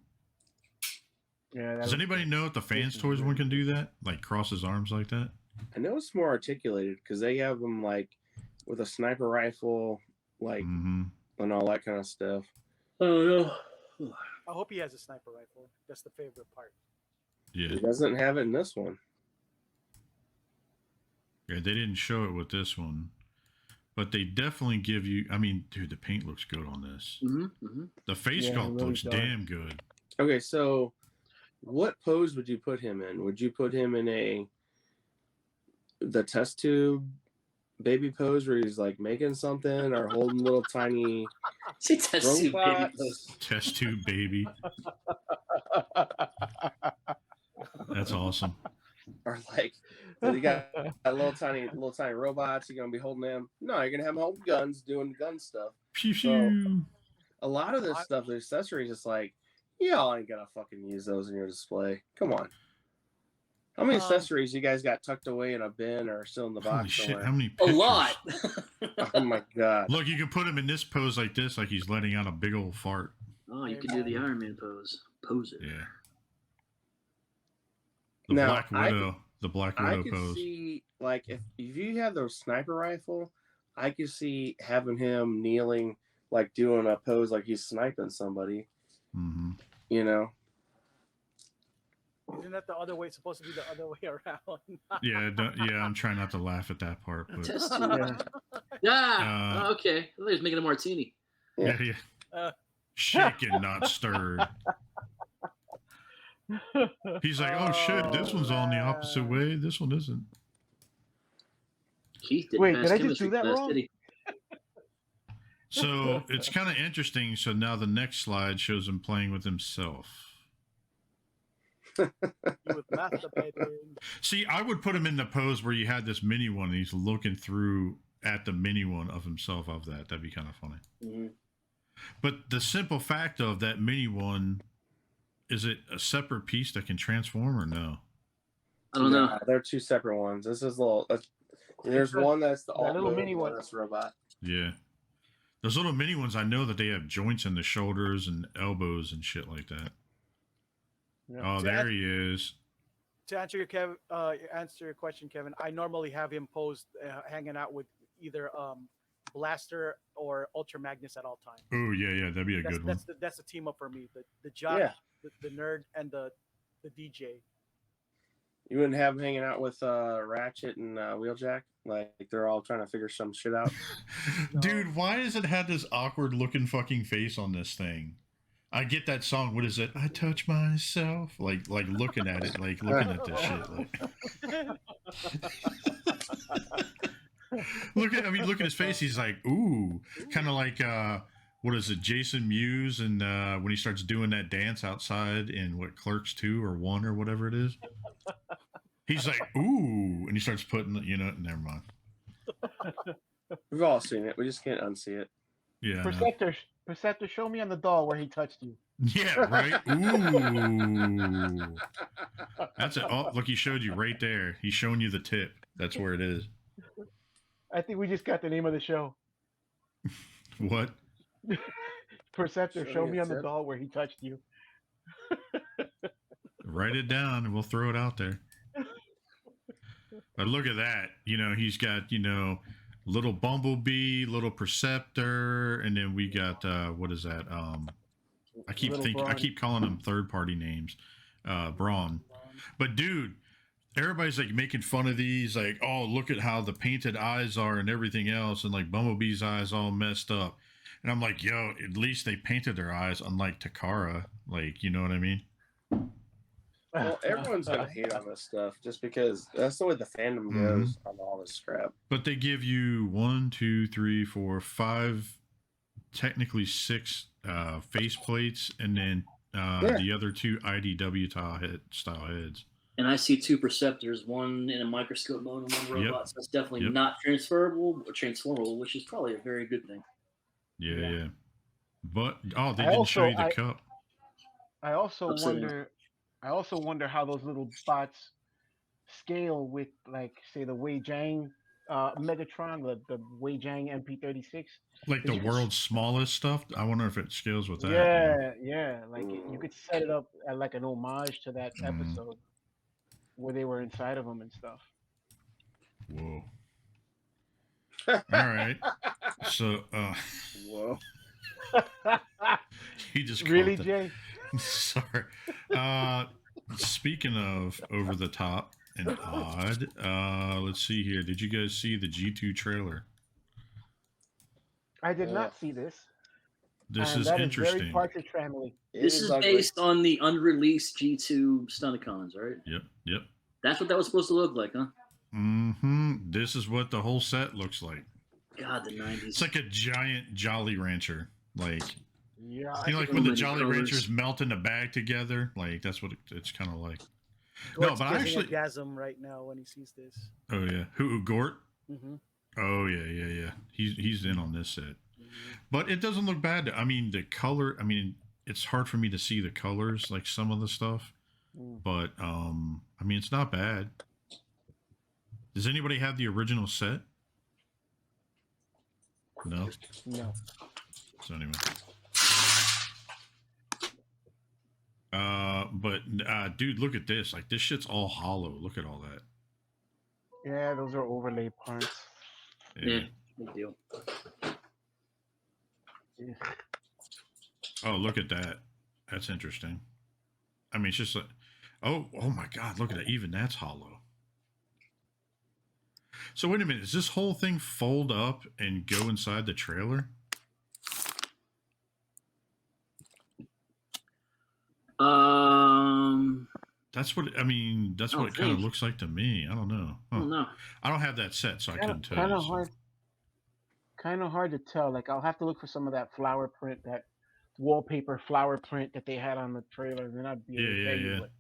Yeah. Does anybody know if the Fans Toys one can do that? Like cross his arms like that? I know it's more articulated because they have them like with a sniper rifle, like Mm-hmm. and all that kind of stuff. Oh no. I hope he has a sniper rifle. That's the favorite part. Yeah. He doesn't have it in this one. Yeah, they didn't show it with this one. But they definitely give you. I mean, dude, the paint looks good on this. The face Yeah, it sculpt really looks does. damn good. Okay, so what pose would you put him in? Would you put him in the test tube baby pose where he's like making something or holding little tiny See, test tube baby robots? pose. Test tube baby. That's awesome. Or like you got little tiny robots, you're gonna be holding them. No, you're gonna have them holding guns, doing gun stuff. Pew So- pew. A lot of this stuff, the accessories, it's like, y'all ain't gonna fucking use those in your display. Come on. How many accessories you guys got tucked away in a bin or still in the Holy box shit! somewhere? How many A pictures? lot. Oh my god. Look, you can put him in this pose like this, like he's letting out a big old fart. Oh, you can do the Iron Man pose. Pose it. Yeah. The Now, Black Widow. The Black I Widow could pose. see, like, if you had the sniper rifle, I could see having him kneeling, like doing a pose like he's sniping somebody, Mm-hmm. you know? Isn't that the other way? Supposed to be the other way around? Yeah, yeah. I'm trying not to laugh at that part, but Test tube. Yeah. Yeah. Okay. I thought he was making a martini. Yeah, Uh. Shaken, not stirred. He's like, oh shit, this one's on the opposite way. This one isn't. Keith didn't Wait, pass did I just chemistry do that class, wrong? did he? So it's kind of interesting. So now the next slide shows him playing with himself. He was masturbating. See, I would put him in the pose where you had this mini one and he's looking through at the mini one of himself of that. That'd be kind of funny. Mm-hmm. But the simple fact of that mini one, is it a separate piece that can transform or no? I don't know. They're two separate ones. This is little. There's one that's the alt little mode, mini one. that's robot. Yeah. Those little mini ones, I know that they have joints in the shoulders and elbows and shit like that. Yeah. Oh, there he is. To answer your question, Kevin, I normally have him posed hanging out with either Blaster or Ultra Magnus at all times. Oh, yeah, that'd be a good one. That's a team up for me. The jock, Yeah. the nerd, and the DJ. You wouldn't have them hanging out with Ratchet and Wheeljack? Like they're all trying to figure some shit out. Dude, why does it have this awkward looking fucking face on this thing? I get that song. What is it? I touch myself. Like looking at it, like looking at this shit. Like, look at his face. He's like, ooh, kind of like what is it, Jason Mewes, and when he starts doing that dance outside in what Clerks 2 or 1 or whatever it is. He's like, ooh, and he starts putting, never mind. We've all seen it. We just can't unsee it. Yeah. Perceptor, show me on the doll where he touched you. Yeah, right. Ooh. That's it. Oh, look, he showed you right there. He's showing you the tip. That's where it is. I think we just got the name of the show. What? Perceptor, show me on the doll where he touched you. Write it down and we'll throw it out there. But look at that. He's got, little Bumblebee, little Perceptor, and then we got what is that? I keep calling them third party names. Brawn. But dude, everybody's like making fun of these, like, oh, look at how the painted eyes are and everything else, and like Bumblebee's eyes all messed up. And I'm like, yo, at least they painted their eyes, unlike Takara. Like, you know what I mean? Well, everyone's gonna hate on this stuff just because that's the way the fandom goes on all this crap. But they give you 1, 2, 3, 4, 5, technically 6 face plates, and then the other 2 IDW style heads. And I see 2 Perceptors, one in a microscope mode and one robot. So that's definitely not transferable or transformable, which is probably a very good thing. Yeah. But they didn't show you the cup. I also wonder how those little bots scale with, like, say, the Wei Jiang Megatron, the Wei Jiang MP36. Like the world's smallest stuff. I wonder if it scales with that. Yeah. Like you could set it up at like an homage to that episode where they were inside of them and stuff. Whoa. All right. So, whoa. He just really, Jay? Sorry. Speaking of over the top and odd, let's see here. Did you guys see the G2 trailer? I did not see this. This is interesting. Very Partridge Family. This is based on the unreleased G2 Stunticons, right? Yep. That's what that was supposed to look like, huh? This is what the whole set looks like. God, the 90s. It's like a giant Jolly Rancher. Like, yeah, like when the Jolly Ranchers melt in a bag together. Like, that's what it's kind of like. Gort's but actually, orgasm right now when he sees this. Oh yeah, who Gort? Mm-hmm. Oh yeah. He's in on this set, but it doesn't look bad. I mean, the color. I mean, it's hard for me to see the colors, like some of the stuff, but I mean, it's not bad. Does anybody have the original set? No. So anyway. But dude, look at this. Like, this shit's all hollow. Look at all that. Yeah, those are overlay parts. Yeah, good deal. Yeah. Oh, look at that. That's interesting. I mean, it's just like, oh my God, look at that. Even that's hollow. So wait a minute, does this whole thing fold up and go inside the trailer? That's what I mean. That's what it kind of looks like to me. I don't know. I don't know. I don't have that set, so I couldn't tell Kind you. of hard. Kind of hard to tell. Like I'll have to look for some of that flower print, that wallpaper flower print that they had on the trailer, and then I'd be able to tell you. But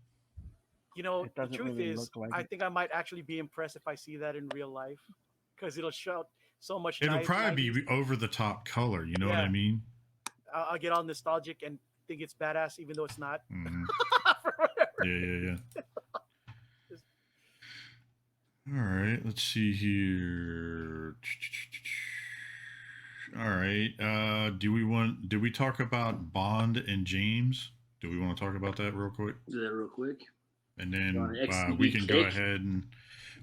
You know, it the doesn't truth really is, look like I it. think I might actually be impressed if I see that in real life, because it'll show so much. It'll probably be over the top color. You know what I mean? I'll get all nostalgic and think it's badass, even though it's not. Mm-hmm. Yeah. All right, let's see here. All right, do we talk about Bond and James? Do we want to talk about that real quick? Do that real quick. And then we can go ahead and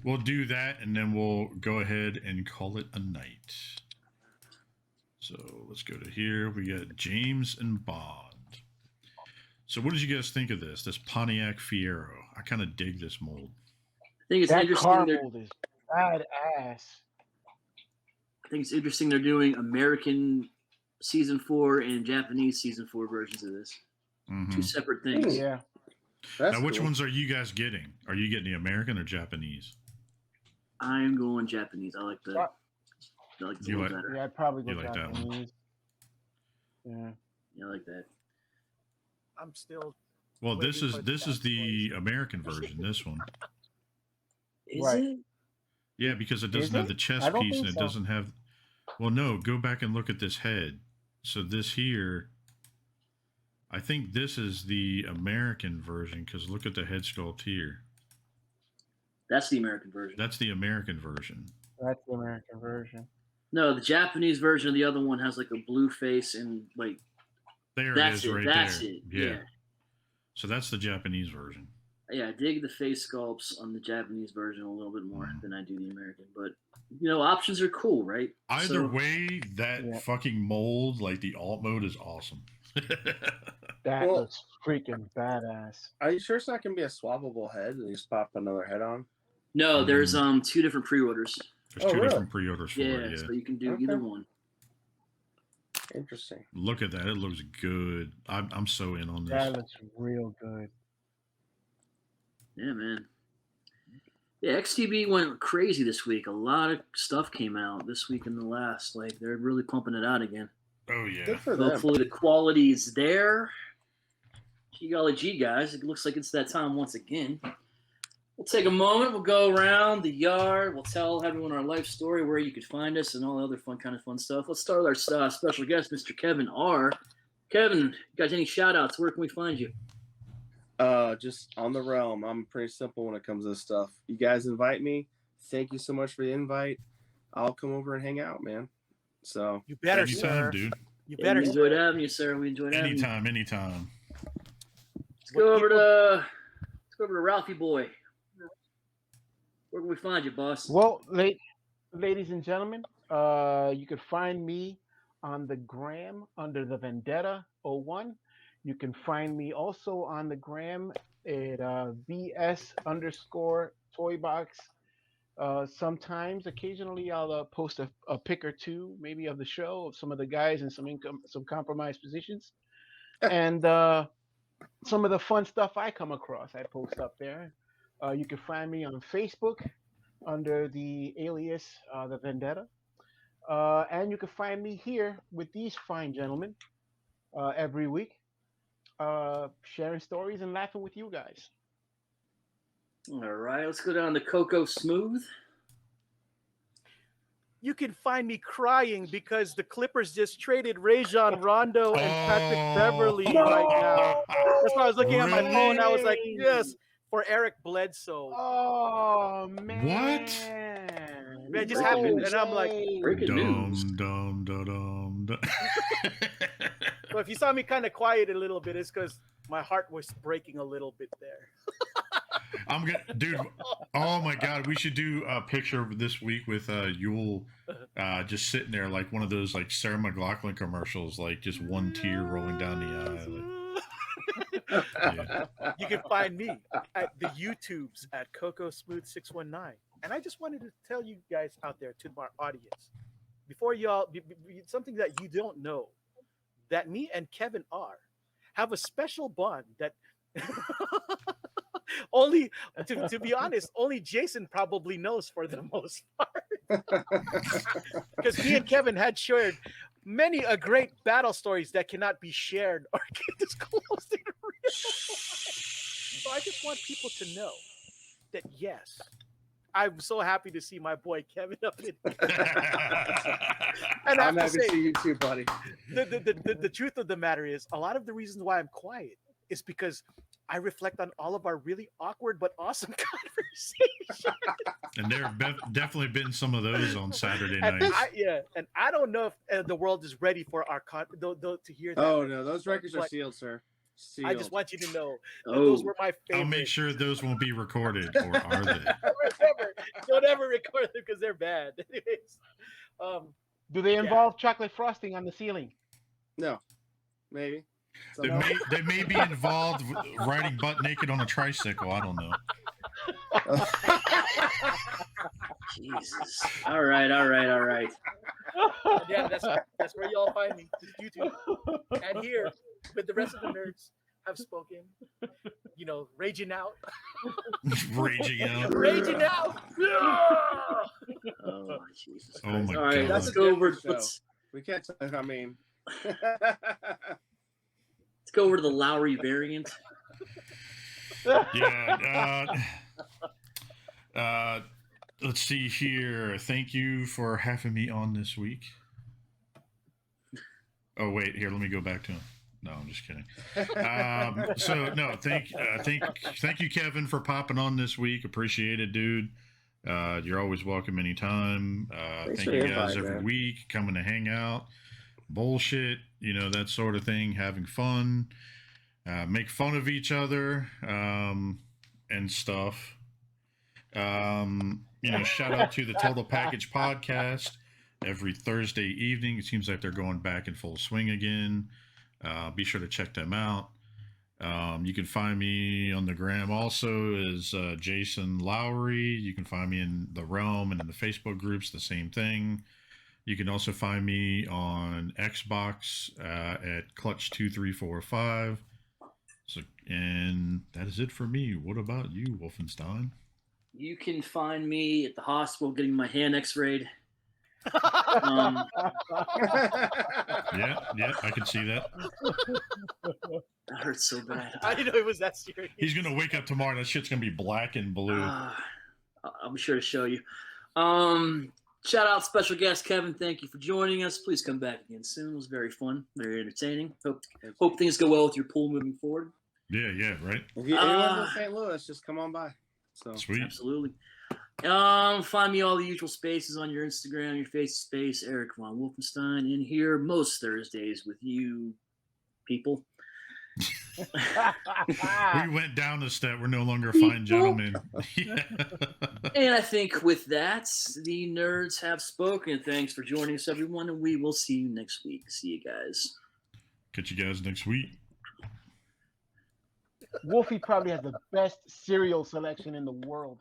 we'll do that, and then we'll go ahead and call it a night. So let's go to here. We got James and Bond. So what did you guys think of this Pontiac Fiero? I kind of dig this mold. I think it's that interesting. car mold is badass. I think it's interesting they're doing American season 4 and Japanese season 4 versions of this. Mm-hmm. Two separate things. Yeah. That's now, which cool. ones are you guys getting? Are you getting the American or Japanese? I'm going Japanese. I like the You like- better. Yeah, I'd probably go You like that one? Japanese. Yeah. Yeah, I like that. I'm still. Well, this waiting is for the American version. This one, Is Right. it? yeah, because it Is doesn't have it? the chest I don't piece and think it so. doesn't have. Well, no, go back and look at this head. So this here, I think this is the American version because look at the head sculpt here. That's the American version. That's the American version. That's the American version. No, the Japanese version of the other one has like a blue face and like There that's it is, it. right That's there. it. Yeah. So that's the Japanese version. Yeah, I dig the face sculpts on the Japanese version a little bit more Mhm. than I do the American. But options are cool, right? Either So- way, that Yeah. fucking mold, like the alt mode, is awesome. That Well- looks freaking badass. Are you sure it's not going to be a swappable head and you just pop another head on? No, there's two different pre-orders. There's Oh, two really? different pre-orders for Yeah, it. Yeah. so you can do Okay. either one. Interesting. Look at that. It looks good. I'm so in on this. That looks real good. Yeah, man. Yeah, XTB went crazy this week. A lot of stuff came out this week and the last. Like they're really pumping it out again. Oh, yeah. Good for them. Hopefully the quality is there. Gee golly gee, guys. It looks like it's that time once again. We'll take a moment. We'll go around the yard. We'll tell everyone our life story, where you could find us, and all the other fun stuff. Let's start with our special guest, Mr. Kevin R. Kevin, you guys, any shout-outs? Where can we find you? Just on the realm. I'm pretty simple when it comes to this stuff. You guys invite me. Thank you so much for the invite. I'll come over and hang out, man. So You better, Anytime, sir. dude. You Yeah, better. we sir. enjoyed having you, sir. We enjoyed having you. Anytime. Let's go over to Ralphie Boy. Where can we find you, boss? Well, ladies and gentlemen, you can find me on the gram under the Vendetta 01. You can find me also on the gram at VS_Toybox. Sometimes, occasionally, I'll post a pic or two, maybe of the show, of some of the guys in some compromised positions, and some of the fun stuff I come across, I post up there. You can find me on Facebook under the alias the Vendetta, and you can find me here with these fine gentlemen every week, sharing stories and laughing with you guys. All right, let's go down to CocoaSmooth. You can find me crying because the Clippers just traded Rajon Rondo and Patrick Beverly right now. That's why I was looking at my phone. I was like, yes, for Eric Bledsoe. Oh man! Man, it just happened, and I'm like, Breaking news. Dum. well, if you saw me kind of quiet a little bit, it's because my heart was breaking a little bit there. I'm gonna, dude. Oh my god, we should do a picture this week with Yule, just sitting there like one of those like Sarah McLachlan commercials, like just one tear rolling down the eye. Like, yeah. You can find me at the YouTubes at CocoaSmooth619 And I just wanted to tell you guys out there, to our audience, before y'all, something that you don't know, that me and Kevin have a special bond that only, to be honest, only Jason probably knows for the most part. Because me and Kevin had shared many a great battle stories that cannot be shared or disclosed in real life. So I just want people to know that, yes, I'm so happy to see my boy Kevin up in it. And I I'm have to happy to say, see you too, buddy. the truth of the matter is, a lot of the reasons why I'm quiet is because I reflect on all of our really awkward but awesome conversations. And there have definitely been some of those on Saturday And nights. I don't know if the world is ready for our to hear that. Oh no, those records are But sealed, sir. Sealed. I just want you to know that Oh. those were my favorite. I'll make sure those won't be recorded, or are they? Don't ever record them because they're bad. Anyways, Do they involve chocolate frosting on the ceiling? No, maybe. They may be involved with riding butt naked on a tricycle. I don't know. Jesus. All right. yeah, that's where y'all find me. Just YouTube. And here, with the rest of the nerds have spoken, raging out. Raging out. Raging out. Oh, Jesus. Oh my All right, God. let's That's a go over. different Let's We can't. I mean. go over to the Lowery variant. Yeah. Let's see here. Thank you for having me on this week. Oh wait, here. Let me go back to him. No, I'm just kidding. So no, thank you, Kevin, for popping on this week. Appreciate it, dude. You're always welcome anytime. Thanks Thank for you the guys invite, every man. week coming to hang out, bullshit, that sort of thing, having fun, make fun of each other, and stuff. Shout out to the Total Package podcast every Thursday evening. It seems like they're going back in full swing again. Be sure to check them out. You can find me on the gram also as Jason Lowery. You can find me in the Realm and in the Facebook groups, the same thing. You can also find me on Xbox at Clutch2345. So, and that is it for me. What about you, Wolfenstein? You can find me at the hospital getting my hand x-rayed. Yeah, I can see that. That hurts so bad. I didn't know it was that serious. He's gonna wake up tomorrow. That shit's gonna be black and blue. I'll be sure to show you. Shout out special guest Kevin. Thank you for joining us. Please come back again soon. It was very fun, very entertaining. Hope things go well with your pool moving forward. Yeah, right. If anyone's in St. Louis, just come on by. So Sweet. Absolutely. Find me all the usual spaces on your Instagram, your face space, Eric Von Wolfenstein, in here most Thursdays with you people. We went down the step. We're no longer fine gentlemen. Yeah. And I think with that, the nerds have spoken. Thanks for joining us, everyone, and we will see you next week. See you guys. Catch you guys next week. Wolfie probably has the best cereal selection in the world.